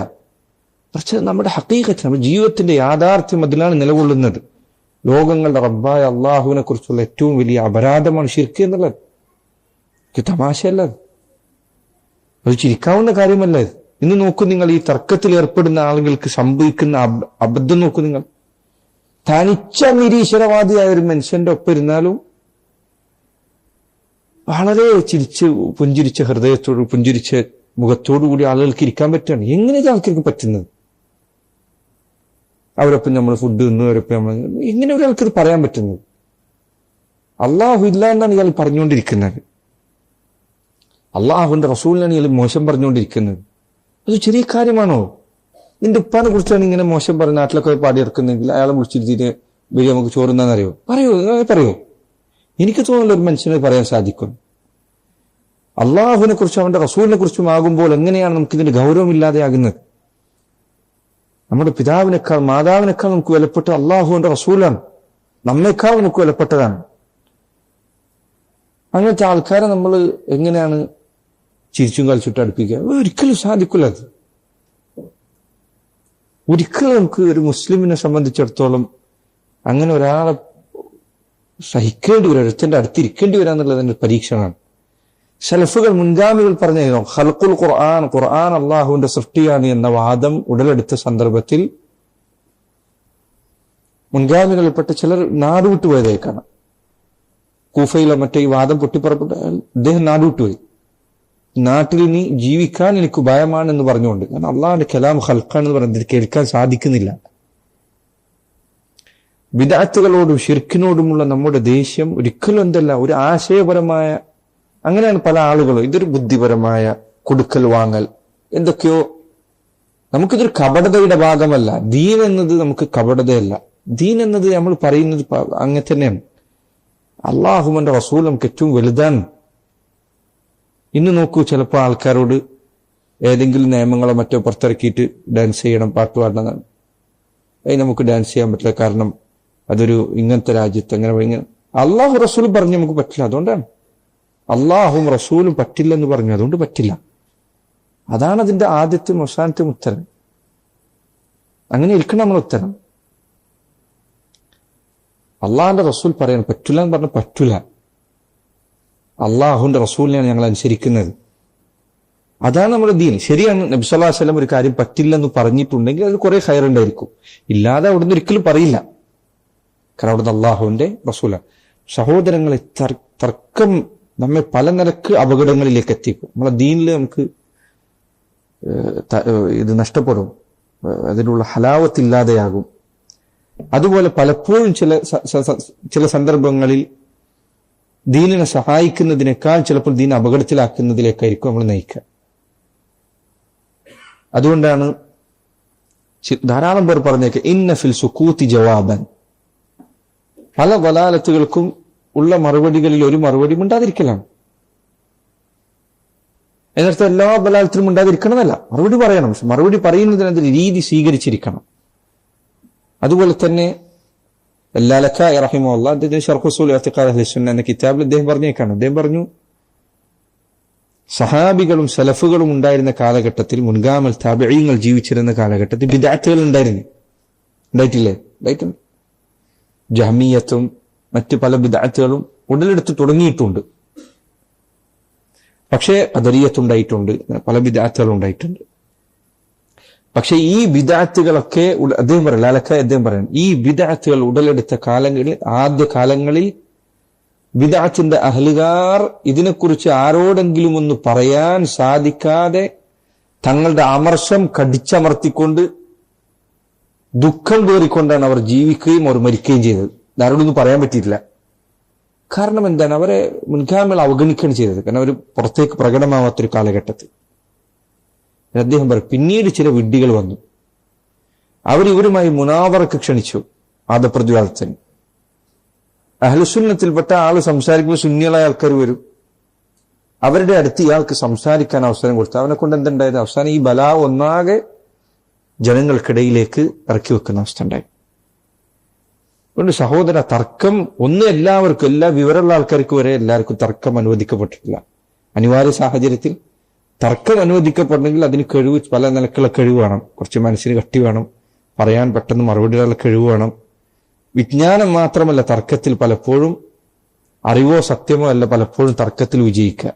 പക്ഷെ നമ്മുടെ ഹഖീഖത്ത്, നമ്മുടെ ജീവിതത്തിന്റെ യാഥാർത്ഥ്യം അതിലാണ് നിലകൊള്ളുന്നത്. ലോകങ്ങളുടെ റബ്ബായ അള്ളാഹുവിനെ കുറിച്ചുള്ള ഏറ്റവും വലിയ അപരാധമാണ് ശിർക്ക് എന്നുള്ളത്. തമാശയല്ല, അത് ചിരിക്കാവുന്ന കാര്യമല്ല ഇത്. ഇന്ന് നോക്കൂ നിങ്ങൾ, ഈ തർക്കത്തിൽ ഏർപ്പെടുന്ന ആളുകൾക്ക് സംഭവിക്കുന്ന അബദ്ധം നോക്കൂ നിങ്ങൾ. തനിച്ച നിരീശ്വരവാദിയായ ഒരു മനുഷ്യന്റെ ഒപ്പം ഇരുന്നാലും വളരെ പുഞ്ചിരിച്ച ഹൃദയത്തോട്, പുഞ്ചിരിച്ച മുഖത്തോടു കൂടി ആളുകൾക്ക് ഇരിക്കാൻ പറ്റുകയാണ്. എങ്ങനെ ഇത് ആൾക്കാർക്ക് പറ്റുന്നത്? അവരൊപ്പം നമ്മൾ ഫുഡ് തിന്നു, അവരൊപ്പം നമ്മൾ, എങ്ങനെ ഒരാൾക്കത് പറയാൻ പറ്റുന്നത്? അള്ളാഹു ഇല്ല എന്നാണ് ഇയാൾ പറഞ്ഞുകൊണ്ടിരിക്കുന്നത്, അള്ളാഹുവിന്റെ റസൂലിനാണ് ഇയാൾ മോശം പറഞ്ഞുകൊണ്ടിരിക്കുന്നത്. അത് ചെറിയ കാര്യമാണോ? നിന്റെ ഉപ്പാനെ കുറിച്ചാണ് ഇങ്ങനെ മോശം പറഞ്ഞ നാട്ടിലൊക്കെ പാടിയെടുക്കുന്നെങ്കിൽ അയാളെ വിളിച്ചിരുത്തിട്ട് വരിക, നമുക്ക് ചോറുന്നാന്നറിയോ? പറയോ? എനിക്ക് തോന്നുന്നില്ല ഒരു മനുഷ്യനെ പറയാൻ സാധിക്കും. അള്ളാഹുവിനെ കുറിച്ചും അവന്റെ റസൂലിനെ കുറിച്ചും ആകുമ്പോൾ എങ്ങനെയാണ് നമുക്കിതിന്റെ ഗൗരവമില്ലാതെയാകുന്നത്? നമ്മുടെ പിതാവിനേക്കാൾ മാതാവിനേക്കാൾ നമുക്ക് വിലപ്പെട്ട അള്ളാഹുവിന്റെ റസൂലാണ്, നമ്മേക്കാൾ നമുക്ക് വിലപ്പെട്ടതാണ്. അങ്ങനത്തെ ആൾക്കാരെ നമ്മൾ എങ്ങനെയാണ് ചിരിച്ചും കളിച്ചിട്ട് അടുപ്പിക്കുക? ഒരിക്കലും സാധിക്കില്ല. അത് ഒരിക്കലും നമുക്ക് ഒരു മുസ്ലിമിനെ സംബന്ധിച്ചിടത്തോളം അങ്ങനെ ഒരാളെ സഹിക്കേണ്ടി വരും, ഒരുത്തന്റെ അടുത്തിരിക്കേണ്ടി വരാന്നുള്ളത് എന്റെ പരീക്ഷണമാണ്. സലഫുകൾ, മുൻഗാമികൾ പറഞ്ഞു ഖൽഖുൽ ഖുർആൻ, ഖുർആൻ അള്ളാഹുവിന്റെ സൃഷ്ടിയാണ് എന്ന വാദം ഉടലെടുത്ത സന്ദർഭത്തിൽ മുൻഗാമികളിൽപ്പെട്ട ചിലർ നാടുവിട്ടു പോയതേക്കാണ്. കൂഫയിലോ മറ്റേ ഈ വാദം പൊട്ടിപ്പുറപ്പെട്ട അദ്ദേഹം നാടുവിട്ടുപോയി. നാട്ടിൽ ഇനി ജീവിക്കാൻ എനിക്ക് ഭയമാണെന്ന് പറഞ്ഞുകൊണ്ട്. കാരണം അള്ളാഹുന്റെ കലാം ഖൽഖാണെന്ന് പറയുന്നത് കേൾക്കാൻ സാധിക്കുന്നില്ല. ബിദ്അത്തുകളോടും ഷിർക്കിനോടുമുള്ള നമ്മുടെ ദേഷ്യം ഒരിക്കലും എന്തല്ല, ഒരു ആശയപരമായ, അങ്ങനെയാണ് പല ആളുകളും. ഇതൊരു ബുദ്ധിപരമായ കൊടുക്കൽ വാങ്ങൽ, എന്തൊക്കെയോ. നമുക്കിതൊരു കപടതയുടെ ഭാഗമല്ല. ദീൻ എന്നത് നമുക്ക് കപടതയല്ല. ദീൻ എന്നത് നമ്മൾ പറയുന്നത് അങ്ങനെ തന്നെയാണ്. അള്ളാഹുവിന്റെ റസൂൽ നമുക്ക് ഏറ്റവും വലുതാണ്. ഇന്ന് നോക്കൂ, ചിലപ്പോൾ ആൾക്കാരോട് ഏതെങ്കിലും നിയമങ്ങളോ മറ്റോ പുറത്തിറക്കിയിട്ട് ഡാൻസ് ചെയ്യണം, പാട്ട് പാടണം, നമുക്ക് ഡാൻസ് ചെയ്യാൻ പറ്റില്ല, കാരണം അതൊരു ഇങ്ങനത്തെ രാജ്യത്ത് അങ്ങനെ അള്ളാഹു റസൂൽ പറഞ്ഞു നമുക്ക് പറ്റില്ല. അതുകൊണ്ടാണ് അള്ളാഹും റസൂലും പറ്റില്ലെന്ന് പറഞ്ഞു, അതുകൊണ്ട് പറ്റില്ല. അതാണ് അതിന്റെ ആദ്യത്തെ അവസാനത്തെ ഉത്തരം. അങ്ങനെ ഇരിക്കണം നമ്മൾ ഉത്തരം. അള്ളാഹിന്റെ റസൂൽ പറയാൻ പറ്റില്ല എന്ന് പറഞ്ഞാൽ പറ്റില്ല. അള്ളാഹുവിന്റെ റസൂലിനെയാണ് ഞങ്ങൾ അനുസരിക്കുന്നത്. അതാണ് നമ്മുടെ ദീൻ. ശരിയാണ്, നബി സല്ലല്ലാഹു അലൈഹി വസല്ലം ഒരു കാര്യം പറ്റില്ലെന്ന് പറഞ്ഞിട്ടുണ്ടെങ്കിൽ അത് കുറെ ഖൈറുണ്ടായിരിക്കും. ഇല്ലാതെ അവിടുന്ന് ഒരിക്കലും പറയില്ല, കാരണം അവിടുന്ന് അള്ളാഹുവിന്റെ റസൂലാണ്. സഹോദരങ്ങളെ, തർക്കം നമ്മെ പല നിലക്ക് അപകടങ്ങളിലേക്ക് എത്തിക്കും. നമ്മളെ ദീനിൽ നമുക്ക് ഇത് നഷ്ടപ്പെടും, അതിനുള്ള ഹലാവത്തില്ലാതെയാകും. അതുപോലെ പലപ്പോഴും ചില സന്ദർഭങ്ങളിൽ ദീനിനെ സഹായിക്കുന്നതിനേക്കാൾ ചിലപ്പോൾ ദീൻ അപകടത്തിലാക്കുന്നതിലേക്കായിരിക്കും നമ്മൾ നയിക്കുക. അതുകൊണ്ടാണ് ധാരാളം പേർ പറഞ്ഞേക്ക ഇന്ന ഫിൽ സുകൂത്തി ജവാബൻ, പല വലാലത്തുകൾക്കും ഉള്ള മറുപടികളിൽ ഒരു മറുപടി ഉണ്ടാതിരിക്കലാണ്. എന്നർത്ഥം എല്ലാ ബലാലത്തിനും ഉണ്ടാതിരിക്കണമെന്നല്ല, മറുപടി പറയണം. പക്ഷെ മറുപടി പറയുന്നതിനൊരു രീതി സ്വീകരിച്ചിരിക്കണം. അതുപോലെ തന്നെ ലക്കായി റഹിമഹുല്ലാഹ് അദ്ദേഹം ശർഹ് ഉസൂൽ ഇഅ്തിഖാദ് അഹ്ലി സുന്ന എന്ന കിതാബിൽ അദ്ദേഹം പറഞ്ഞേക്കാണ്. അദ്ദേഹം പറഞ്ഞു, സഹാബികളും സലഫുകളും ഉണ്ടായിരുന്ന കാലഘട്ടത്തിൽ, മുൻഗാമികൾ താബിഈങ്ങൾ ജീവിച്ചിരുന്ന കാലഘട്ടത്തിൽ ബിദ്അത്തുകൾ ഉണ്ടായിട്ടില്ലേ? ഉണ്ടായിട്ടുണ്ട്. ജഹ്മിയ്യത്തും മറ്റു പല ബിദ്അത്തുകളും ഉടലെടുത്ത് തുടങ്ങിയിട്ടുണ്ട്. പക്ഷേ ഖദരിയ്യത്തുണ്ടായിട്ടുണ്ട്, പല ബിദ്അത്തുകളും ഉണ്ടായിട്ടുണ്ട്. പക്ഷെ ഈ ബിദ്അത്തുകളൊക്കെ അദ്ദേഹം പറയാം, ഈ ബിദ്അത്തുകൾ ഉടലെടുത്ത കാലങ്ങളിൽ, ആദ്യ കാലങ്ങളിൽ ബിദ്അത്തിന്റെ അഹ്ലുകാർ ഇതിനെക്കുറിച്ച് ആരോടെങ്കിലും ഒന്ന് പറയാൻ സാധിക്കാതെ തങ്ങളുടെ അമർഷം കടിച്ചമർത്തിക്കൊണ്ട് ദുഃഖം പേറിക്കൊണ്ടാണ് അവർ ജീവിക്കുകയും അവർ മരിക്കുകയും ചെയ്തത്. ആരോടൊന്നും പറയാൻ പറ്റിയിട്ടില്ല. കാരണം എന്താണ്? അവരെ മുൻഗാമികൾ അവഗണിക്കുകയാണ് ചെയ്തത്. കാരണം അവർ പുറത്തേക്ക് പ്രകടമാവാത്തൊരു കാലഘട്ടത്തിൽ. അദ്ദേഹം പറയും, പിന്നീട് ചില വിഡ്ഢികൾ വന്നു, അവരിവരുമായി മുനാവറക്ക് ക്ഷണിച്ചു, വാദപ്രതിവാദത്തിന്. അഹ്ലുസുന്നത്തിൽപ്പെട്ട ആള് സംസാരിക്കുമ്പോൾ സുന്നികളായ ആൾക്കാർ വരും, അവരുടെ അടുത്ത് ഇയാൾക്ക് സംസാരിക്കാൻ അവസരം കൊടുത്തു. അവനെ കൊണ്ട് എന്തുണ്ടായത്? അവസാനം ഈ ബലാ ഒന്നാകെ ജനങ്ങൾക്കിടയിലേക്ക് ഇറക്കി വെക്കുന്ന അവസ്ഥ ഉണ്ടായി. അതുകൊണ്ട് സഹോദര, തർക്കം ഒന്ന് എല്ലാവർക്കും, എല്ലാ വിവരമുള്ള ആൾക്കാർക്ക് വരെ എല്ലാവർക്കും തർക്കം അനുവദിക്കപ്പെട്ടിട്ടില്ല. അനിവാര്യ സാഹചര്യത്തിൽ തർക്കം അനുവദിക്കപ്പെടണമെങ്കിൽ അതിന് കഴിവ്, പല നിലക്കുള്ള കഴിവ് വേണം. കുറച്ച് മനസ്സിന് കട്ടി വേണം, പറയാൻ പെട്ടെന്ന് മറുപടിയുള്ള കഴിവ് വേണം. വിജ്ഞാനം മാത്രമല്ല തർക്കത്തിൽ പലപ്പോഴും, അറിവോ സത്യമോ അല്ല പലപ്പോഴും തർക്കത്തിൽ വിജയിക്കുക.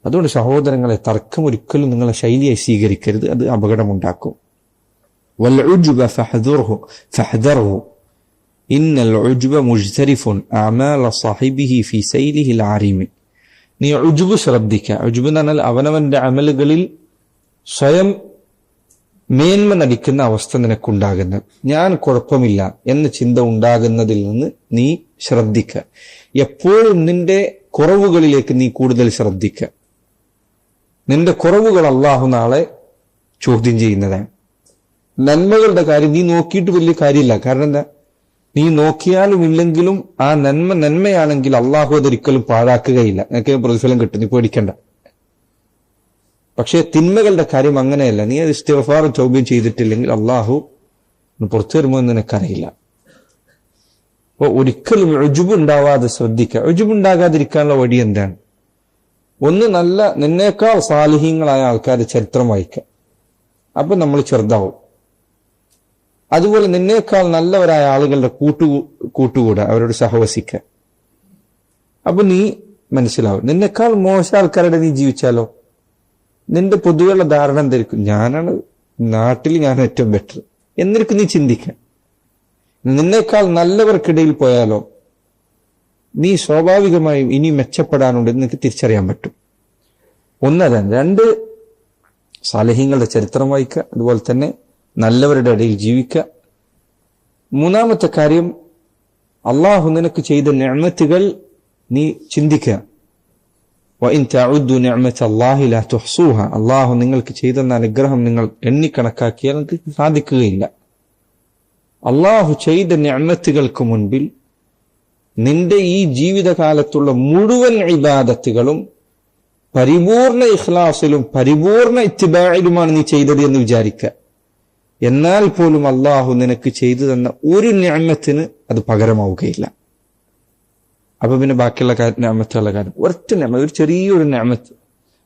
അതുകൊണ്ട് സഹോദരങ്ങളെ, തർക്കം ഒരിക്കലും നിങ്ങളെ ശൈലിയായി സ്വീകരിക്കരുത്, അത് അപകടമുണ്ടാക്കും. വൽഉജ്ബ ഫഹ്ദർഹു ഇന്നൽ ഉജ്ബ മുജ്തരിഫുൻ അഅമാല സാഹിബിഹി ഫീ സൈലിഹിൽ ആരിമി. നീ ഉജ്ബ് ശ്രദ്ധിക്കുക. ഉജ്ബ് എന്ന് പറഞ്ഞാൽ അവനവന്റെ അമലുകളിൽ സ്വയം മേന്മ നടിക്കുന്ന അവസ്ഥ നിനക്കുണ്ടാകുന്നത്, ഞാൻ കുഴപ്പമില്ല എന്ന ചിന്ത ഉണ്ടാകുന്നതിൽ നിന്ന് നീ ശ്രദ്ധിക്കുക. എപ്പോഴും നിന്റെ കുറവുകളിലേക്ക് നീ കൂടുതൽ ശ്രദ്ധിക്കുക. നിന്റെ കുറവുകൾ അല്ലാഹു നാളെ ചോദ്യം ചെയ്യുന്നതാണ്. നന്മകളുടെ കാര്യം നീ നോക്കിയിട്ട് വലിയ കാര്യമില്ല. കാരണം എന്താ? നീ നോക്കിയാലും ഇല്ലെങ്കിലും ആ നന്മയാണെങ്കിൽ അള്ളാഹു അതൊരിക്കലും പാഴാക്കുകയില്ല, നിനക്ക് പ്രതിഫലം കിട്ടും, നീ പേടിക്കണ്ട. പക്ഷെ തിന്മകളുടെ കാര്യം അങ്ങനെയല്ല. നീ അത് ഇസ്തിഗ്ഫാറും തൗബയും ചെയ്തിട്ടില്ലെങ്കിൽ അള്ളാഹു പുറത്തു വരുമോ എന്ന് നിനക്കറിയില്ല. അപ്പോൾ ഒരിക്കലും ഉജ്ബ് ഉണ്ടാവാതെ ശ്രദ്ധിക്കുക. ഉജ്ബ് ഉണ്ടാകാതിരിക്കാനുള്ള വഴി എന്താണ്? ഒന്ന്, നല്ല നിന്നേക്കാൾ സാലിഹീങ്ങളായ ആൾക്കാരുടെ ചരിത്രം വായിക്കുക, അപ്പൊ നമ്മൾ ചെറുതാവും. അതുപോലെ നിന്നേക്കാൾ നല്ലവരായ ആളുകളുടെ കൂട്ടുകൂടുക, അവരോട് സഹവസിക്കുക, അപ്പൊ നീ മനസ്സിലാവും. നിന്നേക്കാൾ മോശ ആൾക്കാരുടെ നീ ജീവിച്ചാലോ നിന്റെ പൊതുവെയുള്ള ധാരണ എന്തായിരിക്കും? ഞാനാണ് നാട്ടിൽ, ഞാൻ ഏറ്റവും ബെറ്റർ എന്നിരിക്കും നീ ചിന്തിക്കുക. നിന്നേക്കാൾ നല്ലവർക്കിടയിൽ പോയാലോ നീ സ്വാഭാവികമായും ഇനി മെച്ചപ്പെടാനുണ്ട് എന്ന് നിനക്ക് തിരിച്ചറിയാൻ പറ്റും. ഒന്നതാണ്. രണ്ട്, സാലിഹീങ്ങളുടെ ചരിത്രം വായിക്കുക, അതുപോലെ തന്നെ നല്ലവരുടെ ഇടയിൽ ജീവിക്കുക. മൂന്നാമത്തെ കാര്യം, അള്ളാഹു നിനക്ക് ചെയ്ത നിഅമത്തുകൾ നീ ചിന്തിക്കുക. വഇൻ തഉദ്ദു നിഅമത്തല്ലാഹി ലാ തുഹ്സൂഹ. അള്ളാഹു നിങ്ങൾക്ക് ചെയ്തെന്ന അനുഗ്രഹം നിങ്ങൾ എണ്ണിക്കണക്കാക്കിയാൽ നിങ്ങൾക്ക് സാധിക്കുകയില്ല. അള്ളാഹു ചെയ്ത നിഅമത്തുകൾക്ക് മുൻപിൽ നിന്റെ ഈ ജീവിതകാലത്തുള്ള മുഴുവൻ ഇബാദത്തുകളും പരിപൂർണ ഇഖ്ലാസിലും പരിപൂർണ ഇത്തിബാഇലുമാണ് നീ ചെയ്തത് എന്ന് വിചാരിക്കുക. എന്നാൽ പോലും അള്ളാഹു നിനക്ക് ചെയ്തു തന്ന ഒരു നിഅമത്തിന് അത് പകരമാവുകയില്ല. അപ്പൊ പിന്നെ ബാക്കിയുള്ള നിഅമത്തുള്ള കാര്യം, ഒരൊറ്റ നിഅമത്ത്, ഒരു ചെറിയൊരു നിഅമത്ത്,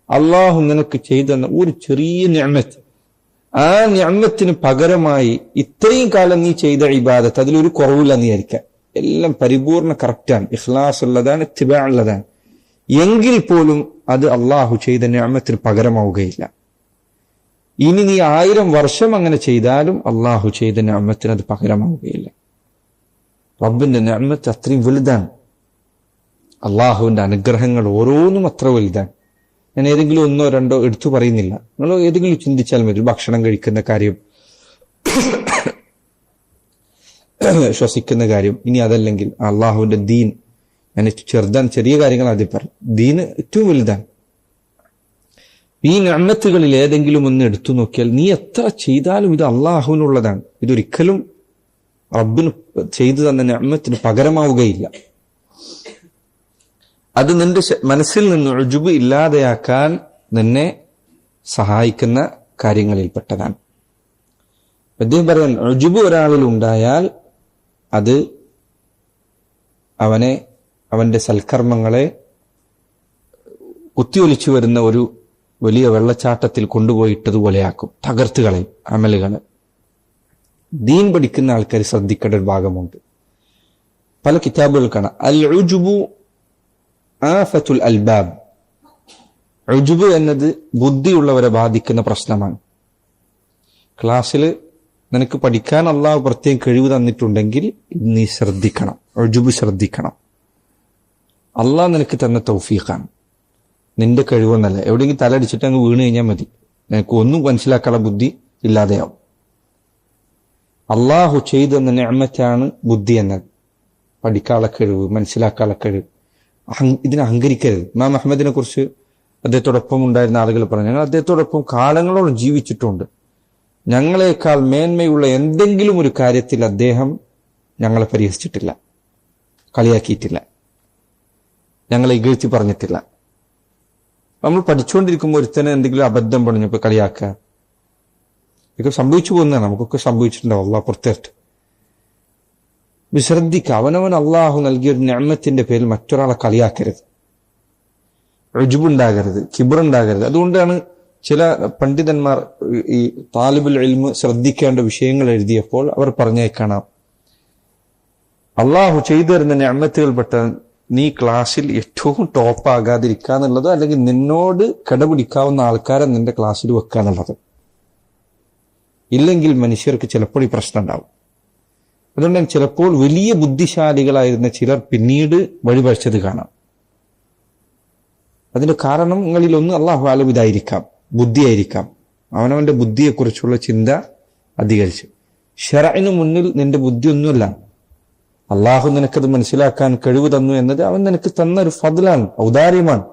അള്ളാഹു നിനക്ക് ചെയ്തു തന്ന ഒരു ചെറിയ നിഅമത്ത്, ആ നിഅമത്തിന് പകരമായി ഇത്രയും കാലം നീ ചെയ്ത ഇബാദത്ത് അതിലൊരു കുറവില്ല എന്ന് വിചാരിക്കുക. എല്ലാം പരിപൂർണ കറക്റ്റാണ്, ഇഖ്ലാസ് ഉള്ളതാണ്, ഇത്തിബാ ഉള്ളതാണ്. എങ്കിൽ പോലും അത് അള്ളാഹു ചെയ്ത നിഅമത്തിന് പകരമാവുകയില്ല. ഇനി നീ 1000 വർഷം അങ്ങനെ ചെയ്താലും അള്ളാഹു ചെയ്ത നിഅമത്തിന് അത് പകരമാവുകയില്ല. റബ്ബിന്റെ നിഅമത്ത് അത്രയും വലുതാണ്. അള്ളാഹുവിന്റെ അനുഗ്രഹങ്ങൾ ഓരോന്നും അത്ര വലുതാണ്. ഞാൻ ഏതെങ്കിലും ഒന്നോ രണ്ടോ എടുത്തു പറയുന്നില്ല. നിങ്ങൾ ഏതെങ്കിലും ചിന്തിച്ചാൽ മതി. ഭക്ഷണം കഴിക്കുന്ന കാര്യം, ശ്വസിക്കുന്ന കാര്യം, ഇനി അതല്ലെങ്കിൽ അള്ളാഹുവിന്റെ ദീൻ. ഞാൻ ചെറിയ കാര്യങ്ങൾ ആദ്യം പറയും. ദീന് ഏറ്റവും വലുതാണ്. ഈ നിഅമത്തുകളിൽ ഏതെങ്കിലും ഒന്ന് എടുത്തു നോക്കിയാൽ നീ എത്ര ചെയ്താലും ഇത് അള്ളാഹുവിനുള്ളതാണ്. ഇതൊരിക്കലും റബ്ബിന് ചെയ്തു തന്ന നിഅമത്തിന് പകരമാവുകയില്ല. അത് നിന്റെ മനസ്സിൽ നിന്ന് ഉജ്ബ് ഇല്ലാതെയാക്കാൻ നിന്നെ സഹായിക്കുന്ന കാര്യങ്ങളിൽപ്പെട്ടതാണ്. അദ്ദേഹം പറയാൻ, ഉജ്ബ് ഒരാളിൽ ഉണ്ടായാൽ അത് അവന്റെ സൽക്കർമ്മങ്ങളെ കുത്തിയൊലിച്ചു വരുന്ന ഒരു വലിയ വെള്ളച്ചാട്ടത്തിൽ കൊണ്ടുപോയിട്ടതുപോലെയാക്കും, തകർത്തുകളയും അമലുകളെ. ദീൻ പഠിക്കുന്ന ആൾക്കാർ ശ്രദ്ധിക്കേണ്ട ഒരു ഭാഗമുണ്ട്. പല കിതാബുകൾ കാണാം, അൽ ഉജ്ബു ആഫത്തുൽ അൽബാബ്. ഉജ്ബ് എന്നത് ബുദ്ധിയുള്ളവരെ ബാധിക്കുന്ന പ്രശ്നമാണ്. ക്ലാസ്സിൽ നിനക്ക് പഠിക്കാൻ അള്ളാഹു പ്രത്യേകം കഴിവ് തന്നിട്ടുണ്ടെങ്കിൽ നീ ശ്രദ്ധിക്കണം, ഉജ്ബ് ശ്രദ്ധിക്കണം. അള്ളാഹ് നിനക്ക് തന്ന തൗഫീഖാണ്, നിന്റെ കഴിവൊന്നല്ല. എവിടെയെങ്കിലും തലടിച്ചിട്ട് അങ്ങ് വീണ് കഴിഞ്ഞാൽ മതി, നിനക്ക് ഒന്നും മനസ്സിലാക്കാനുള്ള ബുദ്ധി ഇല്ലാതെയാവും. അള്ളാഹു ചെയ്തെന്ന നിഅമത്താണ് ബുദ്ധി എന്നത്. പഠിക്കാനുള്ള കഴിവ്, മനസ്സിലാക്കാനുള്ള കഴിവ്. ഇതിനെ അഹങ്കരിക്കരുത്. ഇമാം അഹ്മദിനെ കുറിച്ച് അദ്ദേഹത്തോടൊപ്പം ഉണ്ടായിരുന്ന ആളുകൾ പറഞ്ഞു, ഞങ്ങൾ അദ്ദേഹത്തോടൊപ്പം കാലങ്ങളോളം ജീവിച്ചിട്ടുണ്ട്. ഞങ്ങളെക്കാൾ മേന്മയുള്ള എന്തെങ്കിലും ഒരു കാര്യത്തിൽ അദ്ദേഹം ഞങ്ങളെ പരിഹസിച്ചിട്ടില്ല, കളിയാക്കിയിട്ടില്ല, ഞങ്ങളെ ഇകഴ്ത്തി പറഞ്ഞിട്ടില്ല. നമ്മൾ പഠിച്ചുകൊണ്ടിരിക്കുമ്പോൾ ഒരുത്തനെ എന്തെങ്കിലും അബദ്ധം പറഞ്ഞപ്പോൾ കളിയാക്കുക, ഇതൊക്കെ സംഭവിച്ചു പോകുന്നതാണ്. നമുക്കൊക്കെ സംഭവിച്ചിട്ടുണ്ടാവും, അള്ളാഹ് പുറത്തേറ്റ്. ശ്രദ്ധിക്കുക, അവനവൻ അള്ളാഹു നൽകിയ ഒരു നിഅമത്തിന്റെ പേരിൽ മറ്റൊരാളെ കളിയാക്കരുത്, ഉജ്ബുണ്ടാകരുത്, കിബ്റുണ്ടാകരുത്. അതുകൊണ്ടാണ് ചില പണ്ഡിതന്മാർ ഈ താലിബുൽ ഇൽമ് ശ്രദ്ധിക്കേണ്ട വിഷയങ്ങൾ എഴുതിയപ്പോൾ അവർ പറഞ്ഞേക്കണം, അള്ളാഹു ചെയ്തു തരുന്ന നിഅമത്തുകൾപ്പെട്ട നീ ക്ലാസ്സിൽ ഏറ്റവും ടോപ്പ് ആകാതിരിക്കുക എന്നുള്ളത്, അല്ലെങ്കിൽ നിന്നോട് കടപിടിക്കാവുന്ന ആൾക്കാരെ നിന്റെ ക്ലാസ്സിൽ വെക്കുക എന്നുള്ളത്. ഇല്ലെങ്കിൽ മനുഷ്യർക്ക് ചിലപ്പോൾ ഈ പ്രശ്നം ഉണ്ടാവും. അതുകൊണ്ട് ചിലപ്പോൾ വലിയ ബുദ്ധിശാലികളായിരുന്ന ചിലർ പിന്നീട് വഴിപഴിച്ചത് കാണാം. അതിന്റെ കാരണങ്ങളിൽ ഒന്ന് അള്ളാഹു ആലം ഇതായിരിക്കാം, ബുദ്ധിയായിരിക്കാം. അവനവന്റെ ബുദ്ധിയെക്കുറിച്ചുള്ള ചിന്ത അധികരിച്ചു. ശറഇന് മുന്നിൽ നിന്റെ ബുദ്ധിയൊന്നുമല്ല, അള്ളാഹു നിനക്കത് മനസ്സിലാക്കാൻ കഴിവ് തന്നു എന്നത് അവൻ നിനക്ക് തന്ന ഒരു ഫദ്ലാണ്, ഔദാര്യമാണ്.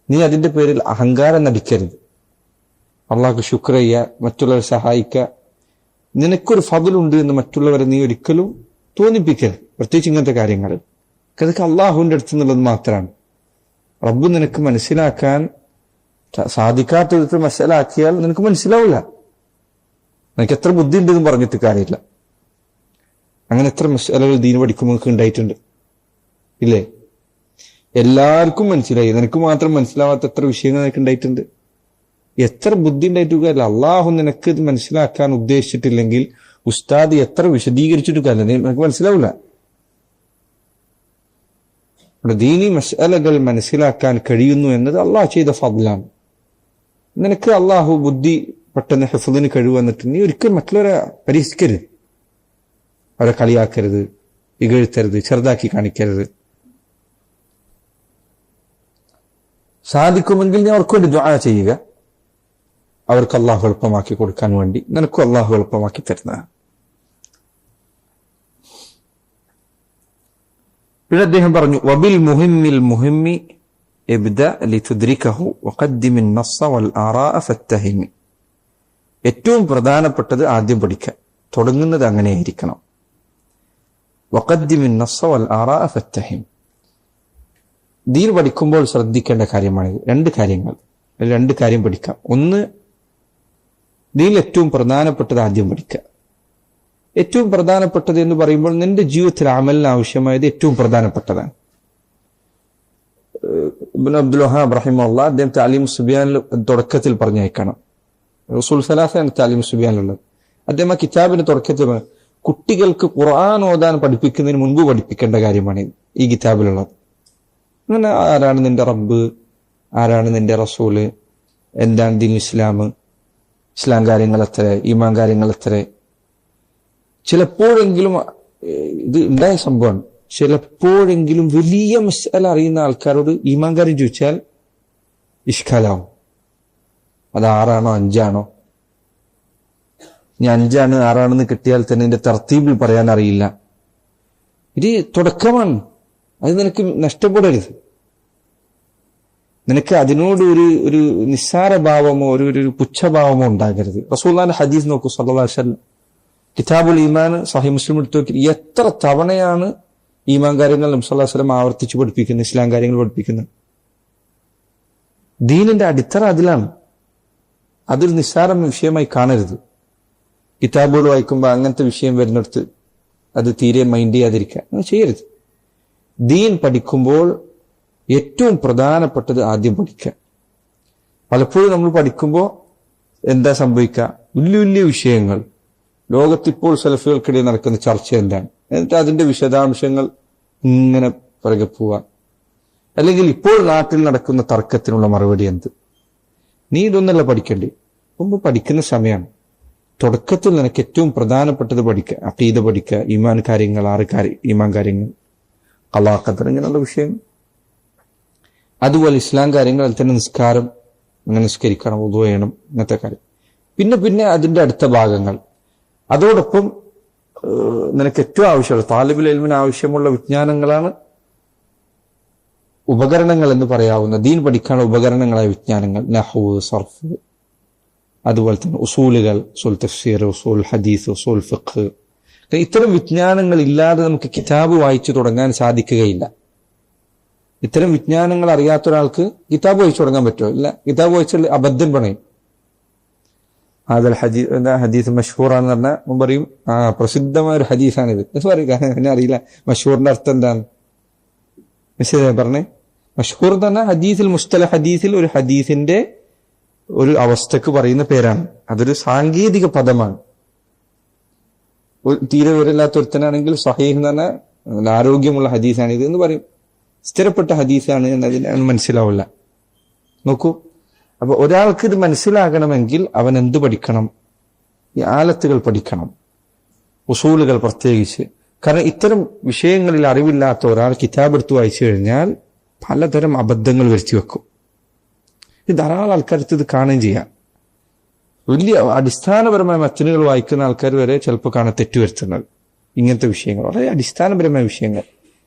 നീ അതിന്റെ പേരിൽ അഹങ്കാരം നടിക്കരുത്. അള്ളാഹു ശുക്ർ ചെയ്യുക, മറ്റുള്ളവരെ സഹായിക്കുക. നിനക്കൊരു ഫദ്ലുണ്ട് എന്ന് മറ്റുള്ളവരെ നീ ഒരിക്കലും തോന്നിപ്പിക്കരുത്, പ്രത്യേകിച്ച് ഇങ്ങനത്തെ കാര്യങ്ങൾ. അതൊക്കെ അള്ളാഹുവിന്റെ അടുത്ത് നിന്നുള്ളത് മാത്രമാണ്. റബ്ബ് നിനക്ക് മനസ്സിലാക്കാൻ സാധിക്കാത്ത വിധത്തിൽ മനസ്സിലാക്കിയാൽ നിനക്ക് മനസ്സിലാവില്ല. നിനക്ക് എത്ര ബുദ്ധി ഉണ്ടെന്ന് പറഞ്ഞിട്ട് കാര്യമില്ല. അങ്ങനെ എത്ര മസലകൾ ദീൻ പഠിക്കുമ്പോൾ ഉണ്ടായിട്ടുണ്ട്, ഇല്ലേ? എല്ലാവർക്കും മനസ്സിലായി, നിനക്ക് മാത്രം മനസ്സിലാവാത്ത എത്ര വിഷയങ്ങൾ നിനക്ക് ഉണ്ടായിട്ടുണ്ട്. എത്ര ബുദ്ധി ഉണ്ടായിട്ടുകയല്ല, അള്ളാഹു നിനക്ക് ഇത് മനസ്സിലാക്കാൻ ഉദ്ദേശിച്ചിട്ടില്ലെങ്കിൽ ഉസ്താദ് എത്ര വിശദീകരിച്ചിട്ട് കാര്യമില്ല, നിനക്ക് മനസ്സിലാവില്ല. ദീനി മസലകൾ മനസ്സിലാക്കാൻ കഴിയുന്നു എന്നത് അള്ളാഹു ചെയ്ത ഫദ്ലാണ്. നിനക്ക് അള്ളാഹു ബുദ്ധി പെട്ടെന്ന് ഹിഫ്ളിന് കഴിവ് വന്നിട്ട് നീ ഒരിക്കലും മറ്റുള്ളവരെ പരിഹസിക്കരുത്, അവരെ കളിയാക്കരുത്, ഇകഴ്ത്തരുത്, ചെറുതാക്കി കാണിക്കരുത്. സാധിക്കുമെങ്കിൽ നീ അവർക്ക് വേണ്ടി ദുആ ചെയ്യുക, അവർക്ക് അള്ളാഹു എളുപ്പമാക്കി കൊടുക്കാൻ വേണ്ടി നിനക്കും അള്ളാഹു എളുപ്പമാക്കി തരുന്നതാണ്. പിന്നെ അദ്ദേഹം പറഞ്ഞു, വബിൽ മുഹിമ്മിൽ മുഹിമ്മി ഇബ്ദ ലിതുദ്രികഹു വഖദ്ദിമിൻ നസ്സ വൽ ആറാഅ ഫത്തഹിമി. ഏറ്റവും പ്രധാനപ്പെട്ടത് ആദ്യം പഠിക്കുക, തുടങ്ങുന്നത് അങ്ങനെയായിരിക്കണം. വഖദ്ദിമിൻ നസ്സ വൽ ആറാഅ ഫത്തഹിം. ദീൻ പഠിക്കുമ്പോൾ ശ്രദ്ധിക്കേണ്ട കാര്യമാണിത്. രണ്ട് കാര്യം പഠിക്കാം. ഒന്ന്, ദീനിൽ ഏറ്റവും പ്രധാനപ്പെട്ടത് ആദ്യം പഠിക്കുക. ഏറ്റവും പ്രധാനപ്പെട്ടത് എന്ന് പറയുമ്പോൾ നിന്റെ ജീവിതത്തിൽ അമലിന് ആവശ്യമായത് ഏറ്റവും പ്രധാനപ്പെട്ടതാണ്. ഇബ്നു അബ്ദുൽ വഹാബ് റഹിമഹുല്ലാഹ് അദ്ദേഹം താലീം സുബിയാനിൽ തുടക്കത്തിൽ പറഞ്ഞേക്കണം. റസൂൽ സലാസാണ് താലീം സുബിയാനുള്ളത്. അദ്ദേഹം ആ കിതാബിന്റെ തുടക്കത്തിൽ കുട്ടികൾക്ക് ഖുർആൻ ഓതാൻ പഠിപ്പിക്കുന്നതിന് മുൻപ് പഠിപ്പിക്കേണ്ട കാര്യമാണ് ഈ കിതാബിലുള്ളത്. അങ്ങനെ ആരാണ് നിന്റെ റബ്ബ്, ആരാണ് നിന്റെ റസൂല്, എന്താണ് ദീൻ ഇസ്ലാം കാര്യങ്ങൾ എത്ര, ഈമാൻ കാര്യങ്ങൾ എത്ര. ചിലപ്പോഴെങ്കിലും ഇത് ഉണ്ടായ സംഭവമാണ്. ചിലപ്പോഴെങ്കിലും വലിയ മസ്അല അറിയുന്ന ആൾക്കാരോട് ഈമാൻ കാര്യം ചോദിച്ചാൽ ഇഷ്കാലാവും. അത് 6 ആണോ 5 ആണോ? ഇനി 5 ആണ് 6 ആണെന്ന് കിട്ടിയാൽ തന്നെ ഇതിന്റെ തർത്തീബിൽ പറയാൻ അറിയില്ല. ഇത് തുടക്കമാണ്, അത് നിനക്ക് നഷ്ടപ്പെടരുത്. നിനക്ക് അതിനോട് ഒരു നിസ്സാരഭാവമോ ഒരു പുച്ഛഭാവമോ ഉണ്ടാകരുത്. റസൂലുള്ളാഹിന്റെ ഹദീസ് നോക്കൂ, സല്ലല്ലാഹു അലൈഹി വസല്ലം കിതാബുൽ ഈമാൻ സഹീഹ് മുസ്ലിം എടുത്തു നോക്കി എത്ര തവണയാണ് ഈമാൻ കാര്യങ്ങൾ നബി സല്ലല്ലാഹു അലൈഹി വസല്ലം ആവർത്തിച്ച് പഠിപ്പിക്കുന്നത്, ഇസ്ലാം കാര്യങ്ങൾ പഠിപ്പിക്കുന്നത്. ദീനിന്റെ അടിത്തറ അതിലാണ്. അതൊരു നിസ്സാര വിഷയമായി കാണരുത്. കിതാബുകൾ വായിക്കുമ്പോൾ അങ്ങനത്തെ വിഷയം വരുന്നിടത്ത് അത് തീരെ മൈൻഡ് ചെയ്യാതിരിക്കുക, അങ്ങനെ ചെയ്യരുത്. ദീൻ പഠിക്കുമ്പോൾ ഏറ്റവും പ്രധാനപ്പെട്ടത് ആദ്യം പഠിക്കുക. പലപ്പോഴും നമ്മൾ പഠിക്കുമ്പോൾ എന്താ സംഭവിക്കുക, വലിയ വിഷയങ്ങൾ, ലോകത്തിപ്പോൾ സലഫികൾക്കിടയിൽ നടക്കുന്ന ചർച്ച എന്താണ്, എന്നിട്ട് അതിന്റെ വിശദാംശങ്ങൾ ഇങ്ങനെ പുറകെ പോവുക. അല്ലെങ്കിൽ ഇപ്പോൾ നാട്ടിൽ നടക്കുന്ന തർക്കത്തിനുള്ള മറുപടി എന്ത്. നീ ഇതൊന്നല്ല പഠിക്കേണ്ടി, മുമ്പ് പഠിക്കുന്ന സമയമാണ്. തുടക്കത്തിൽ നിനക്ക് ഏറ്റവും പ്രധാനപ്പെട്ടത് പഠിക്കുക, അഖീദ പഠിക്കുക, ഈമാൻ കാര്യങ്ങൾ, 6 ഈമാൻ കാര്യങ്ങൾ, ഖളാ ഖദർ, ഇങ്ങനെയുള്ള വിഷയം. അതുപോലെ ഇസ്ലാം കാര്യങ്ങൾ, അതിൽ തന്നെ നിസ്കാരം, അങ്ങനെ നിസ്കരിക്കണം, വുളു ചെയ്യണം, ഇങ്ങനത്തെ കാര്യം. പിന്നെ അതിന്റെ അടുത്ത ഭാഗങ്ങൾ. അതോടൊപ്പം നിനക്ക് ഏറ്റവും ആവശ്യമുള്ള താലിബുൽ ഇൽമിന് ആവശ്യമുള്ള വിജ്ഞാനങ്ങളാണ് ഉപകരണങ്ങൾ എന്ന് പറയാവുന്ന ദീൻ പഠിക്കാനുള്ള ഉപകരണങ്ങളായ വിജ്ഞാനങ്ങൾ. നഹ്വ്, സർഫ്, അതുപോലെ തന്നെ ഉസൂലുകൾ, ഉസൂൽ തഫ്സീർ, ഉസൂൽ ഹദീസ്, ഉസൂൽ ഫിഖ്. ഇത്തരം വിജ്ഞാനങ്ങൾ ഇല്ലാതെ നമുക്ക് കിതാബ് വായിച്ചു തുടങ്ങാൻ സാധിക്കുകയില്ല. ഇത്തരം വിജ്ഞാനങ്ങൾ അറിയാത്ത ഒരാൾക്ക് കിതാബ് വായിച്ചു തുടങ്ങാൻ പറ്റുമോ? ഇല്ല. കിതാബ് വായിച്ചാൽ അബദ്ധം പണയും. ഹദീസ് മഷ്ഹൂറാന്ന് പറഞ്ഞാൽ മുമ്പ് പറയും പ്രസിദ്ധമായ ഒരു ഹദീസാണിത് പറയുക. എന്നെ അറിയില്ല മഷ്ഹൂറിന്റെ അർത്ഥം എന്താണ് പറഞ്ഞേ. മഷ്ഹൂർ എന്ന് പറഞ്ഞാൽ ഹദീസിൽ മുസ്തല ഹദീസിൽ ഒരു ഹദീസിന്റെ ഒരു അവസ്ഥക്ക് പറയുന്ന പേരാണ്. അതൊരു സാങ്കേതിക പദമാണ്. തീരെ വിവരമില്ലാത്ത ഒരുത്തനാണെങ്കിൽ സഹീഹ് എന്ന് പറഞ്ഞാൽ ആരോഗ്യമുള്ള ഹദീസാണ് ഇത് എന്ന് പറയും. സ്ഥിരപ്പെട്ട ഹദീസാണ് എന്നതിന് മനസ്സിലാവില്ല. നോക്കൂ, അപ്പൊ ഒരാൾക്ക് ഇത് മനസ്സിലാകണമെങ്കിൽ അവൻ എന്ത് പഠിക്കണം? ഈ ആലത്തുകൾ പഠിക്കണം, ഉസൂലുകൾ പ്രത്യേകിച്ച്. കാരണം ഇത്തരം വിഷയങ്ങളിൽ അറിവില്ലാത്ത ഒരാൾ കിതാബ് എടുത്ത് വായിച്ചു കഴിഞ്ഞാൽ പലതരം അബദ്ധങ്ങൾ വരുത്തി വെക്കും. ഇത് ധാരാളം ആൾക്കാർക്ക് ഇത് കാണുകയും ചെയ്യാം. വലിയ അടിസ്ഥാനപരമായ മത്തനുകൾ വായിക്കുന്ന ആൾക്കാർ വരെ ചിലപ്പോൾ കാണാൻ തെറ്റുവരുത്തുന്നത് ഇങ്ങനത്തെ വിഷയങ്ങൾ, വളരെ അടിസ്ഥാനപരമായ വിഷയങ്ങൾ.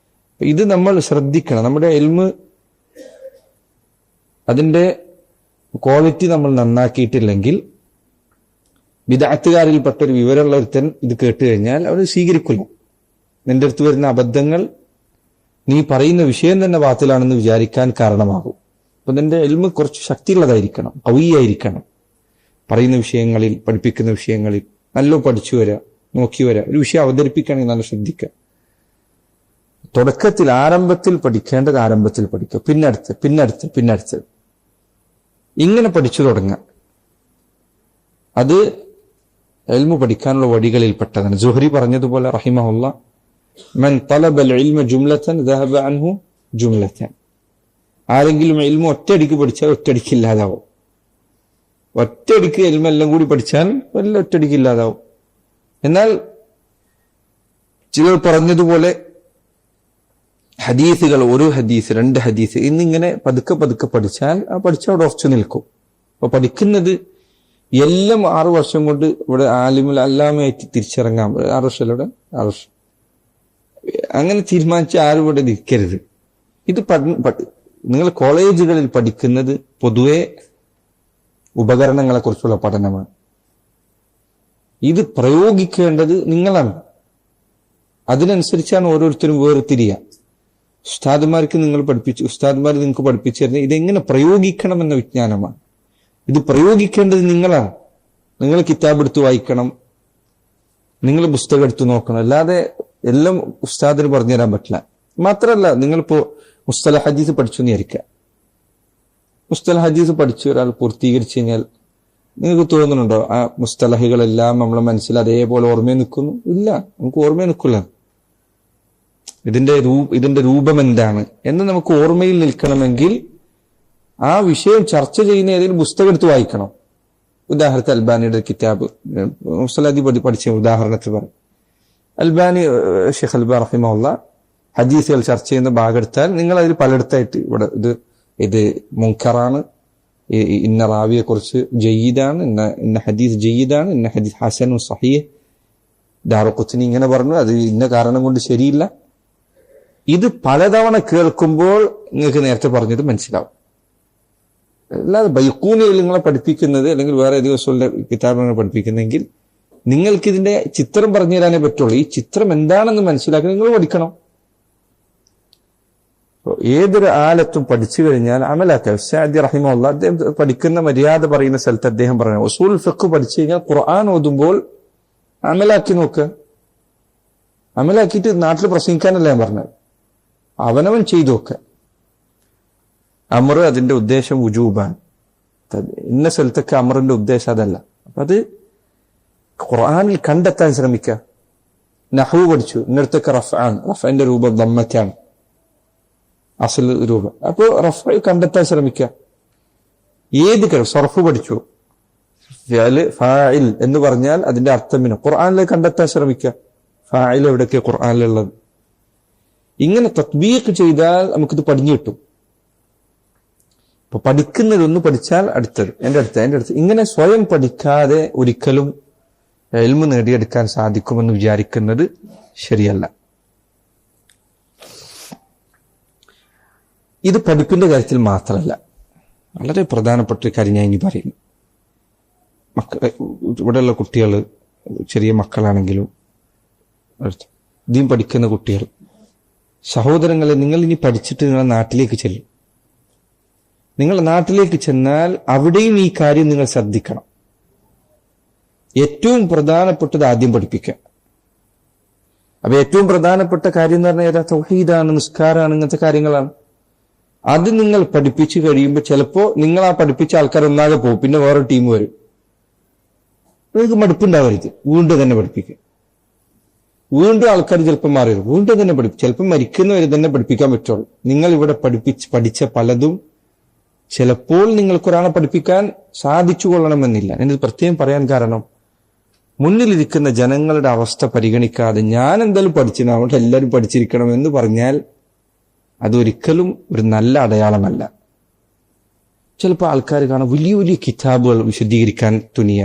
ഇത് നമ്മൾ ശ്രദ്ധിക്കണം. നമ്മുടെ ഇൽമ് അതിന്റെ ക്വാളിറ്റി നമ്മൾ നന്നാക്കിയിട്ടില്ലെങ്കിൽ ബിദ്അത്തുകാരിൽപ്പെട്ട ഒരു വിവരമുള്ള ഒരുത്തൻ ഇത് കേട്ട് കഴിഞ്ഞാൽ അവർ സ്വീകരിക്കില്ല. നിന്റെ അടുത്ത് വരുന്ന അബദ്ധങ്ങൾ നീ പറയുന്ന വിഷയം തന്നെ ബാത്തിലാണെന്ന് വിചാരിക്കാൻ കാരണമാകും. അപ്പൊ നിന്റെ ഇൽമ് കുറച്ച് ശക്തിയുള്ളതായിരിക്കണം, ഖവിയായിരിക്കണം. പറയുന്ന വിഷയങ്ങളിൽ, പഠിപ്പിക്കുന്ന വിഷയങ്ങളിൽ നല്ല പഠിച്ചു വരാ, നോക്കി വരാ. ഒരു വിഷയം അവതരിപ്പിക്കുകയാണെങ്കിൽ നല്ല ശ്രദ്ധിക്കുക. തുടക്കത്തിൽ ആരംഭത്തിൽ പഠിക്കേണ്ടത് ആരംഭത്തിൽ പഠിക്കുക, പിന്നടുത്ത് ഇങ്ങനെ പഠിച്ചു തുടങ്ങുക. അത് ഇൽമു പഠിക്കാനുള്ള വഴികളിൽപ്പെട്ടതാണ്. സുഹരി പറഞ്ഞതുപോലെ റഹിമഹുല്ലാ, മൻ തലബൽ ഇൽമ ജുംലതൻ ദഹബ അൻഹു ജുംലതൻ. ആരെങ്കിലും ഇൽമു ഒറ്റയടിക്ക് പഠിച്ചാൽ ഒറ്റയടിക്ക് ഇല്ലാതാവും. ഒറ്റയടിക്ക് ഇൽമെല്ലാം കൂടി പഠിച്ചാൽ എല്ലാം ഒറ്റയടിക്ക് ഇല്ലാതാവും. എന്നാൽ ചിലർ പറഞ്ഞതുപോലെ ഹദീസുകൾ, ഒരു ഹദീസ്, രണ്ട് ഹദീസ് എന്നിങ്ങനെ പതുക്കെ പഠിച്ചാൽ ആ പഠിച്ചവിടെ ഉറച്ചു നിൽക്കും. അപ്പൊ പഠിക്കുന്നത് എല്ലാം 6 വർഷം കൊണ്ട് ഇവിടെ ആലിമുൽ അല്ലാമയായിട്ട് തിരിച്ചിറങ്ങാൻ 6 വർഷം 6 വർഷം അങ്ങനെ തീരുമാനിച്ച് ആരും ഇവിടെ നിൽക്കരുത്. ഇത് നിങ്ങൾ കോളേജുകളിൽ പഠിക്കുന്നത് പൊതുവെ ഉപകരണങ്ങളെ കുറിച്ചുള്ള പഠനമാണ്. ഇത് പ്രയോഗിക്കേണ്ടത് നിങ്ങളാണ്. അതിനനുസരിച്ചാണ് ഓരോരുത്തരും വേർതിരിയുക. ഉസ്താദുമാർക്ക് ഉസ്താദുമാർ നിങ്ങൾക്ക് പഠിപ്പിച്ചു തരുന്നത് ഇതെങ്ങനെ പ്രയോഗിക്കണം എന്ന വിജ്ഞാനമാണ്. ഇത് പ്രയോഗിക്കേണ്ടത് നിങ്ങളാണ്. നിങ്ങൾ കിതാബ് എടുത്ത് വായിക്കണം, നിങ്ങൾ പുസ്തകം എടുത്ത് നോക്കണം. അല്ലാതെ എല്ലാം ഉസ്താദിന് പറഞ്ഞു തരാൻ പറ്റില്ല. മാത്രമല്ല, നിങ്ങളിപ്പോ മുസ്തല ഹദീസ് പഠിച്ചു എന്ന് വിചാരിക്കുക. മുസ്തല ഹദീസ് പഠിച്ച് ഒരാൾ പൂർത്തീകരിച്ചു കഴിഞ്ഞാൽ നിങ്ങൾക്ക് തോന്നുന്നുണ്ടോ ആ മുസ്തലഹുകളെല്ലാം നമ്മളെ മനസ്സിൽ അതേപോലെ ഓർമ്മയിൽ നിൽക്കുന്നു? ഇല്ല, നമുക്ക് ഓർമ്മയിൽ നിൽക്കില്ല. ഇതിന്റെ രൂപം എന്താണ് എന്ന് നമുക്ക് ഓർമ്മയിൽ നിൽക്കണമെങ്കിൽ ആ വിഷയം ചർച്ച ചെയ്യുന്ന ഏതെങ്കിലും പുസ്തകം എടുത്ത് വായിക്കണം. ഉദാഹരണത്തിന് അൽബാനിയുടെ കിതാബ് മുസ്തലഹി പഠിച്ച ഉദാഹരണത്തിൽ പറയും. ഷെയ്ഖ് അൽബാനി റഹിമഹുല്ലാ ഹദീസുകൾ ചർച്ച ചെയ്യുന്ന ഭാഗം എടുത്താൽ നിങ്ങൾ അതിൽ പലയിടത്തായിട്ട് ഇവിടെ ഇത് മുൻകറാണ്, ഇന്ന റാവിയെ കുറിച്ച് ജയ്യിദാണ്, ഇന്ന ഹദീസ് ജയ്യിദാണ്, ഇന്ന ഹദീസ് ഹസനും സഹീഹ്, ദാറുഖുത്നി ഇങ്ങനെ പറഞ്ഞു, അത് ഇന്ന കാരണം കൊണ്ട് ശരിയില്ല. ഇത് പലതവണ കേൾക്കുമ്പോൾ നിങ്ങൾക്ക് നേരത്തെ പറഞ്ഞത് മനസ്സിലാവും. അല്ലാതെ ബൈഖൂനിയിൽ നിങ്ങളെ പഠിപ്പിക്കുന്നത് അല്ലെങ്കിൽ വേറെ ഏതെങ്കിലും കിതാബുകൾ പഠിപ്പിക്കുന്നെങ്കിൽ നിങ്ങൾക്ക് ഇതിന്റെ ചിത്രം പറഞ്ഞു തരാനേ പറ്റുള്ളൂ. ഈ ചിത്രം എന്താണെന്ന് മനസ്സിലാക്കി നിങ്ങൾ പഠിക്കണം. ഏതൊരു ആലത്തും പഠിച്ചു കഴിഞ്ഞാൽ അമലാക്കുക. സഅദി റഹിമഹുല്ലാഹ് അദ്ദേഹം പഠിക്കുന്ന മര്യാദ പറയുന്ന സ്ഥലത്ത് അദ്ദേഹം പറഞ്ഞു, ഉസൂൽ ഫിഖ് പഠിച്ചു കഴിഞ്ഞാൽ ഖുർആൻ ഓതുമ്പോൾ അമലാക്കി നോക്കുക. അമലാക്കിയിട്ട് നാട്ടിൽ പ്രസംഗിക്കാനല്ല ഞാൻ പറഞ്ഞത്, അവനവൻ ചെയ്തു നോക്കുക. അമർ അതിന്റെ ഉദ്ദേശം വുജൂബാണ്. ഇന്ന സ്ഥലത്തൊക്കെ അമറിന്റെ ഉദ്ദേശം അതല്ല. അപ്പൊ അത് ഖുർആനിൽ കണ്ടെത്താൻ ശ്രമിക്കുക. നഹ്വു പഠിച്ചു, ഇന്നടത്തൊക്കെ റഫ്ആണ്, റഫ്ഇന്റെ രൂപം ദമ്മറ്റാണ് അസൽ രൂപം. അപ്പോ റഫ് കണ്ടെത്താൻ ശ്രമിക്കുക. ഏത് സർഫ് പഠിച്ചു, ഫാഇൽ എന്ന് പറഞ്ഞാൽ അതിന്റെ അർത്ഥമിന് ഖുർആനിലേക്ക് കണ്ടെത്താൻ ശ്രമിക്കുക. ഫാഇൽ എവിടെയൊക്കെ ഖുർആനിലുള്ളത്. ഇങ്ങനെ തത്ബീഖ് ചെയ്താൽ നമുക്കിത് പഠിഞ്ഞു കിട്ടും. ഇപ്പൊ പഠിക്കുന്നതൊന്ന് പഠിച്ചാൽ അടുത്തത് എന്റെ അടുത്ത് ഇങ്ങനെ സ്വയം പഠിക്കാതെ ഒരിക്കലും ഇൽമു നേടിയെടുക്കാൻ സാധിക്കുമെന്ന് വിചാരിക്കുന്നത് ശരിയല്ല. ഇത് പഠിപ്പിന്റെ കാര്യത്തിൽ മാത്രമല്ല, വളരെ പ്രധാനപ്പെട്ട ഒരു കാര്യം ഞാൻ ഇനി പറയുന്നു. ഇവിടെയുള്ള കുട്ടികൾ, ചെറിയ മക്കളാണെങ്കിലും ദീൻ പഠിക്കുന്ന കുട്ടികൾ, സഹോദരങ്ങളെ, നിങ്ങൾ ഇനി പഠിച്ചിട്ട് നിങ്ങളുടെ നാട്ടിലേക്ക് ചെല്ലും. നിങ്ങളുടെ നാട്ടിലേക്ക് ചെന്നാൽ അവിടെയും ഈ കാര്യം നിങ്ങൾ ശ്രദ്ധിക്കണം. ഏറ്റവും പ്രധാനപ്പെട്ടത് ആദ്യം പഠിപ്പിക്കുക. അപ്പൊ ഏറ്റവും പ്രധാനപ്പെട്ട കാര്യം എന്ന് പറഞ്ഞാൽ ഏതാ? തൗഹീദാണ്, നിസ്കാരമാണ്, ഇങ്ങനത്തെ കാര്യങ്ങളാണ്. അത് നിങ്ങൾ പഠിപ്പിച്ചു കഴിയുമ്പോൾ ചിലപ്പോ നിങ്ങൾ ആ പഠിപ്പിച്ച ആൾക്കാർ ഒന്നാകെ പോകും, പിന്നെ വേറെ ടീം വരും. നിങ്ങൾക്ക് മടുപ്പുണ്ടാവരുത്, വീണ്ടും തന്നെ പഠിപ്പിക്കുക. വീണ്ടും ആൾക്കാർ ചിലപ്പോൾ മാറി വരും, വീണ്ടും തന്നെ പഠിപ്പിക്കും. ചിലപ്പോൾ മരിക്കുന്നവരെ തന്നെ പഠിപ്പിക്കാൻ പറ്റുള്ളൂ. നിങ്ങൾ ഇവിടെ പഠിച്ച പലതും ചിലപ്പോൾ നിങ്ങൾക്കൊരാളെ പഠിപ്പിക്കാൻ സാധിച്ചു കൊള്ളണമെന്നില്ല. ഞാനിത് പ്രത്യേകം പറയാൻ കാരണം, മുന്നിലിരിക്കുന്ന ജനങ്ങളുടെ അവസ്ഥ പരിഗണിക്കാതെ ഞാൻ എന്തായാലും പഠിച്ചിരുന്നു, അവിടെ എല്ലാവരും പഠിച്ചിരിക്കണം എന്ന് പറഞ്ഞാൽ അതൊരിക്കലും ഒരു നല്ല അടയാളമല്ല. ചിലപ്പോൾ ആൾക്കാർ കാണാം വലിയ വലിയ കിതാബുകൾ വിശദീകരിക്കാൻ തുനിയ,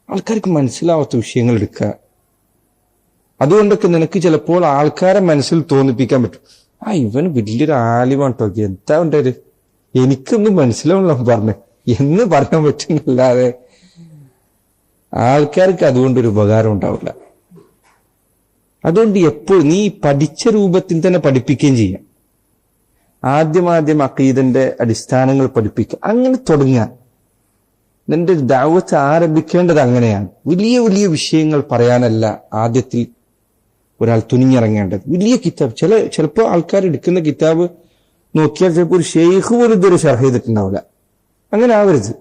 ആൾക്കാർക്ക് മനസ്സിലാവാത്ത വിഷയങ്ങൾ എടുക്കുക. അതുകൊണ്ടൊക്കെ നിനക്ക് ചിലപ്പോൾ ആൾക്കാരെ മനസ്സിൽ തോന്നിപ്പിക്കാൻ പറ്റും, ഇവൻ വലിയൊരു ആലിമാണ് കേട്ടോ, എന്താ ഉണ്ടായത്, എനിക്കൊന്നും മനസ്സിലാവണല്ലോ പറഞ്ഞു എന്ന് പറയാൻ പറ്റുന്നില്ലാതെ ആൾക്കാർക്ക് അതുകൊണ്ടൊരു ഉപകാരം ഉണ്ടാവില്ല. അതുകൊണ്ട് എപ്പോഴും നീ പഠിച്ച രൂപത്തിൽ തന്നെ പഠിപ്പിക്കുകയും ചെയ്യാം. ആദ്യം അഖീദന്റെ അടിസ്ഥാനങ്ങൾ പഠിപ്പിക്കുക, അങ്ങനെ തുടങ്ങുക. നിന്റെ ദഅവത്ത് ആരംഭിക്കേണ്ടത് അങ്ങനെയാണ്. വലിയ വലിയ വിഷയങ്ങൾ പറയാനല്ല ആദ്യത്തിൽ ഒരാൾ തുനിഞ്ഞിറങ്ങേണ്ടത്. വലിയ കിതാബ്, ചിലപ്പോൾ ആൾക്കാർ എടുക്കുന്ന കിതാബ് നോക്കിയാൽ ചിലപ്പോൾ ഒരു ഷെയ്ഖ് പോലും ഇതൊരു ഷർഹ് ചെയ്തിട്ടുണ്ടാവില്ല. അങ്ങനെ ആവരുത്.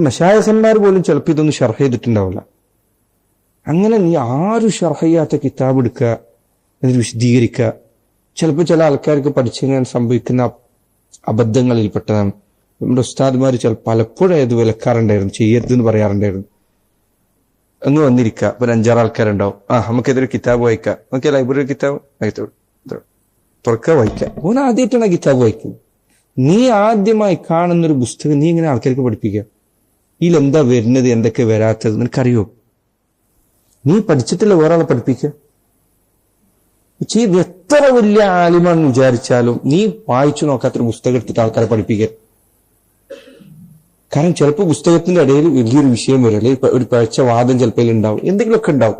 മശായിഖന്മാർ പോലും ചിലപ്പോൾ ഇതൊന്നും ഷർഹ് ചെയ്തിട്ടുണ്ടാവില്ല. അങ്ങനെ നീ ആരും ഷർഹ് ചെയ്യാത്ത കിതാബ് എടുക്കുക, എന്നിട്ട് വിശദീകരിക്കുക. ചിലപ്പോൾ ചില ആൾക്കാർക്ക് പഠിച്ചെങ്ങനെ സംഭവിക്കുന്ന അബദ്ധങ്ങളിൽപ്പെട്ടതാണ്. നമ്മുടെ ഉസ്താദ്മാർ പലപ്പോഴും ഇത് വിലക്കാറുണ്ടായിരുന്നു, ചെയ്യരുതെന്ന് പറയാറുണ്ടായിരുന്നു. അങ്ങ് വന്നിരിക്കുക, ഒരു 5-6 ആൾക്കാരുണ്ടാവും. നമുക്കിതൊരു കിതാബ് വായിക്കാം, നമുക്ക് ലൈബ്രറി കിതാബ് തുറക്കുക, വായിക്കാം. ഓൻ ആദ്യമായിട്ടാണ് കിതാബ് വായിക്കുന്നത്. നീ ആദ്യമായി കാണുന്നൊരു പുസ്തകം നീ ഇങ്ങനെ ആൾക്കാർക്ക് പഠിപ്പിക്കുക. ഇതിലെന്താ വരുന്നത്, എന്തൊക്കെ വരാത്തത് നിനക്കറിയോ? നീ പഠിച്ചിട്ടില്ല, വേറെ ആളെ പഠിപ്പിക്കുക. എത്ര വലിയ ആലിമാണെന്ന് വിചാരിച്ചാലും നീ വായിച്ചു നോക്കാത്തൊരു പുസ്തകം എടുത്തിട്ട് ആൾക്കാരെ പഠിപ്പിക്കുക. കാരണം ചിലപ്പോൾ പുസ്തകത്തിന്റെ ഇടയിൽ വലിയൊരു വിഷയം വരും, അല്ലെങ്കിൽ ഒരു പഴച്ച വാദം ചിലപ്പോൾ ഉണ്ടാവും, എന്തെങ്കിലുമൊക്കെ ഉണ്ടാവും.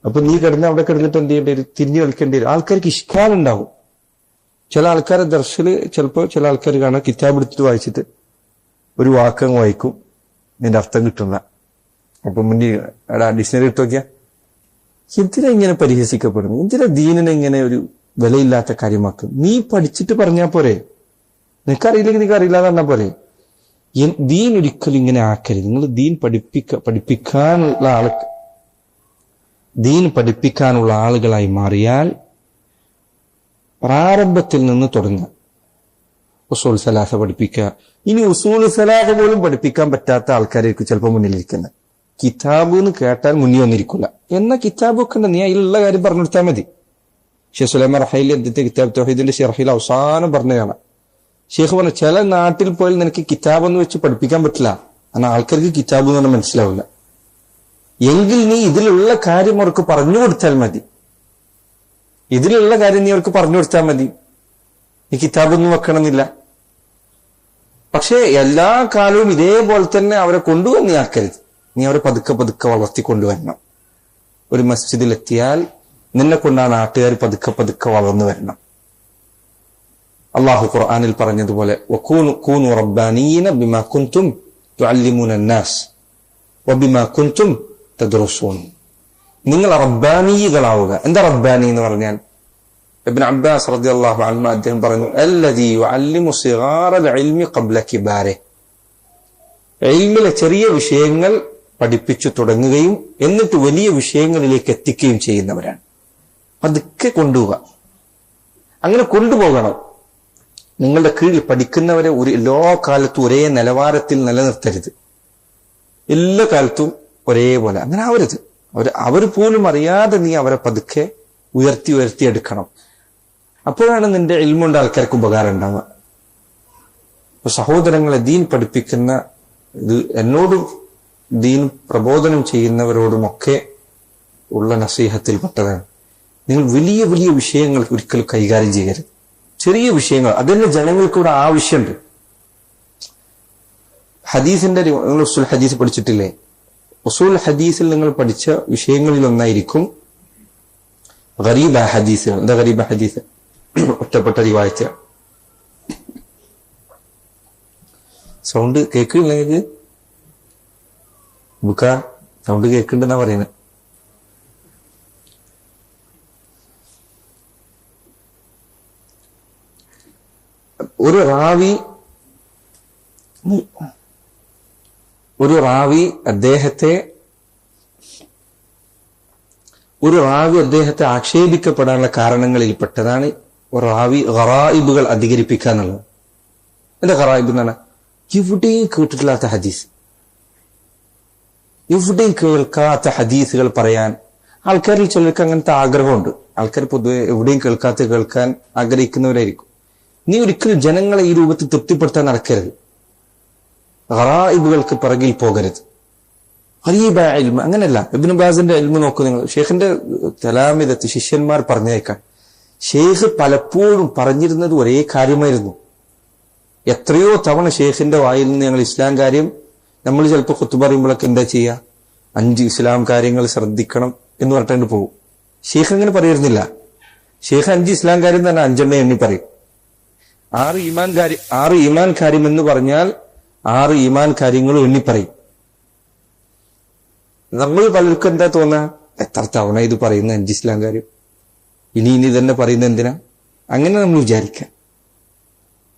അപ്പൊ നീ അവിടെ കിടന്നിട്ട് എന്ത് ചെയ്യേണ്ടി വരും? തിരിഞ്ഞു കളിക്കേണ്ടി വരും. ആൾക്കാർക്ക് ഇഷ്കാലുണ്ടാവും. ചില ആൾക്കാരെ ദർശല് ചിലപ്പോൾ ചില ആൾക്കാർ കാണാൻ കിതാബ് എടുത്തിട്ട് വായിച്ചിട്ട് ഒരു വാക്കങ്ങ് വായിക്കും, നിന്റെ അർത്ഥം കിട്ടുന്ന. അപ്പൊ മുന്നിൽ ഡിക്ഷണറി ഇട്ട് നോക്കിയാ എന്തിനാ ഇങ്ങനെ പരിഹസിക്കപ്പെടുന്നു? എന്തിനാ ദീനിനെ ഇങ്ങനെ ഒരു വിലയില്ലാത്ത കാര്യമാക്കും? നീ പഠിച്ചിട്ട് പറഞ്ഞാൽ പോരെ, നിനക്കറിയില്ലെങ്കിൽ നീക്ക് അറിയില്ലാതെ പറഞ്ഞാൽ പോരെ. ദീൻ ഒരിക്കലും ഇങ്ങനെ ആക്കരുത്. നിങ്ങൾ ദീൻ പഠിപ്പിക്കാനുള്ള ആളുകളായി മാറിയാൽ പ്രാരംഭത്തിൽ നിന്ന് തുടങ്ങുക. ഉസൂൽ സലാസ പഠിപ്പിക്കുക. ഇനി ഉസൂൽ സലാസ പോലും പഠിപ്പിക്കാൻ പറ്റാത്ത ആൾക്കാരായിരിക്കും ചിലപ്പോൾ മുന്നിലിരിക്കുന്നത്. കിതാബ് എന്ന് കേട്ടാൽ മുന്നിൽ വന്നിരിക്കില്ല. എന്ന കിതാബൊക്കെ ഉണ്ട്, നീ അതിലുള്ള കാര്യം പറഞ്ഞു കൊടുത്താൽ മതി. ഷെയ്ഖ് സുലൈമാൻ റഹൈലി അദ്ദേഹത്തെ കിതാബ് തൗഹീദിന്റെ ഷെർഹിൽ അവസാനം പറഞ്ഞതാണ്. ഷെയ്ഖ് പറഞ്ഞു, ചില നാട്ടിൽ പോയാൽ നിനക്ക് കിതാബ് എന്ന് വെച്ച് പഠിപ്പിക്കാൻ പറ്റില്ല, കാരണം ആൾക്കാർക്ക് കിതാബ് എന്ന് പറഞ്ഞാൽ മനസ്സിലാവില്ല. എങ്കിൽ നീ ഇതിലുള്ള കാര്യം അവർക്ക് പറഞ്ഞു കൊടുത്താൽ മതി. ഇതിലുള്ള കാര്യം നീ അവർക്ക് പറഞ്ഞു കൊടുത്താൽ മതി. നീ കിതാബൊന്നും വെക്കണമെന്നില്ല. പക്ഷെ എല്ലാ കാലവും ഇതേപോലെ തന്നെ അവരെ കൊണ്ടുവന്ന് ആക്കരുത്. നീ അവരെ പതുക്കെ പതുക്കെ വളർത്തിക്കൊണ്ടുവരണം. ഒരു മസ്ജിദിലെത്തിയാൽ നിന്നെ കൊണ്ടാണ് നാട്ടുകാർ പതുക്കെ പതുക്കെ വളർന്നു വരണം. അള്ളാഹു ഖുർആനിൽ പറഞ്ഞതുപോലെ വകൂനു റബ്ബാനീന ബിമാ കുൻതും തുഅല്ലിമൂന അന്നാസ് വബിമാ കുൻതും തദ്റുസൂൻ. നിങ്ങൾ റബ്ബാനികളാവുക. എന്താ റബ്ബാനി എന്ന് പറഞ്ഞാൽ? ഇബ്നു അബ്ബാസ് റളിയല്ലാഹു അൻഹു അദ്ദേഹം പറഞ്ഞു, അല്ലദീ യുഅല്ലിമു സിഗാറൽ ഇൽമി ഖബ്ല കിബാരിഹി. ഇൽമിലെ ചെറിയ വിഷയങ്ങൾ പഠിപ്പിച്ചു തുടങ്ങുകയും എന്നിട്ട് വലിയ വിഷയങ്ങളിലേക്ക് എത്തിക്കുകയും ചെയ്യുന്നവരാണ്. പതുക്കെ കൊണ്ടുപോവുക. അങ്ങനെ കൊണ്ടുപോകണം. നിങ്ങളുടെ കീഴിൽ പഠിക്കുന്നവരെ എല്ലാ കാലത്തും ഒരേ നിലവാരത്തിൽ നിലനിർത്തരുത്. എല്ലാ കാലത്തും ഒരേപോലെ അങ്ങനെ ആവരുത്. അവർ പോലും അറിയാതെ നീ അവരെ പതുക്കെ ഉയർത്തിയെടുക്കണം. അപ്പോഴാണ് നിന്റെ ഇൽമുണ്ട് ആൾക്കാർക്ക് ഉപകാരം ഉണ്ടാവുക. അപ്പൊ സഹോദരങ്ങളെ, ദീൻ പഠിപ്പിക്കുന്ന ഇത് എന്നോടും ദീൻ പ്രബോധനം ചെയ്യുന്നവരോടുമൊക്കെ ഉള്ള നസീഹത്തിൽപ്പെട്ടതാണ്. നിങ്ങൾ വലിയ വലിയ വിഷയങ്ങൾ ഒരിക്കലും കൈകാര്യം ചെയ്യരുത്. ചെറിയ വിഷയങ്ങൾ അതിന് ജനങ്ങൾക്കൂടെ ആവശ്യമുണ്ട്. ഹദീസിന്റെ നിങ്ങൾ ഉസൂൽ ഹദീസ് പഠിച്ചിട്ടില്ലേ? ഉസൂൽ ഹദീസിൽ നിങ്ങൾ പഠിച്ച വിഷയങ്ങളിൽ ഒന്നായിരിക്കും ഗരീബ ഹദീസ്. എന്താ ഗരീബ ഹദീസ്? ഒറ്റപ്പെട്ട റിവായത്ത്. സൗണ്ട് കേൾക്കില്ലെങ്കിൽ ബുക്ക സൗണ്ട് കേൾക്കുന്നുണ്ടെന്നാ പറയുന്നത്. ഒരു റാവി അദ്ദേഹത്തെ ആക്ഷേപിക്കപ്പെടാനുള്ള കാരണങ്ങളിൽപ്പെട്ടതാണ് ഒരു റാവി ഗറായിബുകൾ അധികരിപ്പിക്കുക എന്നുള്ളത്. എന്താ ഗറായിബ് എന്നാണ്? എവിടെയും കേട്ടിട്ടില്ലാത്ത ഹദീസ്, എവിടെയും കേൾക്കാത്ത ഹദീസുകൾ പറയാൻ ആൾക്കാരിൽ ചിലർക്ക് അങ്ങനത്തെ ആഗ്രഹമുണ്ട്. ആൾക്കാർ പൊതുവെ എവിടെയും കേൾക്കാൻ ആഗ്രഹിക്കുന്നവരായിരിക്കും. നീ ഒരിക്കലും ജനങ്ങളെ ഈ രൂപത്തിൽ തൃപ്തിപ്പെടുത്താൻ നടക്കരുത്. ഗറായിബുകൾക്ക് പിറകിൽ പോകരുത്. ഗരീബ ഇൽമ അങ്ങനെയല്ല. ഇബ്നു ബാസിന്റെ ഇൽമ നോക്കൂ നിങ്ങൾ. ഷെയ്ഖിന്റെ തലാമിദത്ത് ശിഷ്യന്മാർ പറഞ്ഞേക്കാൻ ഷെയ്ഖ് പലപ്പോഴും പറഞ്ഞിരുന്നത് ഒരേ കാര്യമായിരുന്നു. എത്രയോ തവണ ഷെയ്ഖിന്റെ വായിൽ നിന്ന് ഞങ്ങൾ ഇസ്ലാം കാര്യം, നമ്മൾ ചിലപ്പോൾ ഖുത്ബ പറയുമ്പോഴൊക്കെ എന്താ ചെയ്യുക, 5 ഇസ്ലാം കാര്യങ്ങൾ ശ്രദ്ധിക്കണം എന്ന് പറഞ്ഞിട്ട് പോകും. ഷെയ്ഖ് അങ്ങനെ പറയുന്നില്ല. ഷെയ്ഖ് 5 ഇസ്ലാം കാര്യം തന്നെ 5 എണ്ണി പറയും. 6 ഈമാൻ കാര്യം എന്ന് പറഞ്ഞാൽ 6 ഈമാൻ കാര്യങ്ങളും എണ്ണി പറയും. നമ്മൾ പലർക്കും എന്താ തോന്നുക, എത്ര തവണ ഇത് പറയുന്ന 5 ഇസ്ലാം കാര്യം, ഇനി തന്നെ പറയുന്നത് എന്തിനാ? അങ്ങനെ നമ്മൾ വിചാരിക്കാം.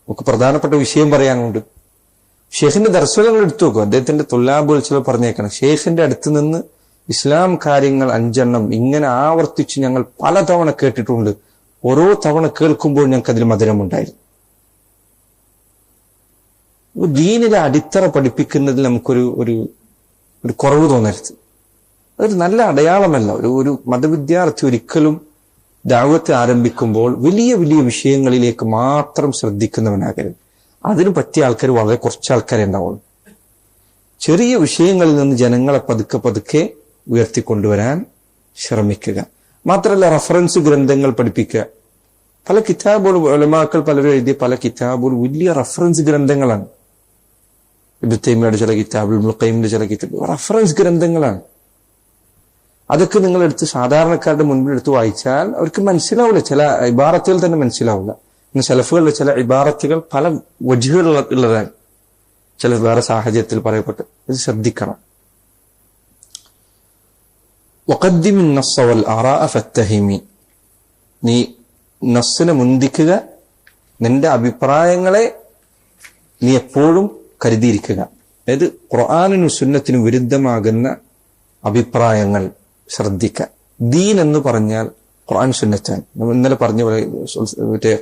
നമുക്ക് പ്രധാനപ്പെട്ട വിഷയം പറയാനുണ്ട്. ഷെയ്ഖിന്റെ ദർശനങ്ങൾ എടുത്തു നോക്കും. അദ്ദേഹത്തിന്റെ തുല്ലാബുൽ ചില പറഞ്ഞേക്കണം, ഷെയ്ഖിന്റെ അടുത്ത് നിന്ന് ഇസ്ലാം കാര്യങ്ങൾ 5 എണ്ണം ഇങ്ങനെ ആവർത്തിച്ച് ഞങ്ങൾ പലതവണ കേട്ടിട്ടുണ്ട്. ഓരോ തവണ കേൾക്കുമ്പോൾ ഞങ്ങൾക്ക് അതിൽ മധുരമുണ്ടായിരുന്നു. ദീനിലെ അടിത്തറ പഠിപ്പിക്കുന്നതിൽ നമുക്കൊരു ഒരു കുറവ് തോന്നരുത്. അതൊരു നല്ല അടയാളമല്ല. ഒരു മതവിദ്യാർത്ഥി ഒരിക്കലും ദഅവത്ത് ആരംഭിക്കുമ്പോൾ വലിയ വലിയ വിഷയങ്ങളിലേക്ക് മാത്രം ശ്രദ്ധിക്കുന്നവനാകരുത്. അതിന് പറ്റിയ ആൾക്കാർ വളരെ കുറച്ച് ആൾക്കാരെ ഉണ്ടാവുള്ളൂ. ചെറിയ വിഷയങ്ങളിൽ നിന്ന് ജനങ്ങളെ പതുക്കെ പതുക്കെ ഉയർത്തിക്കൊണ്ടുവരാൻ ശ്രമിക്കുക. മാത്രമല്ല റഫറൻസ് ഗ്രന്ഥങ്ങൾ പഠിപ്പിക്കുക. പല കിതാബുകൾ ഉലമാക്കൾ പലരും എഴുതിയ പല കിതാബുകൾ വലിയ റഫറൻസ് ഗ്രന്ഥങ്ങളാണ്. ഇബ്നു തൈമിയ്യയുടെ ചില കിതാബ്, ഇബ്നുൽ ഖയ്യിമിന്റെ ചില കിതാബ് റഫറൻസ് ഗ്രന്ഥങ്ങളാണ്. അതൊക്കെ നിങ്ങൾ എടുത്ത് സാധാരണക്കാരുടെ മുൻപിൽ എടുത്ത് വായിച്ചാൽ അവർക്ക് മനസ്സിലാവില്ല. ചില ഇബാറത്തുകൾ തന്നെ മനസ്സിലാവില്ല. ഇന്ന് സലഫുകളുടെ ചില ഇബാറത്തുകൾ പല വജ്ഹുകളുള്ളതാണ്. ചില വേറെ സാഹചര്യത്തിൽ പറയപ്പെട്ട് ഇത് ശ്രദ്ധിക്കണം. വഖദ്ദിമിൻ നസ്സ വൽ ആറാഅ ഫത്തഹിമി. നീ നസ്സിനെ മുന്തിക്കുക, നിന്റെ അഭിപ്രായങ്ങളെ നീ എപ്പോഴും കരുതിയിരിക്കുക. അതായത് ഖുർആനിനും സുന്നത്തിനും വിരുദ്ധമാകുന്ന അഭിപ്രായങ്ങൾ ശ്രദ്ധിക്കുക. ദീൻ എന്ന് പറഞ്ഞാൽ ഖുർആൻ സുന്നത്താണ്. നമ്മൾ ഇന്നലെ പറഞ്ഞ പോലെ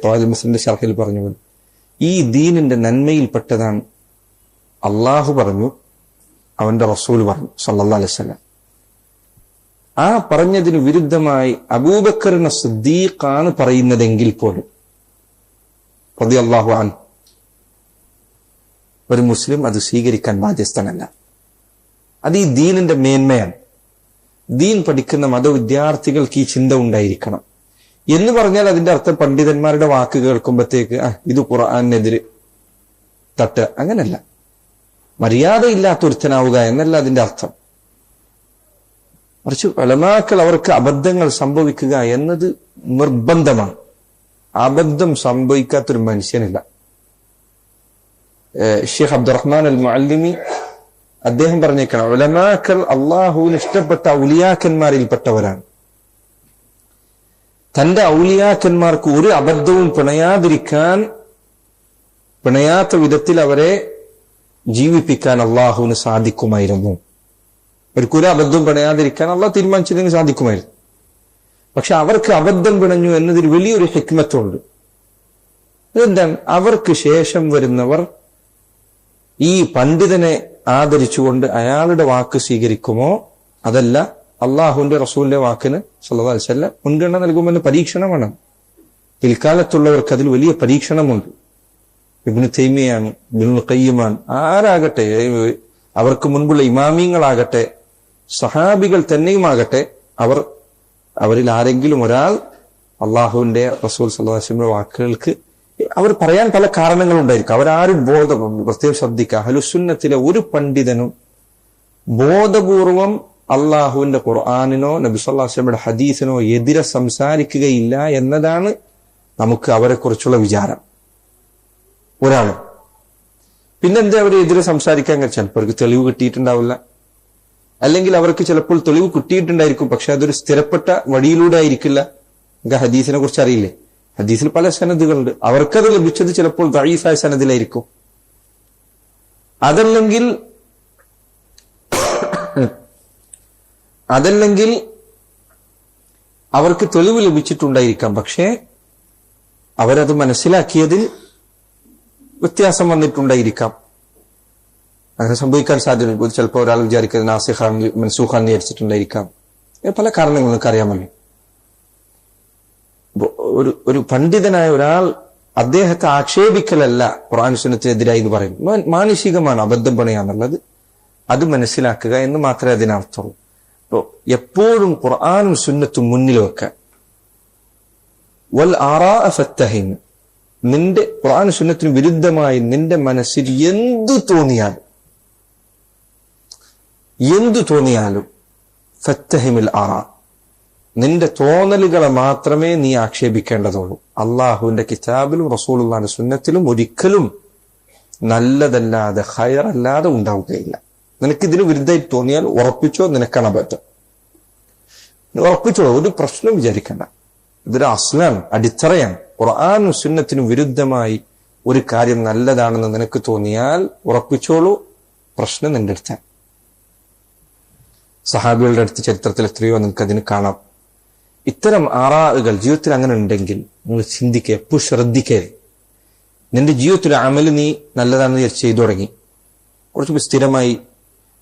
ഖവാഇദുൽ മുസ്ലിമിന്റെ ശർഹിൽ പറഞ്ഞ പോലെ ഈ ദീനിന്റെ നന്മയിൽപ്പെട്ടതാണ്. അള്ളാഹു പറഞ്ഞു, അവന്റെ റസൂൽ പറഞ്ഞു സല്ലല്ലാഹു അലൈഹി വസല്ലം. ആ പറഞ്ഞതിന് വിരുദ്ധമായി അബൂബക്കറിന് സിദ്ദീഖാണ് പറയുന്നതെങ്കിൽ പോലും റളിയല്ലാഹു അൻഹു, ഒരു മുസ്ലിം അത് സ്വീകരിക്കാൻ ബാധ്യസ്ഥനല്ല. അത് ഈ ദീനിന്റെ മേന്മയാണ്. ദീൻ പഠിക്കുന്ന മതവിദ്യാർത്ഥികൾക്ക് ഈ ചിന്ത ഉണ്ടായിരിക്കണം. എന്ന് പറഞ്ഞാൽ അതിന്റെ അർത്ഥം പണ്ഡിതന്മാരുടെ വാക്ക് കേൾക്കുമ്പോഴത്തേക്ക് ഇത് ഖുർആനെതിരെ തട്ട്, അങ്ങനല്ല. മര്യാദയില്ലാത്ത ഒരുത്തനാവുക എന്നല്ല അതിന്റെ അർത്ഥം. മറിച്ച് ഉലമാക്കൾ അവർക്ക് അബദ്ധങ്ങൾ സംഭവിക്കുക എന്നത് നിർബന്ധമാണ്. അബദ്ധം സംഭവിക്കാത്തൊരു മനുഷ്യനില്ല. ഷെയ്ഖ് അബ്ദുറഹ്മാൻ അൽ മുഅല്ലിമി അദ്ദേഹം പറഞ്ഞേക്കണം, ഉലമാക്കൾ അള്ളാഹുവിന് ഇഷ്ടപ്പെട്ട ഔലിയാക്കന്മാരിൽപ്പെട്ടവരാണ്. തന്റെ ഔലിയാക്കന്മാർക്ക് ഒരു അബദ്ധവും പിണയാത്ത വിധത്തിൽ അവരെ ജീവിപ്പിക്കാൻ അള്ളാഹുവിന് സാധിക്കുമായിരുന്നു. ഒരിക്കലും അബദ്ധം പിണയാതിരിക്കാൻ അള്ളാഹ് തീരുമാനിച്ചില്ലെങ്കിൽ സാധിക്കുമായിരുന്നു. പക്ഷെ അവർക്ക് അബദ്ധം പിണഞ്ഞു എന്നതിൽ വലിയൊരു ഹിക്മത്തുണ്ട്. അതെന്താണ്? അവർക്ക് ശേഷം വരുന്നവർ ഈ പണ്ഡിതനെ ആദരിച്ചുകൊണ്ട് അയാളുടെ വാക്ക് സ്വീകരിക്കുമോ അതല്ല അള്ളാഹുവിന്റെ റസൂലിന്റെ വാക്കിന് സല്ലല്ലാഹു അലൈഹി വസല്ലം മുൻഗണന നൽകുമെന്ന് പരീക്ഷണമാണ്. പിൽക്കാലത്തുള്ളവർക്ക് അതിൽ വലിയ പരീക്ഷണമുണ്ട്. ഇബ്നു തൈമിയ്യാണ്, ഇബ്നുൽ ഖയ്യിമാണ്, ആരാകട്ടെ അവർക്ക് മുൻപുള്ള ഇമാമിങ്ങളാകട്ടെ സഹാബികൾ തന്നെയുമാകട്ടെ അവരിൽ ആരെങ്കിലും ഒരാൾ അള്ളാഹുവിന്റെ റസൂൽ സല്ലല്ലാഹു അലൈഹി വസല്ലം വാക്കുകൾക്ക് അവർ പറയാൻ പല കാരണങ്ങളുണ്ടായിരിക്കും. അവരാരും പ്രത്യേകം ശ്രദ്ധിക്കുക, അഹ്ലുസുന്നത്തിലെ ഒരു പണ്ഡിതനും ബോധപൂർവം അള്ളാഹുവിന്റെ ഖുർആനിനോ നബി സല്ലല്ലാഹു അലൈഹി വസല്ലമയുടെ ഹദീസിനോ എതിരെ സംസാരിക്കുകയില്ല എന്നതാണ് നമുക്ക് അവരെ കുറിച്ചുള്ള വിചാരം. ഒരാളും പിന്നെന്താ അവരെ എതിരെ സംസാരിക്കാൻ ചിലപ്പോൾ അവർക്ക് തെളിവ് കിട്ടിയിട്ടുണ്ടാവില്ല, അല്ലെങ്കിൽ അവർക്ക് ചിലപ്പോൾ തെളിവ് കിട്ടിയിട്ടുണ്ടായിരിക്കും, പക്ഷെ അതൊരു സ്ഥിരപ്പെട്ട വഴിയിലൂടെ ആയിരിക്കില്ല. നമുക്ക് ഹദീസിനെ കുറിച്ച് അറിയില്ലേ, ഹദീസിൽ പല സനദുകളുണ്ട്, അവർക്കത് ലഭിച്ചത് ചിലപ്പോൾ ദഈഫായ സനദിലായിരിക്കും. അതല്ലെങ്കിൽ അവർക്ക് തെളിവ് ലഭിച്ചിട്ടുണ്ടായിരിക്കാം, പക്ഷേ അവരത് മനസ്സിലാക്കിയതിൽ വ്യത്യാസം വന്നിട്ടുണ്ടായിരിക്കാം. അങ്ങനെ സംഭവിക്കാൻ സാധ്യത. ചിലപ്പോൾ ഒരാൾ വിചാരിക്കുന്നത് നാസിഖാണ് മൻസൂഖാന്ന് വിചാരിച്ചിട്ടുണ്ടായിരിക്കാം. പല കാരണങ്ങൾ നിങ്ങൾക്ക് അറിയാമല്ലോ. ഒരു പണ്ഡിതനായ ഒരാൾ അദ്ദേഹത്തെ ആക്ഷേപിക്കലല്ല ഖുർആൻ സുന്നത്തിനെതിരായി എന്ന് പറയും. മാനുഷികമാണ്, അബദ്ധം പണിയാന്നുള്ളത് അത് മനസ്സിലാക്കുക എന്ന് മാത്രമേ അതിനർത്ഥമുള്ളൂ. അപ്പോ എപ്പോഴും ഖുർആനും സുന്നത്തും മുന്നിൽ വെക്കാൻ. വൽ ആറാഅ ഫത്തഹിൻ, നിന്റെ ഖുർആൻ സുന്നത്തിന് വിരുദ്ധമായി നിന്റെ മനസ്സിൽ എന്തു തോന്നിയാലും ഫത്തഹിമിൽ ആറാ, നിന്റെ തോന്നലുകളെ മാത്രമേ നീ ആക്ഷേപിക്കേണ്ടതുള്ളൂ. അള്ളാഹുവിന്റെ കിതാബിലും റസൂലുള്ളാഹിന്റെ സുന്നത്തിലും ഒരിക്കലും നല്ലതല്ലാതെ ഖൈറല്ലാതെ ഉണ്ടാവുകയില്ല. നിനക്കിതിന് വിരുദ്ധമായി തോന്നിയാൽ ഉറപ്പിച്ചോ, നിനക്കാണ് അബദ്ധം. ഉറപ്പിച്ചോ, ഒരു പ്രശ്നം വിചാരിക്കണ്ട. ഇതൊരു അസ്ലാണ്, അടിത്തറയാണ്. ഖുർആനും സുന്നത്തിനും വിരുദ്ധമായി ഒരു കാര്യം നല്ലതാണെന്ന് നിനക്ക് തോന്നിയാൽ ഉറപ്പിച്ചോളൂ, പ്രശ്നം നിന്റെ അടുത്താണ്. സഹാബികളുടെ അടുത്ത് ചരിത്രത്തിൽ എത്രയോ നിങ്ങൾക്ക് അതിന് കാണാം. ഇത്തരം ആറാകൾ ജീവിതത്തിൽ അങ്ങനെ ഉണ്ടെങ്കിൽ നിങ്ങൾ ചിന്തിക്കുക, എപ്പോഴും ശ്രദ്ധിക്കരുത്. നിന്റെ ജീവിതത്തിലെ അമല് നീ നല്ലതാണെന്ന് ചെയ്തു തുടങ്ങി, കുറച്ച് സ്ഥിരമായി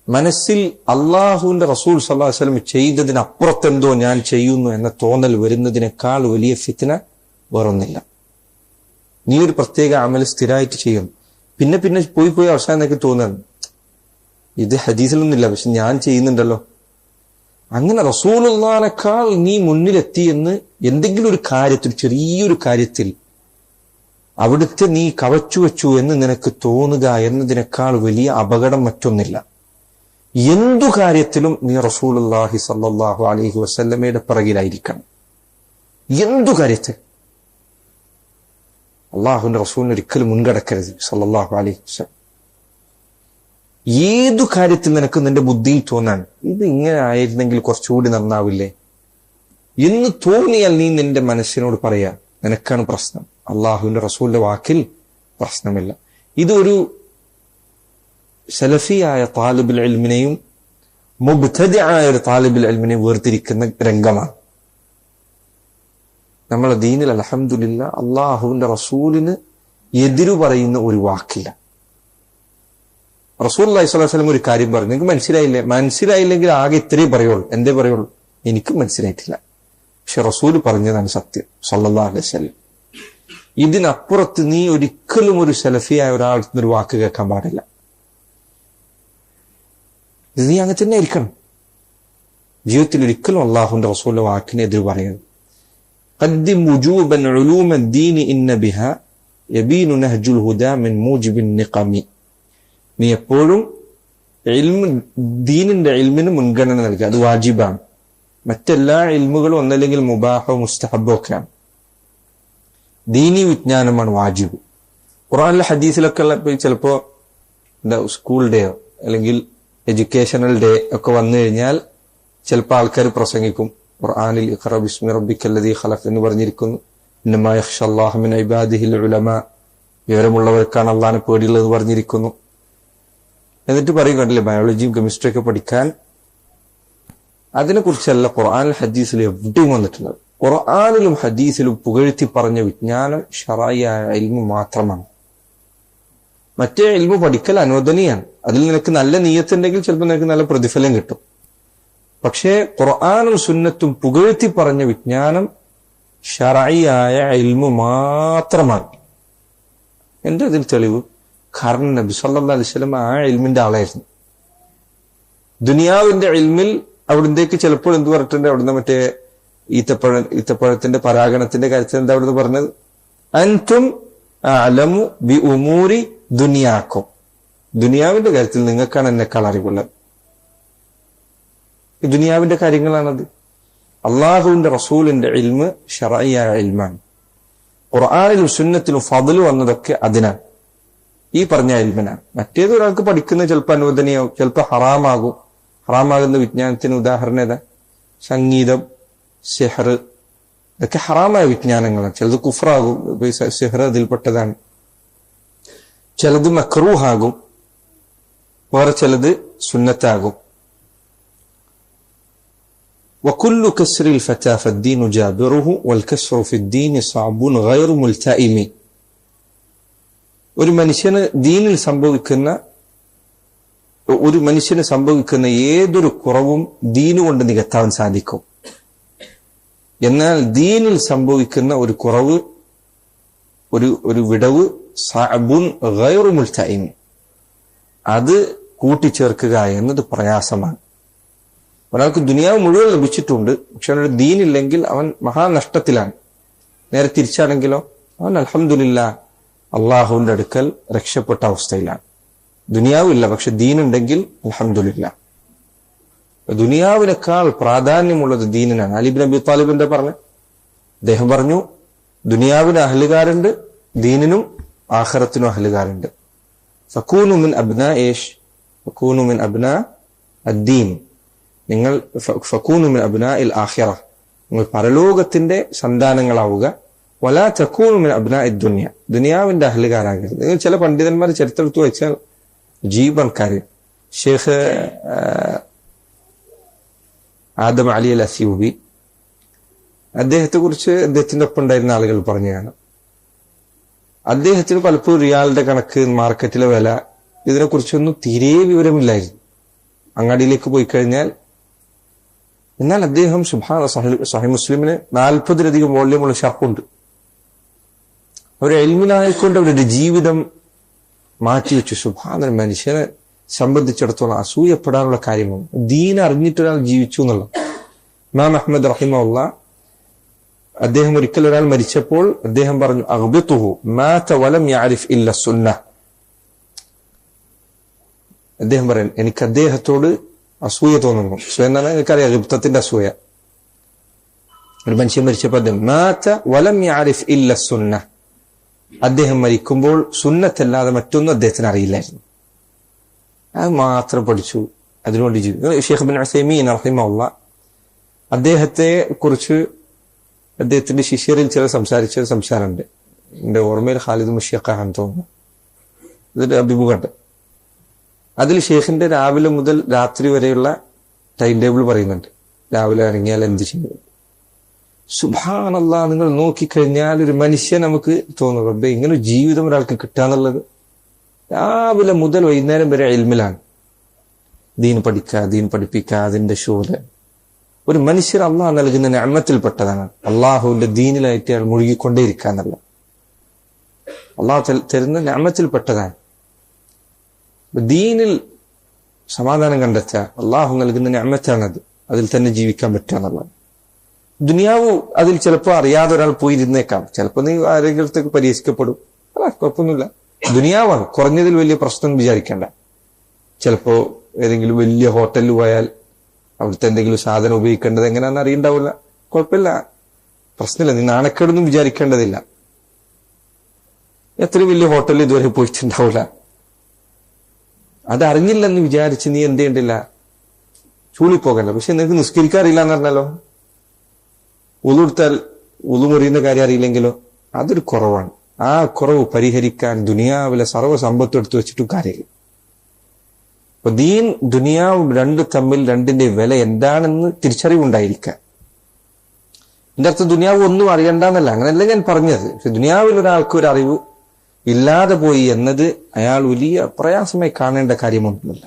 മനസ്സിൽ അള്ളാഹുവിന്റെ റസൂൽ സല്ലല്ലാഹു അലൈഹി വസല്ലം ചെയ്തതിനപ്പുറത്തെന്തോ ഞാൻ ചെയ്യുന്നു എന്ന തോന്നൽ വരുന്നതിനേക്കാൾ വലിയ ഫിത്ന വേറൊന്നില്ല. നീ ഒരു പ്രത്യേക അമൽ സ്ഥിരമായിട്ട് ചെയ്യും, പിന്നെ പോയി അവസാനം നിനക്ക് തോന്നുന്നു ഇത് ഹദീസിലൊന്നുമില്ല, പക്ഷെ ഞാൻ ചെയ്യുന്നുണ്ടല്ലോ. അങ്ങനെ റസൂലുള്ളാഹിനേക്കാൾ നീ മുന്നിലെത്തി എന്ന് എന്തെങ്കിലും ഒരു കാര്യത്തിൽ, ചെറിയൊരു കാര്യത്തിൽ അവിടുത്തെ നീ കവച്ചു വെച്ചു എന്ന് നിനക്ക് തോന്നുക എന്നതിനേക്കാൾ വലിയ അപകടം മറ്റൊന്നില്ല. എന്തു കാര്യത്തിലും നീ റസൂലുള്ളാഹി സ്വല്ലല്ലാഹു അലൈഹി വസല്ലമയുടെ പിറകിലായിരിക്കണം. എന്തു കാര്യത്തിൽ അള്ളാഹുവിന്റെ റസൂലിന് ഒരിക്കലും മുൻകടക്കരുത് സ്വല്ലല്ലാഹു അലൈഹി വസല്ലം. ഏതു കാര്യത്തിൽ നിനക്ക് നിന്റെ ബുദ്ധിയിൽ തോന്നാൻ ഇത് ഇങ്ങനെ ആയിരുന്നെങ്കിൽ കുറച്ചുകൂടി നന്നാവില്ലേ എന്ന് തോന്നിയാൽ നീ നിന്റെ മനസ്സിനോട് പറയാ, നിനക്കാണ് പ്രശ്നം, അള്ളാഹുവിന്റെ റസൂലിന്റെ വാക്കിൽ പ്രശ്നമില്ല. ഇതൊരു സലഫിയായ താലിബുൽ ഇൽമിനെയും മുബ്തദിഅയ ഒരു താലിബുൽ ഇൽമിനെയും വേർതിരിക്കുന്ന രംഗമാണ്. നമ്മളെ ദീനിൽ അൽഹംദുലില്ലാഹ് അള്ളാഹുവിന്റെ റസൂലിന് എതിരു പറയുന്ന ഒരു വാക്കില്ല. റസൂലുള്ളാഹി സ്വല്ലല്ലാഹു അലൈഹി വസല്ലം ഒരു കാര്യം പറഞ്ഞു, നിങ്ങൾക്ക് മനസ്സിലായില്ലെങ്കിൽ ആകെ ഇത്രയും പറയുള്ളൂ. എന്തേ പറയുള്ളൂ? എനിക്കും മനസ്സിലായിട്ടില്ല, പക്ഷെ റസൂല് പറഞ്ഞതാണ് സത്യം സ്വല്ലല്ലാഹു അലൈഹി വസല്ലം. ഇതിനപ്പുറത്ത് നീ ഒരിക്കലും ഒരു സലഫിയായ ഒരാൾക്ക് ഒരു വാക്ക് കേൾക്കാൻ പാടില്ല. ഇത് നീ അങ്ങനെ തന്നെ ആയിരിക്കണം. ജീവിതത്തിൽ ഒരിക്കലും അള്ളാഹുവിന്റെ റസൂലിന്റെ വാക്കിനെ എതിർ പറയരുത്. ഖദ്ദിം വുജൂബൻ ഉലൂമ ദീനി ഇന്ന ബിഹാ യബീനു നഹ്ജുൽ ഹുദാ മിൻ മൂജിബിൻ നിഖമി. നീ എപ്പോഴും ദീനിന്റെ ഇൽമിന് മുൻഗണന നൽകുക, അത് വാജിബാണ്. മറ്റെല്ലാ ഇൽമുകളും ഒന്നല്ലെങ്കിൽ മുബാഹോ മുസ്തഹബോ ഒക്കെയാണ്. ദീനി വിജ്ഞാനമാണ് വാജിബ്. ഖുർആനിലെ ഹദീസിലൊക്കെ ചിലപ്പോ സ്കൂൾ ഡേയോ അല്ലെങ്കിൽ എഡ്യൂക്കേഷണൽ ഡേ ഒക്കെ വന്നു കഴിഞ്ഞാൽ ചിലപ്പോൾ ആൾക്കാർ പ്രസംഗിക്കും, ഖുർആനിൽ ഇഖ്റ ബിസ്മി റബ്ബിക്കല്ലദീ ഖലഖ് എന്ന് പറഞ്ഞിരിക്കുന്നു. ഇന്നമാ യഖ്ഷല്ലാഹു മിൻ ഇബാദിഹിൽ ഉലമാ, വിവരമുള്ളവർക്കാണ് അള്ളാഹിനെ പേടിയുള്ളത് പറഞ്ഞിരിക്കുന്നു. എന്നിട്ട് പറയും, കണ്ടില്ലേ, ബയോളജിയും കെമിസ്ട്രി ഒക്കെ പഠിക്കാൻ അതിനെക്കുറിച്ചല്ല ഖുർആനിൽ ഹദീസിൽ എവിടെയും വന്നിട്ടുള്ളത്. ഖുർആനിലും ഹദീസിലും പുകഴ്ത്തി പറഞ്ഞ വിജ്ഞാനം ശറഈയായ ഇൽമു മാത്രമാണ്. മറ്റേ ഇൽമു പഠിക്കൽ അനുവദനീയാണ്. അതിൽ നിനക്ക് നല്ല നിയ്യത്തുണ്ടെങ്കിൽ ചിലപ്പോൾ നിനക്ക് നല്ല പ്രതിഫലം കിട്ടും. പക്ഷേ ഖുർആനും സുന്നത്തും പുകഴ്ത്തി പറഞ്ഞ വിജ്ഞാനം ശറഈയായ ഇൽമു മാത്രമാണ്. എന്റെ അതിൽ തെളിവ്, കാരണം നബി സല്ലല്ലാഹു അലൈഹി വസല്ലം ആ ഇൽമിന്റെ ആളായിരുന്നു. ദുനിയാവിന്റെ ഇൽമിൽ അവിടത്തേക്ക് ചിലപ്പോൾ എന്ത് പറഞ്ഞിട്ടുണ്ട്, അവിടുന്ന് മറ്റേ ഈത്തപ്പഴത്തിന്റെ പരാഗണത്തിന്റെ കാര്യത്തിൽ എന്താ അവിടുന്ന് പറഞ്ഞത്, അൻതും അലമു ബി ഉമൂരി ദുനിയാക്കും, ദുനിയാവിന്റെ കാര്യത്തിൽ നിങ്ങൾക്കാണ് എന്നെക്കാൾ അറിവുള്ളത്. ഈ ദുനിയാവിന്റെ കാര്യങ്ങളാണത്. അള്ളാഹുവിന്റെ റസൂലിന്റെ ഇൽമ് ശറഈയായ ഇൽമാണ്. ഖുർആനിലും സുന്നത്തിലും ഫദ്ല് വന്നതൊക്കെ അതിനാണ്, ഈ പറഞ്ഞ ഇൽമിനാണ്. മറ്റേത് ഒരാൾക്ക് പഠിക്കുന്നത് ചിലപ്പോൾ അനുവദനീയമാവും, ചിലപ്പോൾ ഹറാമാകും. ഹറാമാകുന്ന വിജ്ഞാനത്തിന് ഉദാഹരണം ഏതാ? സംഗീതം, സിഹർ, ഇതൊക്കെ ഹറാമായ വിജ്ഞാനങ്ങളാണ്. ചിലത് കുഫ്റാകും, സിഹർ അതിൽപ്പെട്ടതാണ്. ചിലത് മക്റൂഹാകും, വേറെ ചിലത് സുന്നത്താകും. وكل كسر الفتى فالدين جابره والكسر في الدين صعب غير ملتئم. ഒരു മനുഷ്യന് സംഭവിക്കുന്ന ഏതൊരു കുറവും ദീന് കൊണ്ട് നികത്താൻ സാധിക്കും. എന്നാൽ ദീനിൽ സംഭവിക്കുന്ന ഒരു കുറവ്, ഒരു വിടവ്, സഅബുൻ ഗൈറു മുൽതഇം, അത് കൂട്ടിച്ചേർക്കുക എന്നത് പ്രയാസമാണ്. ഒരാൾക്ക് ദുനിയാവ് മുഴുവൻ ലഭിച്ചിട്ടുണ്ട്, പക്ഷെ അവനൊരു ദീനില്ലെങ്കിൽ അവൻ മഹാനഷ്ടത്തിലാണ്. നേരെ തിരിച്ചാണെങ്കിലോ അവൻ അൽഹംദുലില്ലാഹ് അള്ളാഹുവിന്റെ അടുക്കൽ രക്ഷപ്പെട്ട അവസ്ഥയിലാണ്. ദുനിയാവില്ല, പക്ഷെ ദീനുണ്ടെങ്കിൽ അൽഹംദുലില്ലാഹ്. ദുനിയാവിനേക്കാൾ പ്രാധാന്യമുള്ളത് ദീനിനാണ്. അലി ഇബ്നു അബി താലിബിന്റെ അദ്ദേഹം പറഞ്ഞു, ദുനിയാവിന് അഹ്ലുകാരുണ്ട്, ദീനിനും ആഖിറത്തിനും അഹ്ലുകാരുണ്ട്. ഫകൂനു മിൻ അബ്നാ ഈശ് ഫകൂനു മിൻ അബ്നാ അദ്ദീൻ, നിങ്ങൾ ഫകൂനു മിൻ അബ്നാഇൽ ആഖിറ, നിങ്ങൾ പരലോകത്തിന്റെ സന്താനങ്ങളാവുക. വലാ തകൂനു മിൻ അബ്നാഇദ് ദുനിയ, ദുനിയാവിന്റെ അഹ്ലുകാരാകരുത്. നിങ്ങൾ ചില പണ്ഡിതന്മാർ ചരിത്രത്തിൽ വെച്ചാൽ ജീവൻകാര്, ഷേഖ് ആദം അലി അൽ അസ്യൂബി, അദ്ദേഹത്തെ കുറിച്ച് അദ്ദേഹത്തിന്റെ ഒപ്പം ഉണ്ടായിരുന്ന ആളുകൾ പറഞ്ഞതാണ്, അദ്ദേഹത്തിന് പലപ്പോഴും റിയാലിന്റെ കണക്ക്, മാർക്കറ്റിലെ വില, ഇതിനെക്കുറിച്ചൊന്നും തീരെ വിവരമില്ലായിരുന്നു. അങ്ങാടിയിലേക്ക് പോയി കഴിഞ്ഞാൽ, എന്നാൽ അദ്ദേഹം സഹീഹ് മുസ്ലിമിന് 40-ലധികം വോള്യമുള്ള ഷർഹുണ്ട്. അവർ ഇൽമിനായിക്കൊണ്ട് അവരുടെ ജീവിതം മാറ്റിവെച്ചു. സുബ്ഹാനല്ലാഹ്, മനുഷ്യനെ സംബന്ധിച്ചിടത്തോളം അസൂയപ്പെടാനുള്ള കാര്യമാണ് ദീൻ അറിഞ്ഞിട്ടൊരാൾ ജീവിച്ചു എന്നുള്ളത്. ഇമാം അഹ്മദ് റഹിമഹുല്ലാഹ്, അദ്ദേഹം ഒരിക്കൽ ഒരാൾ മരിച്ചപ്പോൾ അദ്ദേഹം പറഞ്ഞു, അഗ്ബിതുഹു മാത വലം യഅരിഫ് ഇല്ല സുന്നഹ്. അദ്ദേഹം പറയും, എനിക്ക് അദ്ദേഹത്തോട് അസൂയ തോന്നുന്നു. അസൂയ എന്നാണ് എനിക്കറിയാം, ഗിബ്തത്തിന്റെ അസൂയ. ഒരു മനുഷ്യൻ മരിച്ചപ്പോൾ അദ്ദേഹം മാത വലം യഅരിഫ് ഇല്ല സുന്നഹ്, അദ്ദേഹം മരിക്കുമ്പോൾ സുന്നത്തല്ലാതെ മറ്റൊന്നും അദ്ദേഹത്തിന് അറിയില്ലായിരുന്നു. അത് മാത്രം പഠിച്ചു, അതിനുവേണ്ടി ജീവിച്ചു. ഷെയ്ഖ് ഇബ്നു ഉസൈമീൻ റഹിമഹുല്ലാഹ്, അദ്ദേഹത്തെ കുറിച്ച് അദ്ദേഹത്തിന്റെ ശിഷ്യരിൽ ചിലർ സംസാരിച്ച സംസാരമുണ്ട്. എന്റെ ഓർമ്മയിൽ ഖാലിദ് മുഷ്യഖാണെന്ന് തോന്നുന്നു. ഇതൊരു അഭിമുഖമുണ്ട്. അതിൽ ഷെയ്ഖിന്റെ രാവിലെ മുതൽ രാത്രി വരെയുള്ള ടൈം ടേബിൾ പറയുന്നുണ്ട്. രാവിലെ ഇറങ്ങിയാൽ എന്ത് ചെയ്യും. സുബ്ഹാനല്ലാഹ്, നിങ്ങൾ നോക്കിക്കഴിഞ്ഞാൽ ഒരു മനുഷ്യൻ നമുക്ക് തോന്നും, റബ്ബേ ഇങ്ങനെ ഒരു ജീവിതം ഒരാൾക്ക് കിട്ടാന്നുള്ളത്. രാവിലെ മുതൽ വൈകുന്നേരം വരെ ഇൽമിലാണ്. ദീൻ പഠിക്കുക, ദീൻ പഠിപ്പിക്കുക, അതിന്റെ ഷൂല്. ഒരു മനുഷ്യർ അള്ളാഹ് നൽകുന്ന നിഅമത്തിൽപ്പെട്ടതാണ് അള്ളാഹുവിന്റെ ദീനിലായിട്ട് അയാൾ മുഴുകിക്കൊണ്ടേയിരിക്കുക എന്നല്ല. അള്ളാഹു തരുന്ന നിഅമത്തിൽപ്പെട്ടതാണ്. ദീനിൽ സമാധാനം കണ്ടെത്തുക അള്ളാഹു നൽകുന്ന നിഅമത്താണത്. അതിൽ തന്നെ ജീവിക്കാൻ പറ്റുക എന്നുള്ളത്. ദുനിയാവ് അതിൽ ചിലപ്പോൾ അറിയാതെ ഒരാൾ പോയിരുന്നേക്കാം. ചിലപ്പോൾ നീ ആരെങ്കിലത്തേക്ക് പരിഹസിക്കപ്പെടും, കുഴപ്പമൊന്നുമില്ല. ദുനിയാവാണ്, കുറഞ്ഞതിൽ വലിയ പ്രശ്നം വിചാരിക്കേണ്ട. ചിലപ്പോ ഏതെങ്കിലും വലിയ ഹോട്ടലിൽ പോയാൽ അവിടുത്തെ എന്തെങ്കിലും സാധനം ഉപയോഗിക്കേണ്ടത് എങ്ങനെയാണെന്ന് അറിയണ്ടാവില്ല, കുഴപ്പമില്ല, പ്രശ്നമില്ല. നീ നാണക്കേടൊന്നും വിചാരിക്കേണ്ടതില്ല. എത്ര വലിയ ഹോട്ടലിൽ ഇതുവരെ പോയിട്ടുണ്ടാവില്ല. അതറിഞ്ഞില്ലെന്ന് വിചാരിച്ച് നീ എന്ത് ചെയ്യണ്ടില്ല, ചൂളിപ്പോകണ്ട. പക്ഷെ നിനക്ക് നിസ്കരിക്കാറില്ല എന്ന് പറഞ്ഞാലോ, ഉളുത്താൽ ഉളു മുറിയുന്ന കാര്യം അറിയില്ലെങ്കിലോ, അതൊരു കുറവാണ്. ആ കുറവ് പരിഹരിക്കാൻ ദുനിയാവിലെ സർവ്വസമ്പത്ത് എടുത്തു വെച്ചിട്ടും കാര്യമില്ല. അപ്പൊ ദീൻ ദുനിയാവും തമ്മിൽ രണ്ടിന്റെ വില എന്താണെന്ന് തിരിച്ചറിവുണ്ടായിരിക്കുക. എന്റെ അർത്ഥം ദുനിയാവ് ഒന്നും അറിയണ്ടെന്നല്ല, അങ്ങനെയല്ല ഞാൻ പറഞ്ഞത്. പക്ഷെ ദുനിയാവിൽ ഒരാൾക്ക് ഒരു അറിവ് ഇല്ലാതെ പോയി എന്നത് അയാൾ വലിയ പ്രയാസമായി കാണേണ്ട കാര്യമൊന്നുമില്ല.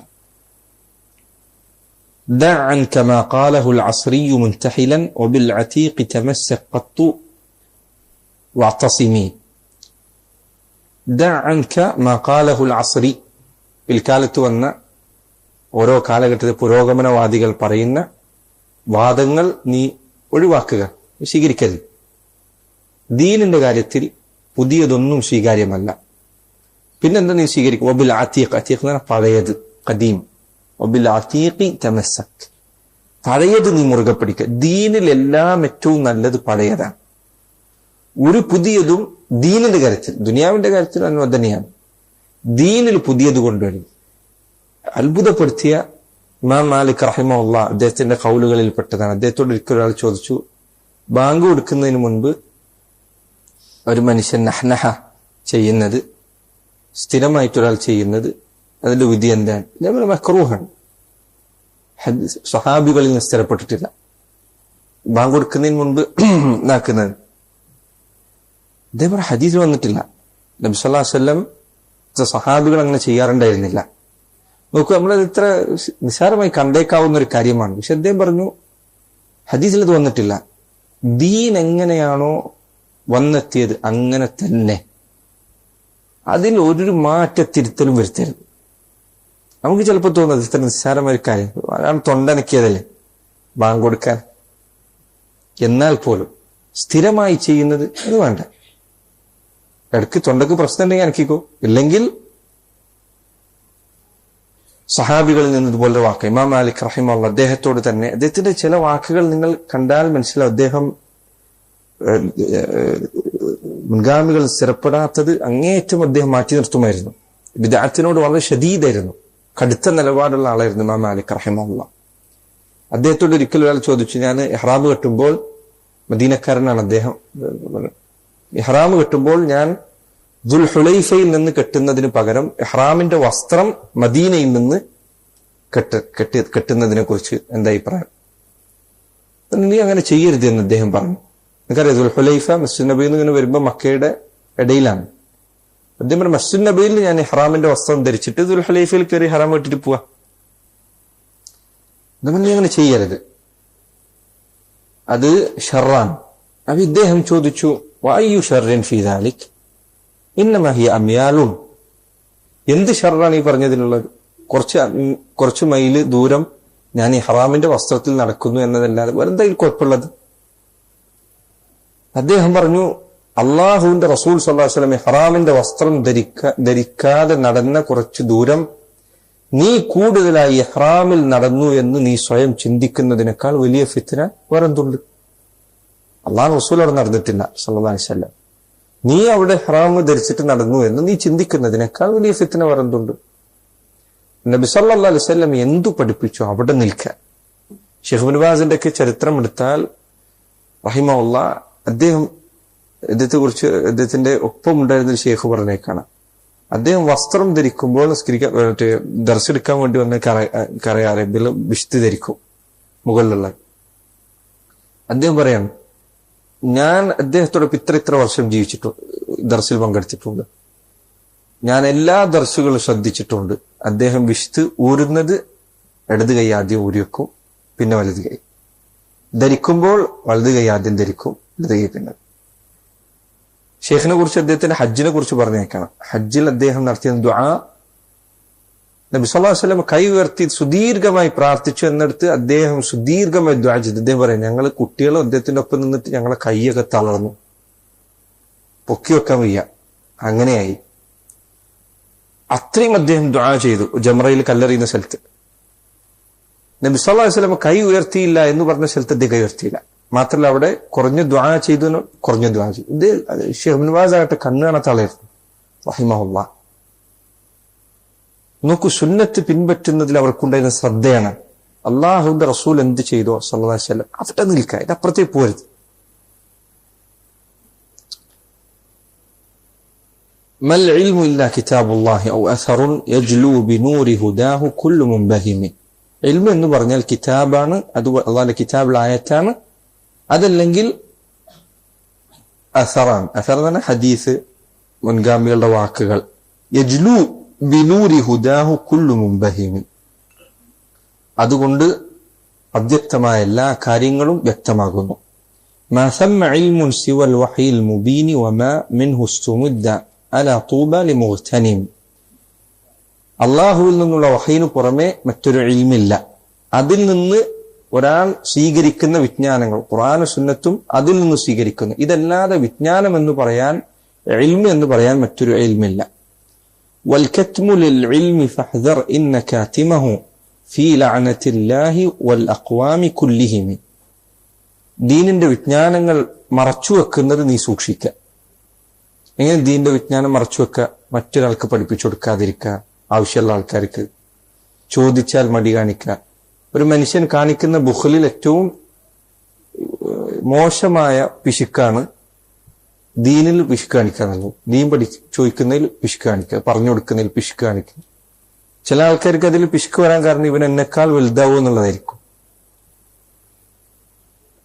دع عنك ما قاله العصري منتحلا وبالعتيق تمسك قط واعتصمي. دع عنك ما قاله العصري, പിൽക്കാലത്ത് വന്ന ഓരോ കാലഘട്ടത്തിൽ പുരോഗമനവാദികൾ പറയുന്ന വാദങ്ങൾ നീ ഒഴിവാക്കുക, സ്വീകരിക്കരുത്. ദീനിന്റെ കാര്യത്തിൽ പുതിയതൊന്നും സ്വീകാര്യമല്ല. പിന്നെന്താ നീ സ്വീകരിക്കും? വബിൽ ആതീഖ്, ആതീഖ് എന്ന് പറഞ്ഞാൽ പഴയത്, ഖദീം. വബിൽ ആതീഖി തമസ്സക്, പഴയത് നീ മുറുകെ പിടിക്കുക. ദീനിലെല്ലാം ഏറ്റവും നല്ലത് പഴയതാണ്. ഒരു പുതിയതും ദീനിന്റെ കാര്യത്തിൽ, ദുനിയാവിന്റെ കാര്യത്തിൽ അനുവദനീയാണ്. ദീനിൽ പുതിയത് കൊണ്ടുവരും. അത്ഭുതപ്പെടുത്തിയ ഇമാം മാലിക് റഹിമഹുല്ലാ അദ്ദേഹത്തിന്റെ ഖൗലുകളിൽ പെട്ടതാണ്. അദ്ദേഹത്തോട് ഒരിക്കൽ ഒരാൾ ചോദിച്ചു, ബാങ്ക് കൊടുക്കുന്നതിന് മുൻപ് ഒരു മനുഷ്യൻ നഹ്നഹ ചെയ്യുന്നത്, സ്ഥിരമായിട്ടൊരാൾ ചെയ്യുന്നത്, അതിന്റെ വിധി എന്താണ്? ഇതേപോലെ മക്റൂഹാണ്. സ്വഹാബികളിൽ നിന്ന് സ്ഥിരപ്പെട്ടിട്ടില്ല ബാങ്ക് കൊടുക്കുന്നതിന് മുൻപ് ഇതാക്കുന്നത്. ഇതേപോലെ ഹദീസിൽ വന്നിട്ടില്ല. നബി സല്ലല്ലാഹു അലൈഹി വസല്ലം സ്വഹാബികൾ അങ്ങനെ ചെയ്യാറുണ്ടായിരുന്നില്ല. നോക്കൂ, നമ്മളത് ഇത്ര നിസ്സാരമായി കണ്ടേക്കാവുന്ന ഒരു കാര്യമാണ്. പക്ഷെ അദ്ദേഹം പറഞ്ഞു ഹദീസിൽ ഇത് വന്നിട്ടില്ല. ദീൻ എങ്ങനെയാണോ വന്നെത്തിയത് അങ്ങനെ തന്നെ, അതിൽ ഒരു മാറ്റത്തിരുത്തലും വരുത്തരുത്. നമുക്ക് ചിലപ്പോൾ തോന്നുന്നത് ഇത്ര നിസ്സാരമായ ഒരു കാര്യം, അയാൾ തൊണ്ടനക്കിയതല്ലേ ബാങ്ക് കൊടുക്കാൻ. എന്നാൽ പോലും സ്ഥിരമായി ചെയ്യുന്നത് അത് വേണ്ട. ഇടയ്ക്ക് തൊണ്ടക്ക് പ്രശ്നം ഉണ്ടെങ്കിൽ അനക്കിക്കോ, ഇല്ലെങ്കിൽ സഹാബികളിൽ നിന്ന് ഇതുപോലെ വാക്ക്. ഇമാം മാലിക് റഹിമഹുല്ലാഹ് അദ്ദേഹത്തോട് തന്നെ, അദ്ദേഹത്തിന്റെ ചില വാക്കുകൾ നിങ്ങൾ കണ്ടാൽ മനസ്സിലാവും അദ്ദേഹം മുൻഗാമികൾ സ്ഥിരപ്പെടാത്തത് അങ്ങേയറ്റം അദ്ദേഹം മാറ്റി നിർത്തുമായിരുന്നു. ബിദ്അത്തിനോട് വളരെ ശദീദായിരുന്നു, കടുത്ത നിലപാടുള്ള ആളായിരുന്നു ഇമാം മാലിക് റഹിമഹുല്ലാഹ്. അദ്ദേഹത്തോട് ഒരിക്കലും ഒരാൾ ചോദിച്ചു, ഞാൻ ഇഹ്റാം കെട്ടുമ്പോൾ, മദീനക്കാരനാണ് അദ്ദേഹം, ഇഹ്റാം കെട്ടുമ്പോൾ ഞാൻ ദുൽഹുലൈഫയിൽ നിന്ന് കെട്ടുന്നതിന് പകരം ഇഹ്റാമിന്റെ വസ്ത്രം മദീനയിൽ നിന്ന് കെട്ടുന്നതിനെ കുറിച്ച് എന്താ അഭിപ്രായം? നീ അങ്ങനെ ചെയ്യരുത് എന്ന് അദ്ദേഹം പറഞ്ഞു. നിനക്കറിയാം, ദുൽഹുലൈഫ മസ്ജിദ് നബിയിൽ നിന്ന് ഇങ്ങനെ വരുമ്പോൾ മക്കയുടെ ഇടയിലാണ്. അദ്ദേഹം പറഞ്ഞു, മസ്ജിദ് നബിയിൽ ഞാൻ ഇഹ്റാമിന്റെ വസ്ത്രം ധരിച്ചിട്ട് ദുൽഹുലൈഫയിൽ കയറി ഇഹ്റാം കെട്ടിട്ട് പോവാ. നീ അങ്ങനെ ചെയ്യരുത്, അത് ഷർറാണ്. അപ്പൊ ഇദ്ദേഹം ചോദിച്ചു, വഅയ്യു ഷർറിൻ ഫീ ദാലിക് ഇന്നമാ ഹിയ അമ്യാലുൻ. എന്ത് ഷർറാണ് ഈ പറഞ്ഞതിലുള്ളത്? കുറച്ച് മൈല് ദൂരം ഞാൻ ഇഹ്റാമിന്റെ വസ്ത്രത്തിൽ നടക്കുന്നു എന്നതല്ലാതെ വേറെന്താ കുഴപ്പമുള്ളത്? അദ്ദേഹം പറഞ്ഞു, അള്ളാഹുവിന്റെ റസൂൽ സ്വല്ലല്ലാഹു അലൈഹി വസല്ലം ഇഹ്റാമിന്റെ വസ്ത്രം ധരിക്കാതെ നടന്ന കുറച്ച് ദൂരം നീ കൂടുതലായി ഇഹ്റാമിൽ നടന്നു എന്ന് നീ സ്വയം ചിന്തിക്കുന്നതിനേക്കാൾ വലിയ ഫിത്ന വേറെന്തുണ്ട്? അള്ളാഹു റസൂൽ അവിടെ നടന്നിട്ടില്ല സല്ലല്ലാഹു അലൈഹി വസല്ലം. നീ അവിടെ ഇഹ്റാം ധരിച്ചിട്ട് നടന്നു എന്ന് നീ ചിന്തിക്കുന്നതിനേക്കാൾ വലിയ ഫിത്ന വേറെന്തുണ്ട്? നബി സല്ലല്ലാഹു അലൈഹി വസല്ലം എന്തു പഠിപ്പിച്ചു അവിടെ നിൽക്കാൻ. ശൈഖ് ഇബ്നു ബാസിന്റെ ഒക്കെ ചരിത്രം എടുത്താൽ റഹിമഹുല്ലാഹ്, അദ്ദേഹത്തെ കുറിച്ച് അദ്ദേഹത്തിന്റെ ഒപ്പം ഉണ്ടായിരുന്ന ഷെയ്ഖ് പറഞ്ഞേക്കാണ്, അദ്ദേഹം വസ്ത്രം ധരിക്കുമ്പോൾ ദർശെടുക്കാൻ വേണ്ടി വന്ന അറേബ്യയിൽ വിഷ്തി ധരിക്കും മുകളിലുള്ള. അദ്ദേഹം പറയാണ്, ഞാൻ അദ്ദേഹത്തോടൊപ്പം ഇത്ര വർഷം ജീവിച്ചിട്ടുണ്ട്, ദർസിൽ പങ്കെടുത്തിട്ടുണ്ട്, ഞാൻ എല്ലാ ദർസുകളും ശ്രദ്ധിച്ചിട്ടുണ്ട്. അദ്ദേഹം വിഷ്ത് ഊരുന്നത് ഇടത് കൈ ആദ്യം ഊരിവെക്കും, പിന്നെ വലത് കൈ ധരിക്കുമ്പോൾ വലത് കൈ ആദ്യം ധരിക്കും, ഇടത് കൈ പിന്നെ. ഷെയ്ഖിനെ കുറിച്ച് അദ്ദേഹത്തിന്റെ ഹജ്ജിനെ കുറിച്ച് പറഞ്ഞേക്കാണ്. ഹജ്ജിൽ അദ്ദേഹം നടത്തിയ ദുആ, നബി സല്ലല്ലാഹു അലൈഹി വസല്ലം കൈ ഉയർത്തി സുദീർഘമായി പ്രാർത്ഥിച്ചു എന്നിടത്ത് അദ്ദേഹം സുദീർഘമായി ദുആ ചെയ്തു. അദ്ദേഹം പറയാം, ഞങ്ങൾ കുട്ടികളും അദ്ദേഹത്തിന്റെ ഒപ്പം നിന്നിട്ട് ഞങ്ങളെ കൈയൊക്കെ തളർന്നു, പൊക്കി വെക്കാൻ വയ്യ, അങ്ങനെയായി. അത്രയും അദ്ദേഹം ദുആ ചെയ്തു. ജംറയിൽ കല്ലെറിയുന്ന സ്ഥലത്ത് നബി സല്ലല്ലാഹു അലൈഹി വസല്ലം കൈ ഉയർത്തിയില്ല എന്ന് പറഞ്ഞ സ്ഥലത്ത് അദ്ദേഹം കൈ ഉയർത്തിയില്ല. മാത്രമല്ല അവിടെ കുറഞ്ഞ ദുആ ചെയ്തു. ഇത് ശൈഖ് ഇബ്നു ബാസ് ആകട്ടെ കണ്ണ് കാണാത്ത ആളായിരുന്നു റഹിമഹുല്ലാഹ്. നോക്കൂ, സുന്നത്ത് പിൻപറ്റുന്നതിൽ അവർക്കുണ്ടായിരുന്ന ശ്രദ്ധയാണ്. അള്ളാഹുവിന്റെ റസൂൽ എന്ത് ചെയ്തോ സല്ലല്ലാഹു അലൈഹി വസല്ലം അവിടെ നിൽക്കുക, ഇതിനപ്പുറത്തേക്ക് പോരുത്. മൽ ഇൽമു ഇല്ലാ കിതാബുല്ലാഹി ഔ അസറുൻ യജ്ലു ബിനൂരി ഹുദാഹു കുല്ലു മുൻബഹിമി. ഇൽമു എന്ന് പറഞ്ഞാൽ കിതാബാണ്, അത് അള്ളാഹുവിന്റെ കിതാബിൽ ആയത്താണ്. അതല്ലെങ്കിൽ അസറാണ്. അസർ എന്ന് പറഞ്ഞാൽ ഹദീസ്, മുൻഗാമികളുടെ വാക്കുകൾ. യജ്ലു ബിനൂരി ഹുദാഹു കുല്ലു മുൻബഹിമി, അതുകൊണ്ട് അവ്യക്തമായ എല്ലാ കാര്യങ്ങളും വ്യക്തമാകുന്നു. മാ സമ്മ ഇൽമുൻ സിവൽ വഹയിൽ മുബീനി വമാ മിൻഹു സ്തുമുദ്ദ അലാ തൂബ ലിമുഗ്തനിം. അള്ളാഹുവിൽ നിന്നുള്ള വഹയിന് പുറമെ മറ്റൊരു ഇൽമില്ല. അതിൽ നിന്ന് ഒരാൾ സ്വീകരിക്കുന്ന വിജ്ഞാനങ്ങൾ ഖുർആനും സുന്നത്തും അതിൽ നിന്ന് സ്വീകരിക്കുന്നു. ഇതല്ലാതെ വിജ്ഞാനം എന്ന് പറയാൻ, ഇൽമ് എന്ന് പറയാൻ മറ്റൊരു ഇൽമില്ല. വൽകത്മു ലിൽ ഇൽമി ഫഹ്ദർ ഇന്ന കാതിമഹു ഫീ ലഅനത്തില്ലാഹി വൽ അഖ്വാമി കുല്ലിഹിം. ദീനിന്റെ വിജ്ഞാനങ്ങൾ മറച്ചു വെക്കുന്നത് നീ സൂക്ഷിക്കുക. എങ്ങനെ ദീനിന്റെ വിജ്ഞാനം മറച്ചു വെക്കുക? മറ്റൊരാൾക്ക് പഠിപ്പിച്ചു കൊടുക്കാതിരിക്കുക, ആവശ്യമുള്ള ആൾക്കാർക്ക് ചോദിച്ചാൽ മടി കാണിക്കുക. ഒരു മനുഷ്യൻ കാണിക്കുന്ന ബുഖലിൽ ഏറ്റവും മോശമായ പിശുക്കാണ് ദീനിൽ പിശുക്ക് കാണിക്കുക എന്നുള്ളത്. ദീൻ ചോദിക്കുന്നതിൽ പിശുക്ക് കാണിക്കുക, പറഞ്ഞു കൊടുക്കുന്നതിൽ പിശുക്ക് കാണിക്കുക. ചില ആൾക്കാർക്ക് അതിൽ പിശുക്ക് വരാൻ കാരണം ഇവൻ എന്നെക്കാൾ വലുതാവും എന്നുള്ളതായിരിക്കും.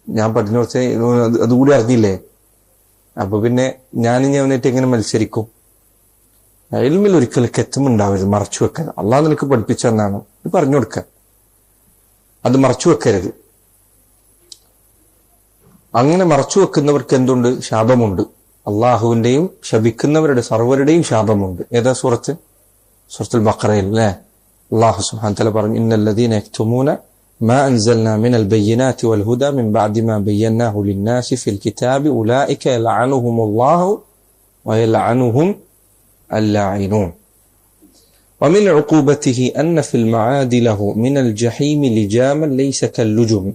ഞാൻ പഠിച്ച കുറച്ച് അതുകൂടി അറിഞ്ഞില്ലേ, അപ്പൊ പിന്നെ ഞാനിനി അവനായിട്ട് എങ്ങനെ മത്സരിക്കും? ഇൽമിൽ ഒരിക്കലും കെത്തുമുണ്ടാവരുത്, മറച്ചു വെക്കരുത്. അള്ളാഹ് നിനക്ക് പഠിപ്പിച്ചെന്നാണ് ഇത് പറഞ്ഞു കൊടുക്കുക, അത് മറച്ചു വെക്കരുത്. അങ്ങനെ മറച്ചു വെക്കുന്നവർക്ക് എന്തുണ്ട്? ശാപമുണ്ട്. അള്ളാഹുവിന്റെയും ശപിക്കുന്നവരുടെ സർവരുടെയും ശാപമുണ്ട്. ഏതാ സൂറത്ത്? സൂറത്തുൽ ബഖറയിൽ അല്ലേ? അള്ളാഹു സുബ്ഹാനഹു വ തആല പറഞ്ഞു, ഇന്നല്ലദീന യക്തുമൂന മാ അൻസൽനാ മിനൽ ബയ്യിനാതി വൽ ഹുദാ മിൻ ബഅദി മാ ബയ്യനാഹു ലിന്നാസി ഫിൽ കിതാബി ഉലൈക യൽഅനുഹുമുല്ലാഹു വയൽഅനുഹും അല്ലാഇനൂൻ. ومن عقوبته أن في المعاد له من الجحيم لجاما ليس كاللجم.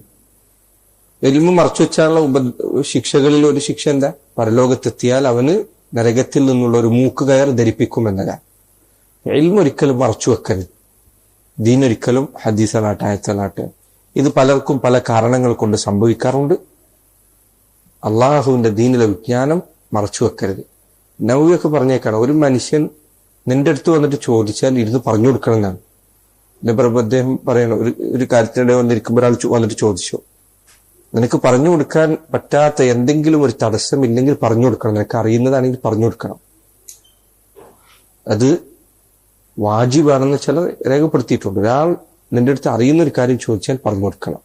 ഇൽമു മറച്ചു വെച്ചാലുള്ള ശിക്ഷകളിൽ ഒരു ശിക്ഷ എന്താ? പരലോകത്തെത്തിയാൽ അവന് നരകത്തിൽ നിന്നുള്ള ഒരു മൂക്ക് കയർ ധരിപ്പിക്കുമെന്നതാണ്. ഇൽമു ഒരിക്കലും മറച്ചു വെക്കരുത്. ദീനൊരിക്കലും ഹദീസലാട്ടെ ആയത്തലാട്ടെ ഇത് പലർക്കും പല കാരണങ്ങൾ കൊണ്ട് സംഭവിക്കാറുണ്ട്. അള്ളാഹുവിന്റെ ദീനിലെ വിജ്ഞാനം മറച്ചു വെക്കരുത്. നബിയൊക്കെ പറഞ്ഞേക്കാണ്, ഒരു മനുഷ്യൻ നിന്റെ അടുത്ത് വന്നിട്ട് ചോദിച്ചാൽ ഇരുന്ന് പറഞ്ഞു കൊടുക്കണം എന്നാണ്. അദ്ദേഹം പറയണം, ഒരു കാര്യത്തിനിടെ വന്നിരിക്കുമ്പോൾ ഒരാൾ വന്നിട്ട് ചോദിച്ചു, നിനക്ക് പറഞ്ഞു കൊടുക്കാൻ പറ്റാത്ത എന്തെങ്കിലും ഒരു തടസ്സമില്ലെങ്കിൽ പറഞ്ഞു കൊടുക്കണം, നിനക്ക് അറിയുന്നതാണെങ്കിൽ പറഞ്ഞു കൊടുക്കണം. അത് വാജിബാണെന്ന് ചില രേഖപ്പെടുത്തിയിട്ടുണ്ട്. ഒരാൾ നിന്റെ അടുത്ത് അറിയുന്ന ഒരു കാര്യം ചോദിച്ചാൽ പറഞ്ഞു കൊടുക്കണം.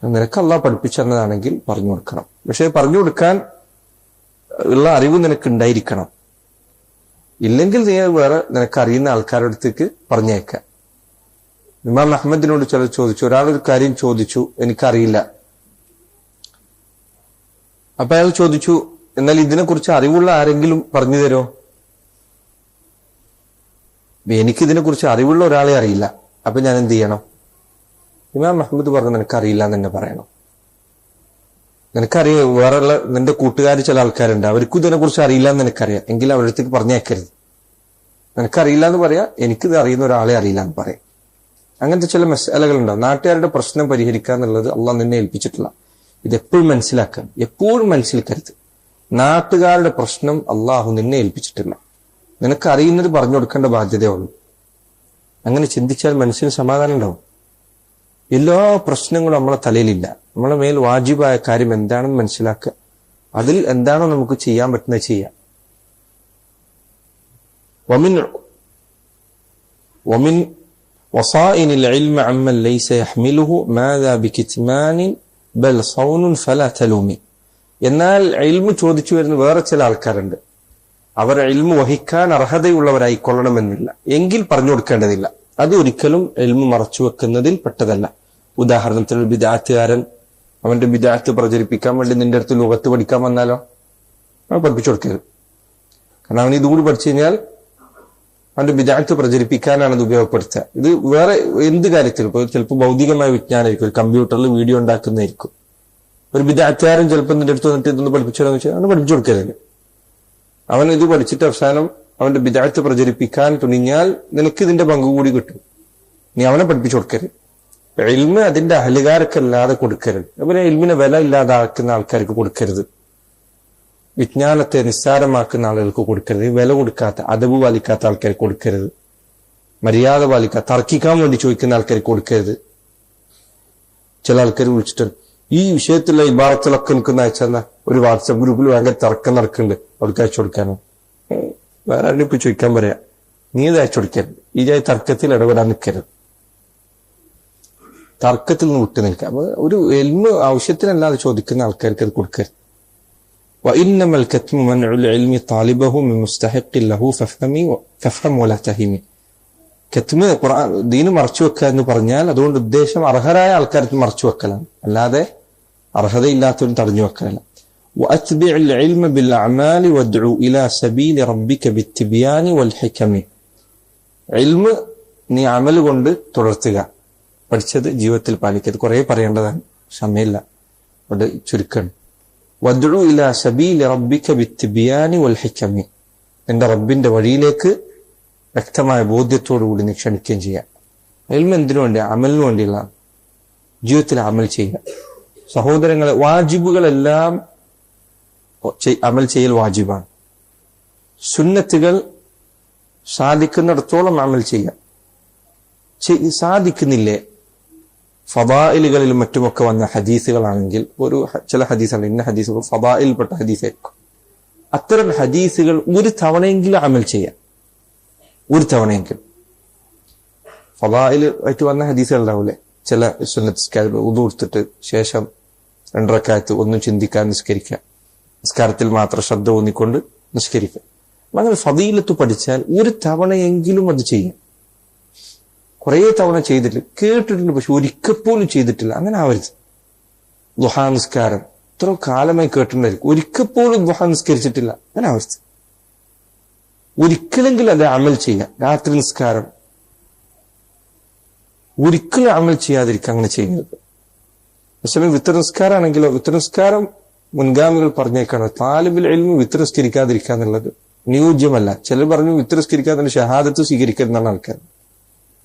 നിനക്ക് അള്ളാഹ് പഠിപ്പിച്ചെന്നതാണെങ്കിൽ പറഞ്ഞു കൊടുക്കണം. പക്ഷെ പറഞ്ഞു കൊടുക്കാൻ ഉള്ള അറിവ് നിനക്ക് ഉണ്ടായിരിക്കണം. ഇല്ലെങ്കിൽ നീ വേറെ നിനക്ക് അറിയുന്ന ആൾക്കാരുടെ അടുത്തേക്ക് പറഞ്ഞേക്കാം. ഇമാം അഹമ്മദിനോട് ചിലർ ചോദിച്ചു, ഒരാളൊരു കാര്യം ചോദിച്ചു, എനിക്കറിയില്ല. അപ്പൊ അയാൾ ചോദിച്ചു, എന്നാൽ ഇതിനെക്കുറിച്ച് അറിവുള്ള ആരെങ്കിലും പറഞ്ഞു തരോ? എനിക്കിതിനെക്കുറിച്ച് അറിവുള്ള ഒരാളെ അറിയില്ല, അപ്പൊ ഞാൻ എന്ത് ചെയ്യണം? ഇമാം അഹമ്മദ് പറഞ്ഞു, നിനക്കറിയില്ല എന്ന് തന്നെ പറയണം. നിനക്കറിയാം, വേറെയുള്ള നിന്റെ കൂട്ടുകാർ ചില ആൾക്കാരുണ്ട്, അവർക്കും ഇതിനെക്കുറിച്ച് അറിയില്ല എന്ന് നിനക്കറിയാം, എങ്കിൽ അവരുടെ അടുത്തേക്ക് പറഞ്ഞേക്കരുത്. നിനക്കറിയില്ല എന്ന് പറയാ, എനിക്കിത് അറിയുന്ന ഒരാളെ അറിയില്ല എന്ന് പറയാം. അങ്ങനത്തെ ചില മസാലകളുണ്ടാവും. നാട്ടുകാരുടെ പ്രശ്നം പരിഹരിക്കുക എന്നുള്ളത് അള്ളാഹ് നിന്നെ ഏൽപ്പിച്ചിട്ടില്ല. ഇതെപ്പോഴും മനസ്സിലാക്കുക, എപ്പോഴും മനസ്സിലാക്കരുത്. നാട്ടുകാരുടെ പ്രശ്നം അള്ളാഹു നിന്നെ ഏൽപ്പിച്ചിട്ടില്ല. നിനക്ക് അറിയുന്നത് പറഞ്ഞു കൊടുക്കേണ്ട ബാധ്യതയുള്ളൂ. അങ്ങനെ ചിന്തിച്ചാൽ മനസ്സിന് സമാധാനം ഉണ്ടാവും. എല്ലാ പ്രശ്നങ്ങളും നമ്മളെ തലയിലില്ല. നമ്മളെ മേൽ വാജിബായ കാര്യം എന്താണെന്ന് മനസ്സിലാക്കുക, അതിൽ എന്താണോ നമുക്ക് ചെയ്യാൻ പറ്റുന്നത് ചെയ്യാം. ومن وصائن العلم عمن ليس يحمله ماذا بكتمان بل صون فلا تلومي. എന്നാൽ ഇൽമു ചോദിച്ചു വരുന്ന വേറെ ചില ആൾക്കാരുണ്ട്. അവർ ഇൽമു വഹിക്കാൻ അർഹതയുള്ളവരായിക്കൊള്ളണമെന്നില്ല, എങ്കിൽ പറഞ്ഞു കൊടുക്കേണ്ടതില്ല. അത് ഒരിക്കലും ഇൽമു മറച്ചു വെക്കുന്നതിൽ പെട്ടതല്ല. ഉദാഹരണത്തിന് ഒരു ബിദഅത്തുകാരൻ അവന്റെ ബിദഅത്ത് പ്രചരിപ്പിക്കാൻ വേണ്ടി നിന്റെ അടുത്ത് ലുഗത്ത് പഠിക്കാൻ വന്നാലോ, അവൻ പഠിപ്പിച്ചു കൊടുക്കരുത്. കാരണം അവൻ ഇതുകൂടി പഠിച്ചു കഴിഞ്ഞാൽ അവന്റെ ബിദഅത്ത് പ്രചരിപ്പിക്കാനാണ് ഇത് ഉപയോഗപ്പെടുത്തുക. ഇത് വേറെ എന്ത് കാര്യത്തിലും, ഇപ്പോൾ ചിലപ്പോൾ ഭൗതികമായ വിജ്ഞാനമായിരിക്കും, ഒരു കമ്പ്യൂട്ടറിൽ വീഡിയോ ഉണ്ടാക്കുന്നതായിരിക്കും. ഒരു ബിദഅത്തുകാരൻ ചിലപ്പോൾ നിന്റെ അടുത്ത് വന്നിട്ട് ഇതൊന്ന് പഠിപ്പിച്ചോന്ന് വെച്ചാൽ അവന് പഠിപ്പിച്ചു കൊടുക്കരുത്. അവൻ ഇത് പഠിച്ചിട്ട് അവസാനം അവന്റെ ബിദഅത്ത് പ്രചരിപ്പിക്കാൻ തുനിഞ്ഞാൽ നിനക്ക് ഇതിന്റെ പങ്കു കൂടി കിട്ടും. നീ അവനെ പഠിപ്പിച്ചു കൊടുക്കരുത്. ഇൽമ് അതിന്റെ അഹലുകാർക്കല്ലാതെ കൊടുക്കരുത്. അതുപോലെ ഇൽമിനെ വില ഇല്ലാതാക്കുന്ന ആൾക്കാർക്ക് കൊടുക്കരുത്. വിജ്ഞാനത്തെ നിസ്സാരമാക്കുന്ന ആളുകൾക്ക് കൊടുക്കരുത്. വില കൊടുക്കാത്ത, അദബ് പാലിക്കാത്ത ആൾക്കാർക്ക് കൊടുക്കരുത്. മര്യാദ പാലിക്കാത്ത, തർക്കിക്കാൻ വേണ്ടി ചോദിക്കുന്ന ആൾക്കാർക്ക് കൊടുക്കരുത്. ചില ആൾക്കാർ വിളിച്ചിട്ട് ഈ വിഷയത്തിലുള്ള ഇബാറത്തിലൊക്കെ നിൽക്കുന്ന അയച്ചാൽ ഒരു വാട്സപ്പ് ഗ്രൂപ്പിൽ ഭയങ്കര തർക്കം നടക്കുന്നുണ്ട്, അവർക്ക് അയച്ചു കൊടുക്കാനോ? വേറെ ആരും ഇപ്പൊ ചോദിക്കാൻ പറയാം, നീ ഇത് അയച്ചു കൊടുക്കരുത്. ഈ തർക്കത്തിൽ ഇടപെടാൻ നിൽക്കരുത്. തർക്കത്തിൽ നിന്ന് വിട്ടു നിൽക്കാം. ഒരു ഇൽമ് ആവശ്യത്തിനല്ലാതെ ചോദിക്കുന്ന ആൾക്കാർക്ക് അത് കൊടുക്കരുത്. وإنما الكتم منع العلم طالبه من مستحق له فافهم ولا تهمي. കെത്തുമ ഖുർആൻ ദീന് മറച്ചു വെക്കുക എന്ന് പറഞ്ഞാൽ അതുകൊണ്ട് ഉദ്ദേശം അർഹരായ ആൾക്കാർക്ക് മറച്ചു വെക്കലാണ്, അല്ലാതെ അർഹതയില്ലാത്തവരും തടഞ്ഞു വെക്കലല്ല. وأتبع العلم بالأعمال وادعو إلى سبيل ربك بالتبيان والحكم. ഇൽമ നീ അമൽ കൊണ്ട് തുടർത്തുക, പഠിച്ചത് ജീവിതത്തിൽ പാലിക്കുക. കുറെ പറയേണ്ടതാണ്, സമയമില്ല, അവിടെ ചുരുക്കണം. വദ്ഉ ഇലാ സബീലി റബ്ബിക ബിത്തിബിയാനി വൽ ഹികമി. നിന്റെ റബ്ബിന്റെ വഴിയിലേക്ക് വ്യക്തമായ ബോധ്യത്തോടുകൂടി നീ ക്ഷണിക്കുകയും ചെയ്യുക. ഇൽമ എന്തിനു വേണ്ടി? അമലിനു വേണ്ടിയുള്ള ജീവിതത്തിൽ അമൽ ചെയ്യുക. സഹോദരങ്ങളെ, വാജിബുകളെല്ലാം അമൽ ചെയ്യൽ വാജിബാണ്. സുന്നത്തുകൾ സാധിക്കുന്നിടത്തോളം അമൽ ചെയ്യുക. സാധിക്കുന്നില്ലേ, ഫദായിലുകളിലും മറ്റുമൊക്കെ വന്ന ഹദീസുകളാണെങ്കിൽ, ചില ഹദീസുകൾ ഇന്ന ഹദീസുകൾ ഫദായിൽപ്പെട്ട ഹദീസായിരിക്കും, അത്തരം ഹദീസുകൾ ഒരു തവണയെങ്കിലും അമൽ ചെയ്യാം. ഒരു തവണയെങ്കിലും ഫദായിൽ ആയിട്ട് വന്ന ഹദീസുകൾ ഉണ്ടാവൂലേ, ചില സുന്നത്ത് ഉദു എടുത്തിട്ട് ശേഷം 2 റക്അത്ത് ഒന്നും ചിന്തിക്കാൻ നിസ്കരിക്കുക, നിസ്കാരത്തിൽ മാത്രം ശ്രദ്ധ ഊന്നിക്കൊണ്ട് നിസ്കരിക്കുക. അങ്ങനെ ഫദീലത്ത് പഠിച്ചാൽ ഒരു തവണയെങ്കിലും അത് ചെയ്യും. കുറെ തവണ ചെയ്തിട്ടില്ല, കേട്ടിട്ടുണ്ട്, പക്ഷെ ഒരിക്കപ്പോലും ചെയ്തിട്ടില്ല. അങ്ങനെ ആവരുത്. ദുഹാ നിസ്കാരം ഇത്ര കാലമായി കേട്ടിട്ടുണ്ടായിരിക്കും, ഒരിക്കപ്പോഴും ദുഹാ നിസ്കരിച്ചിട്ടില്ല. അങ്ങനെ ആവരുത്. ഒരിക്കലെങ്കിലും അത് അമൽ ചെയ്യാം. രാത്രി നിസ്കാരം ഒരിക്കലും അമൽ ചെയ്യാതിരിക്കുക, അങ്ങനെ ചെയ്യുന്നത്. അതേസമയം വിത്തർ നിസ്കാരമാണെങ്കിലോ, വിത്തർ നിസ്കാരം മുൻഗാമികൾ പറഞ്ഞേക്കാണ് താലിബുൽ ഇൽമ് വിത്തർ നിസ്കരിക്കാതിരിക്കുക എന്നുള്ളത് നിയോജ്യമല്ല. ചിലർ പറഞ്ഞു വിത്തർ നിസ്കരിക്കാതെ ഷഹാദത്ത് സ്വീകരിക്കരുതെന്നാണ് ആൾക്കാർ.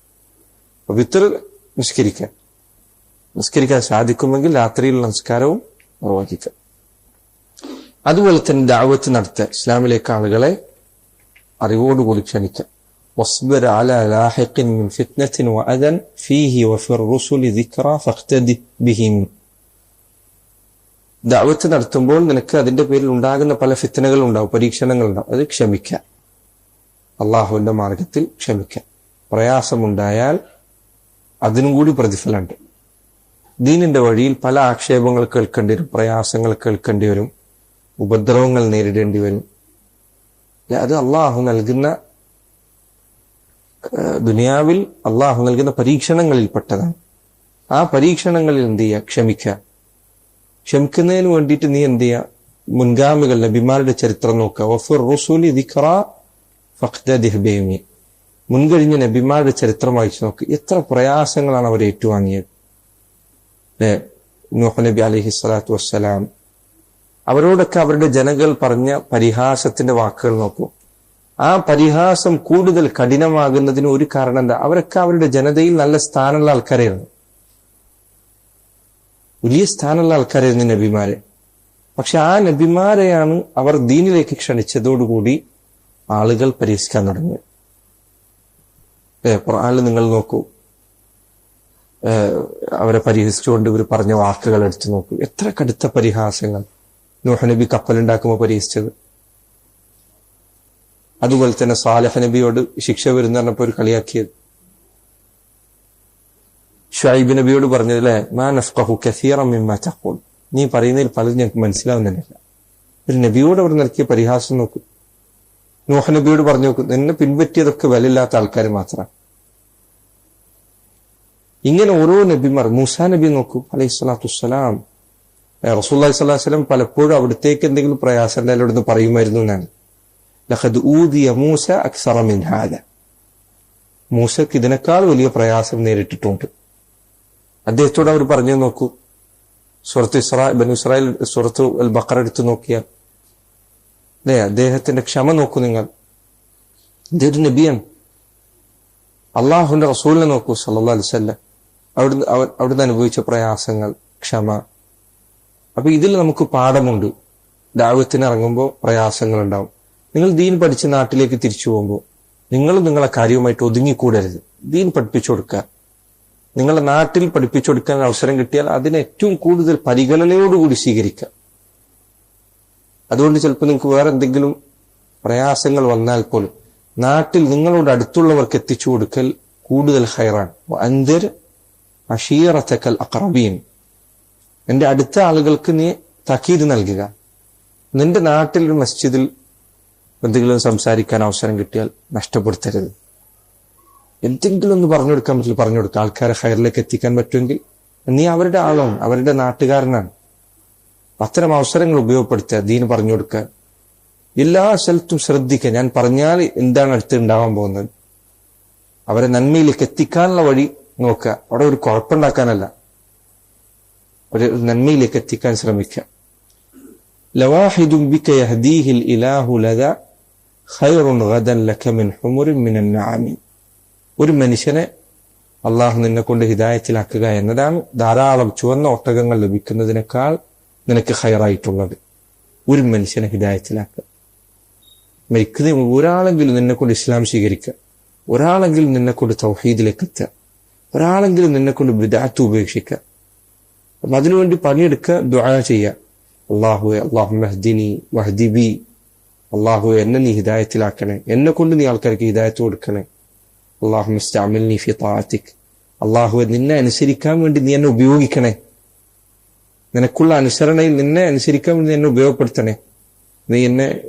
വിത്തർ നിസ്കരിക്കാൻ സാധിക്കുമെങ്കിൽ രാത്രിയിലുള്ള നമസ്കാരവും നിർവഹിക്കുക. അതുപോലെ തന്നെ ദഅവത്ത് നടത്തുക, ഇസ്ലാമിലേക്ക് ആളുകളെ അറിവോടുകൂടി ക്ഷണിക്കുക. വസ്ബിർ അലാ ലാഹിഖിൻ മിൻ ഫിത്നത്തിൻ വഅദൻ ഫീഹി വഫിർ റുസുലി ദിക്റ ഫഖ്തദി ബിഹിം. ദഅവത്ത് നടത്തുമ്പോൾ നിനക്ക് അതിന്റെ പേരിൽ ഉണ്ടാകുന്ന പല ഫിത്നകളും ഉണ്ടാവും, പരീക്ഷണങ്ങളുണ്ടാവും. അത് ക്ഷമിക്കുക, അള്ളാഹുവിന്റെ മാർഗത്തിൽ ക്ഷമിക്കുക. പ്രയാസമുണ്ടായാൽ അതിനും കൂടി പ്രതിഫലമുണ്ട്. ദീനിന്റെ വഴിയിൽ പല ആക്ഷേപങ്ങൾ കേൾക്കേണ്ടി വരും, പ്രയാസങ്ങൾ കേൾക്കേണ്ടി വരും, ഉപദ്രവങ്ങൾ നേരിടേണ്ടി വരും. അത് അള്ളാഹു നൽകുന്ന ദുനിയാവിൽ അള്ളാഹു നൽകുന്ന പരീക്ഷണങ്ങളിൽപ്പെട്ടതാണ്. ആ പരീക്ഷണങ്ങളിൽ എന്ത് ചെയ്യുക? ക്ഷമിക്കുക. ക്ഷമിക്കുന്നതിന് വേണ്ടിയിട്ട് നീ എന്ത് ചെയ്യുക? മുൻഗാമികൾ നബിമാരുടെ ചരിത്രം നോക്കുക. വഫിർ റുസുലി ദിക്റ ഫഖ്തദിഹ് ബിഹിം. മുൻകഴിഞ്ഞ നബിമാരുടെ ചരിത്രം വായിച്ചു നോക്ക്, എത്ര പ്രയാസങ്ങളാണ് അവർ ഏറ്റുവാങ്ങിയത്. നൂഹ് നബി അലൈഹി സ്വലാത്തു വസ്സലാം, അവരോടൊക്കെ അവരുടെ ജനങ്ങൾ പറഞ്ഞ പരിഹാസത്തിന്റെ വാക്കുകൾ നോക്കൂ. ആ പരിഹാസം കൂടുതൽ കഠിനമാകുന്നതിന് ഒരു കാരണം എന്താ? അവരൊക്കെ അവരുടെ ജനതയിൽ നല്ല സ്ഥാനമുള്ള ആൾക്കാരായിരുന്നു, വലിയ സ്ഥാനമുള്ള ആൾക്കാരായിരുന്നു നബിമാരെ. പക്ഷെ ആ നബിമാരെയാണ് അവർ ദീനിലേക്ക് ക്ഷണിച്ചതോടുകൂടി ആളുകൾ പരിഹസിക്കാൻ തുടങ്ങിയത്. ഖുർആനിൽ നിങ്ങൾ നോക്കൂ, അവരെ പരിഹസിച്ചുകൊണ്ട് ഇവർ പറഞ്ഞ വാക്കുകൾ എടുത്തു നോക്കൂ. എത്ര കടുത്ത പരിഹാസങ്ങൾ. നൂഹ് നബി കപ്പലുണ്ടാക്കുമ്പോൾ പരിഹസിച്ചത്. അതുപോലെ തന്നെ സാലിഹ് നബിയോട് ശിക്ഷ വരുന്ന പറഞ്ഞപ്പോൾ ഒരു കളിയാക്കിയത്. ഷുഐബ് നബിയോട് പറഞ്ഞതിലെ മാ നഫ്ഖഹു കസീറൻ മിമ്മാ തഖൂൽ, നീ പറയുന്നതിൽ പലതും ഞങ്ങൾക്ക് മനസ്സിലാവുന്നില്ല. ഒരു നബിയോട് അവർ നൽകിയ പരിഹാസം നോക്കൂ. നൂഹ് നബിയോട് പറഞ്ഞു നോക്കൂ, നിന്നെ പിൻപറ്റിയതൊക്കെ വിലയില്ലാത്ത ആൾക്കാർ മാത്രമാണ്. ഇങ്ങനെ ഓരോ നബിമാർ, മൂസാ നബി നോക്കൂ അലൈഹി സ്വലാത്തു വസ്സലാം, റസൂലുള്ളാഹി സ്വല്ലല്ലാഹു അലൈഹി വസല്ലം പലപ്പോഴും അവിടത്തേക്ക് എന്തെങ്കിലും പ്രയാസം ഉണ്ടായാലും അവിടുന്ന് പറയുമായിരുന്നു എന്നാണ്. ലഖദ് ഊദിയ മൂസ അക്സറ മിൻ ഹാദ, മൂസക്ക് ഇതിനേക്കാൾ വലിയ പ്രയാസം നേരിട്ടിട്ടുണ്ട്. അദ്ദേഹത്തോട് അവർ പറഞ്ഞു നോക്കൂ. സൂറത്ത് ബനൂ ഇസ്രായേൽ സൂറത്ത് അൽ ബഖറ എടുത്തു നോക്കിയാൽ അദ്ദേഹത്തിന്റെ ക്ഷമ നോക്കൂ നിങ്ങൾ. അദ്ദേഹം ഒരു നബിയാണ്. അള്ളാഹുവിന്റെ റസൂലിനെ നോക്കൂ സല്ലല്ലാഹു അലൈഹി വസല്ലം, അവിടുന്ന് അനുഭവിച്ച പ്രയാസങ്ങൾ, ക്ഷമ. അപ്പൊ ഇതിൽ നമുക്ക് പാഠമുണ്ട്. ദഅവത്തിന് ഇറങ്ങുമ്പോൾ പ്രയാസങ്ങൾ ഉണ്ടാവും. നിങ്ങൾ ദീൻ പഠിച്ച് നാട്ടിലേക്ക് തിരിച്ചു പോകുമ്പോൾ നിങ്ങളെ കാര്യവുമായിട്ട് ഒതുങ്ങിക്കൂടരുത്. ദീൻ പഠിപ്പിച്ചു കൊടുക്കുക. നിങ്ങളുടെ നാട്ടിൽ പഠിപ്പിച്ചു കൊടുക്കാൻ അവസരം കിട്ടിയാൽ അതിനെ ഏറ്റവും കൂടുതൽ പരിഗണനയോടുകൂടി സ്വീകരിക്കുക. അതുകൊണ്ട് ചിലപ്പോൾ നിങ്ങൾക്ക് വേറെ എന്തെങ്കിലും പ്രയാസങ്ങൾ വന്നാൽ പോലും നാട്ടിൽ നിങ്ങളോട് അടുത്തുള്ളവർക്ക് എത്തിച്ചു കൊടുക്കൽ കൂടുതൽ ഖൈറാണ്. അൻദിർ അശീറതകൽ അഖറബീൻ, നിന്റെ അടുത്ത ആളുകൾക്ക് നീ തഖീദ് നൽകുക. നിന്റെ നാട്ടിൽ ഒരു മസ്ജിദിൽ എന്തെങ്കിലും സംസാരിക്കാൻ അവസരം കിട്ടിയാൽ നഷ്ടപ്പെടുത്തരുത്. എന്തെങ്കിലും ഒന്ന് പറഞ്ഞു കൊടുക്കാൻ പറ്റില്ല, പറഞ്ഞു കൊടുക്കുക. ആൾക്കാരെ ഹൈറിലേക്ക് എത്തിക്കാൻ പറ്റുമെങ്കിൽ നീ അവരുടെ ആളാണ്, അവരുടെ നാട്ടുകാരനാണ്. അത്തരം അവസരങ്ങൾ ഉപയോഗപ്പെടുത്തുക, ദീൻ പറഞ്ഞു കൊടുക്കുക. എല്ലാ സ്ഥലത്തും ശ്രദ്ധിക്കുക, ഞാൻ പറഞ്ഞാൽ എന്താണ് അടുത്ത് ഉണ്ടാവാൻ പോകുന്നത്. അവരെ നന്മയിലേക്ക് എത്തിക്കാനുള്ള വഴി നോക്കുക. അവിടെ ഒരു കുഴപ്പമുണ്ടാക്കാനല്ല, ഒരു നന്മയിലേക്ക് എത്തിക്കാൻ ശ്രമിക്കുക. ലവാഹിദും ബിക യഹ്ദീഹിൽ ഇലാഹു ലദാ ഖൈറുൻ ഗദൻ ലക മിൻ ഹുമുരിൻ മിനൻ നഅമി. ഒരു മനുഷ്യനെ അള്ളാഹു നിന്നെ കൊണ്ട് ഹിദായത്തിലാക്കുക എന്നതാണ് ധാരാളം ചുവന്ന ഒട്ടകങ്ങൾ ലഭിക്കുന്നതിനേക്കാൾ നിനക്ക് ഖൈറായിട്ടുള്ളത്. ഒരു മനുഷ്യനെ ഹിദായത്തിലാക്കുക. മരിക്കുന്ന ഒരാളെങ്കിലും നിന്നെ കൊണ്ട് ഇസ്ലാം സ്വീകരിക്കുക, ഒരാളെങ്കിലും നിന്നെ കൊണ്ട് തൗഹീദിലേക്ക് എത്തുക, ഒരാളെങ്കിലും നിന്നെ കൊണ്ട് ബിദ്അത്ത് ഉപേക്ഷിക്കുക. അപ്പം അതിനുവേണ്ടി പണിയെടുക്കുക, ദുആ ചെയ്യുക. അള്ളാഹുവെ അല്ലാഹുമ്മ ഹ്ദിനി വഹ്ദി ബി, അള്ളാഹുവെ എന്നെ നീ ഹിദായത്തിലാക്കണേ, എന്നെ കൊണ്ട് നീ ആൾക്കാർക്ക് ഹിദായത്ത് കൊടുക്കണേ. അല്ലാഹുമ്മ ഇസ്തഅമിൽനി ഫി തആതിക്, അള്ളാഹുവെ നിന്നെ അനുസരിക്കാൻ വേണ്ടി നീ എന്നെ ഉപയോഗിക്കണേ, നിനക്കുള്ള അനുസരണയിൽ നിന്നെ അനുസരിക്കാൻ വേണ്ടി എന്നെ ഉപയോഗപ്പെടുത്തണേ, നീ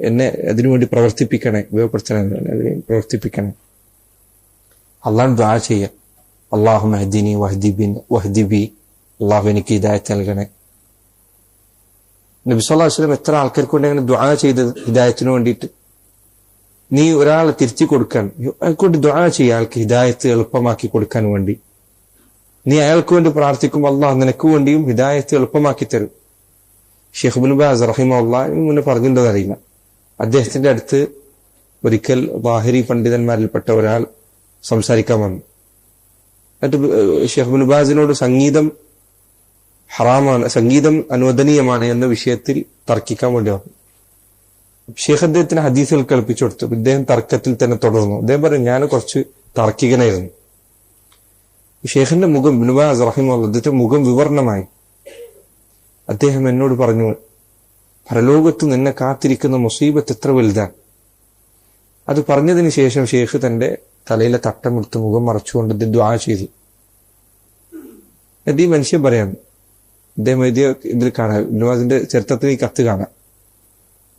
എന്നെ അതിനുവേണ്ടി പ്രവർത്തിപ്പിക്കണേ, പ്രവർത്തിപ്പിക്കണേ. അള്ളാഹു ദുആ ചെയ്യുക. അല്ലാഹുമ്മ ഹ്ദിനി വഹ്ദി ബി, അള്ളാഹു എനിക്ക് ഹിദായത്ത് നൽകണേ. നബി സല്ലല്ലാഹു അലൈഹി വസല്ലം എത്ര ആൾക്കാർക്ക് കൊണ്ട് അങ്ങനെ ദുആ ചെയ്തത് ഹിദായത്തിന് വേണ്ടിയിട്ട്. നീ ഒരാളെ തിരിച്ചു കൊടുക്കാൻ അയാൾക്കൊണ്ട് ദുആ ചെയ്യുക, അയാൾക്ക് ഹിദായത്ത് എളുപ്പമാക്കി കൊടുക്കാൻ വേണ്ടി. നീ അയാൾക്ക് വേണ്ടി പ്രാർത്ഥിക്കുമ്പോൾ അള്ളാഹു നിനക്ക് വേണ്ടിയും ഹിദായത്ത് എളുപ്പമാക്കി തരും. ഷെയ്ഖ് ഇബ്നു ബാസ് റഹിമഹുല്ലാഹ് മുന്നേ പറഞ്ഞിട്ടുണ്ടോ അറിയില്ല, അദ്ദേഹത്തിന്റെ അടുത്ത് ഒരിക്കൽ ളാഹിരി പണ്ഡിതന്മാരിൽപ്പെട്ട ഒരാൾ സംസാരിക്കാൻ വന്നു. എന്നിട്ട് ഷെയ്ഖ് ഇബ്നു ബാസിനോട് സംഗീതം ഹറാമാണ്, സംഗീതം അനുവദനീയമാണ് എന്ന വിഷയത്തിൽ തർക്കിക്കാൻ വേണ്ടി വന്നു. ഷെയ്ഖ് അദ്ദേഹത്തിന് ഹദീസുകൾ കേൾപ്പിച്ചു കൊടുത്തു. ഇദ്ദേഹം തർക്കത്തിൽ തന്നെ തുടർന്നു. അദ്ദേഹം പറഞ്ഞു, ഞാൻ കുറച്ച് തർക്കികനായിരുന്നു. ഷെയ്ഖിന്റെ മുഖം, ഇബ്നു ബാസ് റഹിമഹുല്ലാഹ്, അദ്ദേഹത്തിന്റെ മുഖം വിവർണമായി. അദ്ദേഹം എന്നോട് പറഞ്ഞു, പരലോകത്ത് നിന്നെ കാത്തിരിക്കുന്ന മുസീബത്ത് എത്ര വലുതാണ്. അത് പറഞ്ഞതിന് ശേഷം ഷെയ്ഖ് തന്റെ തലയിലെ തട്ടമെടുത്ത് മുഖം മറച്ചുകൊണ്ട് ദുആ ചെയ്തു. ഈ മനുഷ്യൻ പറയാം, അദ്ദേഹം എഴുതിയ ഇതിൽ കാണാം, ഇബ്നു ബാസിന്റെ ചരിത്രത്തിൽ ഈ കത്ത് കാണാം,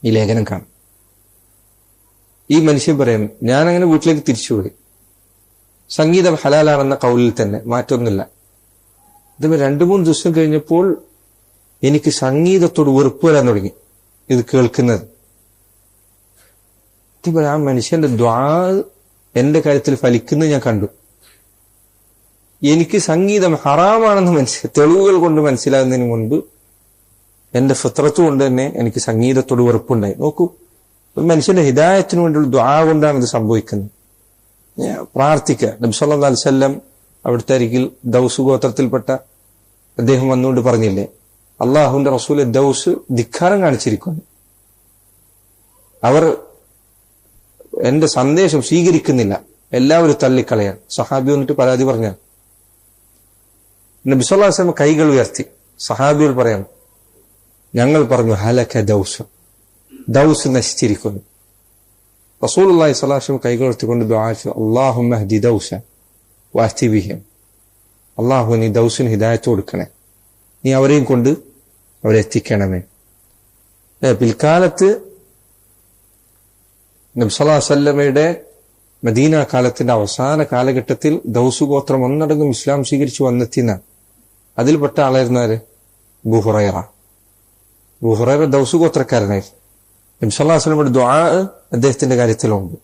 ഈ ലേഖനം കാണാം. ഈ മനുഷ്യൻ പറയാം, ഞാൻ അങ്ങനെ വീട്ടിലേക്ക് തിരിച്ചുപോയി. സംഗീതം ഹലാലാണെന്ന കൗലിൽ തന്നെ മാറ്റമൊന്നുമില്ല. ഇത് 2-3 ദിവസം കഴിഞ്ഞപ്പോൾ എനിക്ക് സംഗീതത്തോട് വെറുപ്പ് വരാൻ തുടങ്ങി ഇത് കേൾക്കുന്നത്. ആ മനുഷ്യന്റെ ദ്വാ എന്റെ കാര്യത്തിൽ ഫലിക്കുന്നത് ഞാൻ കണ്ടു. എനിക്ക് സംഗീതം ഹറാമാണെന്ന് തെളിവുകൾ കൊണ്ട് മനസ്സിലാകുന്നതിന് മുൻപ് എന്റെ ഫിത്രത്ത് കൊണ്ട് തന്നെ എനിക്ക് സംഗീതത്തോട് വെറുപ്പുണ്ടായി. നോക്കൂ, മനുഷ്യന്റെ ഹിദായത്തിന് വേണ്ടിയുള്ള ദ്വാ കൊണ്ടാണ് ഇത് സംഭവിക്കുന്നത്. പ്രാർത്ഥിക്കുക. നബി സല്ലല്ലാഹു അലൈഹി വസല്ലം അവിടുത്തെ അരികിൽ ദൗസ് ഗോത്രത്തിൽപ്പെട്ട അദ്ദേഹം വന്നുകൊണ്ട് പറഞ്ഞില്ലേ, അള്ളാഹുവിന്റെ റസൂൽ ദൗസ് ധിക്കാരം കാണിച്ചിരിക്കുന്നു, അവർ എന്റെ സന്ദേശം സ്വീകരിക്കുന്നില്ല, എല്ലാവരും തള്ളിക്കളയാൻ. സഹാബി വന്നിട്ട് പരാതി പറഞ്ഞ നബി സല്ലല്ലാഹു അലൈഹി വസല്ലം കൈകൾ ഉയർത്തി. സഹാബികൾ പറയാം, ഞങ്ങൾ പറഞ്ഞു ഹലക ദൗസ്, ദൗസ് നശിച്ചിരിക്കുന്നു. റസൂലുള്ളാഹി സ്വല്ലല്ലാഹു അലൈഹി വസല്ലം കൈകൾ ഉയർത്തിക്കൊണ്ട് ദുആ ചെയ്തു, അല്ലാഹുമ്മ ഹ്ദി ദൗസ വഅതി ബിഹിം, അല്ലാഹു നീ ദൗസിന് ഹിദായത്ത് കൊടുക്കണേ, നീ അവരെയും കൊണ്ട് അവരെ എത്തിക്കണമേ. പിൽക്കാലത്ത് നബി സല്ലല്ലാഹു അലൈഹി വസല്ലമയുടെ മദീന കാലത്തിന്റെ അവസാന കാലഘട്ടത്തിൽ ദൗസ് ഗോത്രം ഒന്നടങ്കം ഇസ്ലാം സ്വീകരിച്ചു വന്നെത്തിയെന്ന അതിൽപ്പെട്ട ആളായിരുന്നു ആര്? അബൂ ഹുറൈറ. അബൂ ഹുറൈറ ദൗസ് ഗോത്രക്കാരനായിരുന്നു. നബി സല്ലല്ലാഹു അലൈഹി വസല്ലമയുടെ ദുആ അദ്ദേഹത്തിന്റെ കാര്യത്തിലുണ്ട്.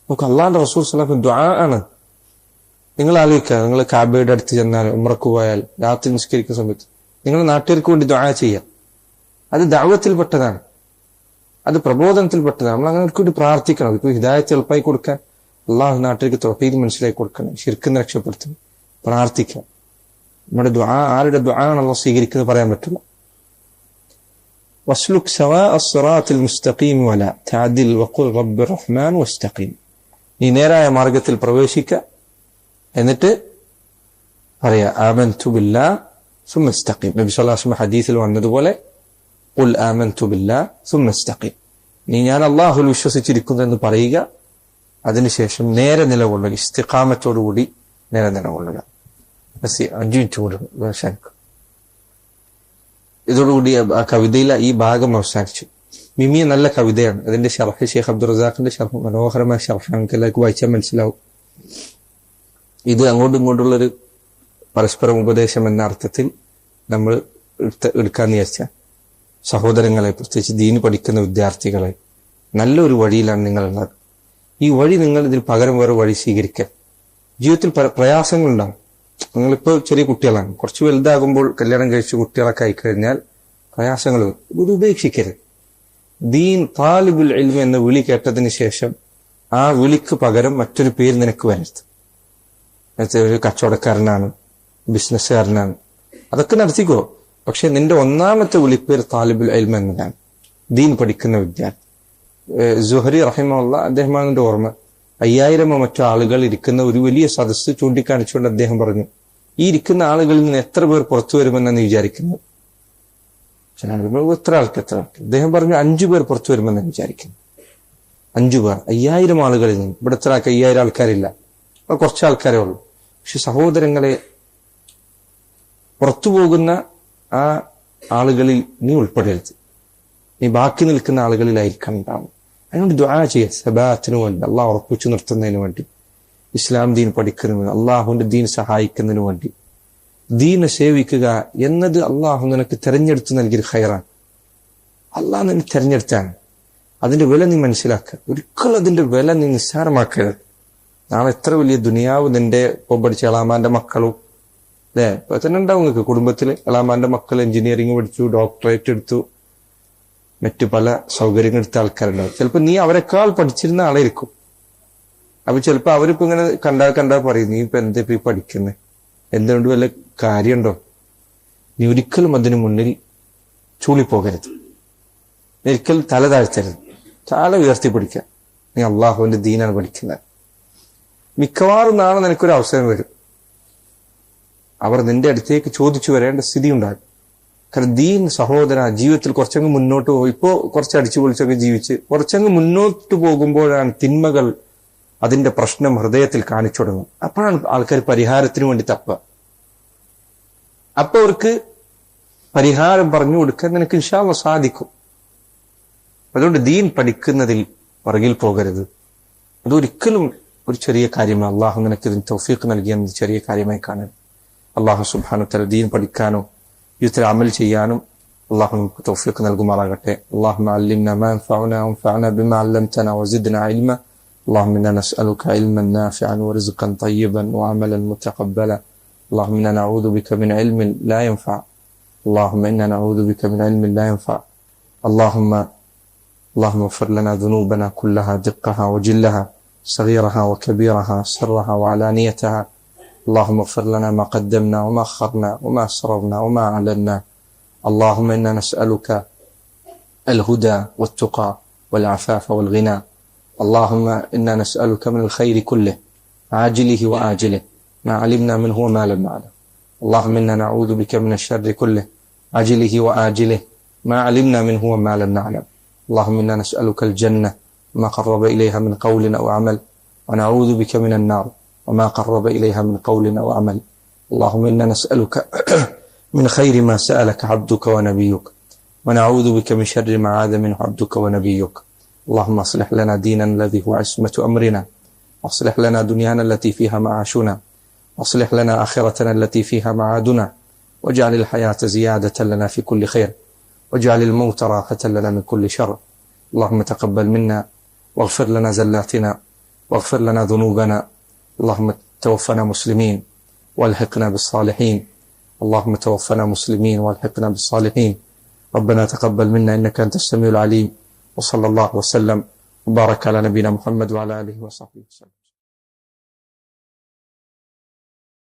നമുക്ക് അള്ളാഹുവിന്റെ റസൂൽ സ്വല്ലല്ലാഹു അലൈഹി വസല്ലം ദുആ ആണ്. നിങ്ങൾ ആലോചിക്കുക, നിങ്ങൾ കാബയുടെ അടുത്ത് ചെന്നാൽ, ഉംറക്ക് പോയാൽ, രാത്രി നിസ്കരിക്കുന്ന സമയത്ത് നിങ്ങൾ നാട്ടുകാർക്ക് വേണ്ടി ദുആ ചെയ്യുക. അത് ദഅവത്തിൽപ്പെട്ടതാണ്, അത് പ്രബോധനത്തിൽപ്പെട്ടതാണ്. നമ്മൾ അങ്ങനെ വേണ്ടി പ്രാർത്ഥിക്കണം. ഇപ്പോൾ ഹിദായത്ത് എളുപ്പമായി കൊടുക്കാൻ അള്ളാഹു നാട്ടിലേക്ക് തൗഹീദ് മനസ്സിലാക്കി കൊടുക്കണം, ശിർക്കിനെ രക്ഷപ്പെടുത്തണം, പ്രാർത്ഥിക്കാം. നമ്മുടെ ദുആ ആരുടെ ദുആ ആണ് അള്ളാഹു സ്വീകരിക്കുന്നത് പറയാൻ പറ്റില്ല. വസ്ലുക് സവാഅ അസ്സിറാത്തിൽ മുസ്തഖീം വലാ തഅദിൽ വഖുൽ റബ്ബിർ റഹ്മാൻ വസ്തഖീം, നീ നേരായ മാർഗത്തിൽ പ്രവേശിക്കുക, എന്നിട്ട് പറയാ ആമൻതു ബില്ലാഹ് സുമ്മ ഇസ്തഖീം. നബി സല്ലല്ലാഹു അലൈഹി വസല്ലം ഹദീസിൽ വന്നതുപോലെ ഖുൽ ആമൻതു ബില്ലാഹ് സുമ്മ ഇസ്തഖീം, നീ ഞാൻ അല്ലാഹുവിൽ വിശ്വസിച്ചിരിക്കുന്നു എന്ന് പറയുക, അതിനുശേഷം നേരെ നിലകൊള്ളുക, ഇസ്തിഖാമത്തോടുകൂടി നേരെ നിലകൊള്ളുക. 5 മിനിറ്റ് കൂടി അവസാനിക്കും. ഇതോടുകൂടി ആ കവിതയിലെ ഈ ഭാഗം അവസാനിച്ചു. മിമിയ നല്ല കവിതയാണ്. അതിന്റെ ഷർഹ് ഷെയ്ഖ് അബ്ദുൾ റസാഖിന്റെ ഷർഹ് മനോഹരമായ ഷർഹ്, നമുക്ക് എല്ലാവർക്കും വായിച്ചാൽ മനസ്സിലാവും. ഇത് അങ്ങോട്ടും ഇങ്ങോട്ടുള്ളൊരു പരസ്പരം ഉപദേശം എന്ന അർത്ഥത്തിൽ നമ്മൾ എടുക്കാന്ന് വിചാരിച്ച സഹോദരങ്ങളെ, പ്രത്യേകിച്ച് ദീന് പഠിക്കുന്ന വിദ്യാർത്ഥികളെ, നല്ലൊരു വഴിയിലാണ് നിങ്ങളുള്ളത്. ഈ വഴി നിങ്ങൾ ഇതിന് പകരം വേറെ വഴി സ്വീകരിക്കുക. ജീവിതത്തിൽ പ്രയാസങ്ങളുണ്ടാവും. നിങ്ങളിപ്പോൾ ചെറിയ കുട്ടികളാണ്, കുറച്ച് വലുതാകുമ്പോൾ കല്യാണം കഴിച്ച് കുട്ടികളൊക്കെ ആയിക്കഴിഞ്ഞാൽ പ്രയാസങ്ങൾ ഇത് ഉപേക്ഷിക്കരുത്. ദീൻ താലിബുൽ ഇൽമ് എന്ന വിളി കേട്ടതിന് ശേഷം ആ വിളിക്ക് പകരം മറ്റൊരു പേര് നിനക്ക് വരരുത്. ഒരു കച്ചവടക്കാരനാണ്, ബിസിനസ്സുകാരനാണ്, അതൊക്കെ നടത്തിക്കോ. പക്ഷെ നിന്റെ ഒന്നാമത്തെ വിളിപ്പേര് താലിബുൽ ഇൽമ് എന്നതാണ്, ദീൻ പഠിക്കുന്ന വിദ്യാർത്ഥി. സുഹരി റഹിമഹുള്ള, അദ്ദേഹമാണെന്റെ ഓർമ്മ, 5000 മറ്റു ആളുകൾ ഇരിക്കുന്ന ഒരു വലിയ സദസ്സ് ചൂണ്ടിക്കാണിച്ചുകൊണ്ട് അദ്ദേഹം പറഞ്ഞു, ഈ ഇരിക്കുന്ന ആളുകളിൽ നിന്ന് എത്ര പേർ പുറത്തു വരുമെന്നാണ് വിചാരിക്കുന്നത്? എത്ര ആൾക്ക്? അദ്ദേഹം പറഞ്ഞു 5 പേർ പുറത്തു വരുമെന്ന് വിചാരിക്കുന്നു. 5 പേർ 5000 ആളുകളിൽ നിന്ന്. ഇവിടെ എത്ര ആൾക്ക്? 5000 ആൾക്കാരില്ല, കുറച്ച് ആൾക്കാരേ ഉള്ളൂ. പക്ഷെ സഹോദരങ്ങളെ, പുറത്തു പോകുന്ന ആ ആളുകളിൽ നീ ഉൾപ്പെടരുത്, നീ ബാക്കി നിൽക്കുന്ന ആളുകളിലായിരിക്കണം ഉണ്ടാവും. അതിനോട് ദുആ ചെയ്യുക, സബാത്തിന് വേണ്ടി, അള്ളാഹ് ഉറപ്പിച്ചു നിർത്തുന്നതിന് വേണ്ടി, ഇസ്ലാം ദീൻ പഠിക്കുന്നതിന്, അള്ളാഹുവിന്റെ ദീൻ സഹായിക്കുന്നതിന് വേണ്ടി. ദീനെ സേവിക്കുക എന്നത് അള്ളാഹു നിനക്ക് തെരഞ്ഞെടുത്ത് നൽകിയൊരു ഖൈറാണ്. അള്ളാഹ് നിന്നെ തെരഞ്ഞെടുത്താണ്. അതിന്റെ വില നീ മനസ്സിലാക്കുക. ഒരിക്കലും അതിന്റെ വില നീ നിസ്സാരമാക്കരുത്. നാളെ എത്ര വലിയ ദുനിയാവ് നിന്റെ ഒപ്പം പഠിച്ച എളാമാന്റെ മക്കളും, അല്ലെ, ഇപ്പൊ തന്നെ ഉണ്ടാവും നിങ്ങൾക്ക് കുടുംബത്തില്. എളാമാന്റെ മക്കൾ എഞ്ചിനീയറിംഗ് പഠിച്ചു, ഡോക്ടറേറ്റ് എടുത്തു, മറ്റു പല സൗകര്യങ്ങൾ എടുത്ത ആൾക്കാരുണ്ടാവും. ചിലപ്പോ നീ അവരെക്കാൾ പഠിച്ചിരുന്ന ആളായിരിക്കും. അപ്പൊ ചിലപ്പോ അവരിപ്പോ ഇങ്ങനെ കണ്ടാ പറയും, നീ ഇപ്പൊ എന്താ ഇപ്പൊ പഠിക്കുന്നത്, എന്തുകൊണ്ട് വല്ല കാര്യമുണ്ടോ? നീ ഒരിക്കലും അതിനു മുന്നിൽ ചൂളിപ്പോകരുത്, ഒരിക്കലും തല താഴ്ത്തരുത്, തല ഉയർത്തിപ്പിടിക്കുക. നീ അള്ളാഹുവിന്റെ ദീനാണ് പഠിക്കുന്നത്. മിക്കവാറും നാളെ നിനക്കൊരു അവസരം വരും, അവർ നിന്റെ അടുത്തേക്ക് ചോദിച്ചു വരേണ്ട സ്ഥിതി ഉണ്ടാകും. കാരണം ദീൻ സഹോദര ജീവിതത്തിൽ കുറച്ചങ്ങ് മുന്നോട്ട് പോകും. ഇപ്പോ കുറച്ച് അടിച്ചു പൊളിച്ചൊക്കെ ജീവിച്ച് കുറച്ചങ്ങ് മുന്നോട്ട് പോകുമ്പോഴാണ് തിന്മകൾ അതിന്റെ പ്രശ്നം ഹൃദയത്തിൽ കാണിച്ചു തുടങ്ങും. അപ്പോഴാണ് ആൾക്കാർ പരിഹാരത്തിന് വേണ്ടി തപ്പുക. അപ്പൊ അവർക്ക് പരിഹാരം പറഞ്ഞു കൊടുക്കാൻ നിനക്ക് ഇൻഷാ അല്ലാഹ് സാധിക്കും. അതുകൊണ്ട് ദീൻ പഠിക്കുന്നതിൽ പുറകിൽ പോകരുത്. അതൊരിക്കലും ഒരു ചെറിയ കാര്യമാണ്. അള്ളാഹു നിനക്ക് ഇതിന് തൗഫീഖ് നൽകിയെന്നത് ചെറിയ കാര്യമായി കാണരുത്. അള്ളാഹു സുബ്ഹാനഹു വ തആല ദീൻ പഠിക്കാനോ ജീവിതത്തിൽ അമൽ ചെയ്യാനും അള്ളാഹു നമുക്ക് തൗഫീഖ് നൽകുമാറാകട്ടെ. അല്ലാഹുമ്മ അല്ലിംനാ മാ യൻഫഉനാ വൻഫഅനാ ബിമാ അല്ലംതനാ വസിദ്നാ ഇൽമാ. اللهم إنا نسألك علما نافعا ورزقا طيبا وعملا متقبلا. اللهم إنا نعوذ بك من علم لا ينفع. اللهم إنا نعوذ بك من علم لا ينفع. اللهم اغفر لنا ذنوبنا كلها دقها وجلها صغيرها وكبيرها سرها وعلانيتها. اللهم اغفر لنا ما قدمنا وما أخرنا وما أسررنا وما أعلنا. اللهم إنا نسألك الهدى والتقى والعفاف والغنى. اللهم إنا نسألك من الخير كله عاجله وآجله ما علمنا منه وما لم نعلم. اللهم إنا نعوذ بك من الشر كله عاجله وآجله ما علمنا منه وما لم نعلم. اللهم إنا نسألك الجنة وما قرب إليها من قول أو عمل، ونعوذ بك من النار وما قرب إليها من قول أو عمل. اللهم إنا نسألك من خير ما سألك عبدك ونبيك، ونعوذ بك من شر ما عاذ منه عبدك ونبيك. اللهم اصلح لنا ديننا الذي هو عصمة أمرنا، واصلح لنا دنيانا التي فيها معاشنا، واصلح لنا آخرتنا التي فيها معادنا، واجعل الحياة زيادة لنا في كل خير، واجعل الموت راحة لنا من كل شر. اللهم تقبل منا واغفر لنا زلاتنا واغفر لنا ذنوبنا. اللهم توفنا مسلمين والحقنا بالصالحين. اللهم توفنا مسلمين والحقنا بالصالحين. ربنا تقبل منا إنك أنت السميع العليم. وصلى الله وسلم وبارك على نبينا محمد وعلى آله وصحبه وسلم.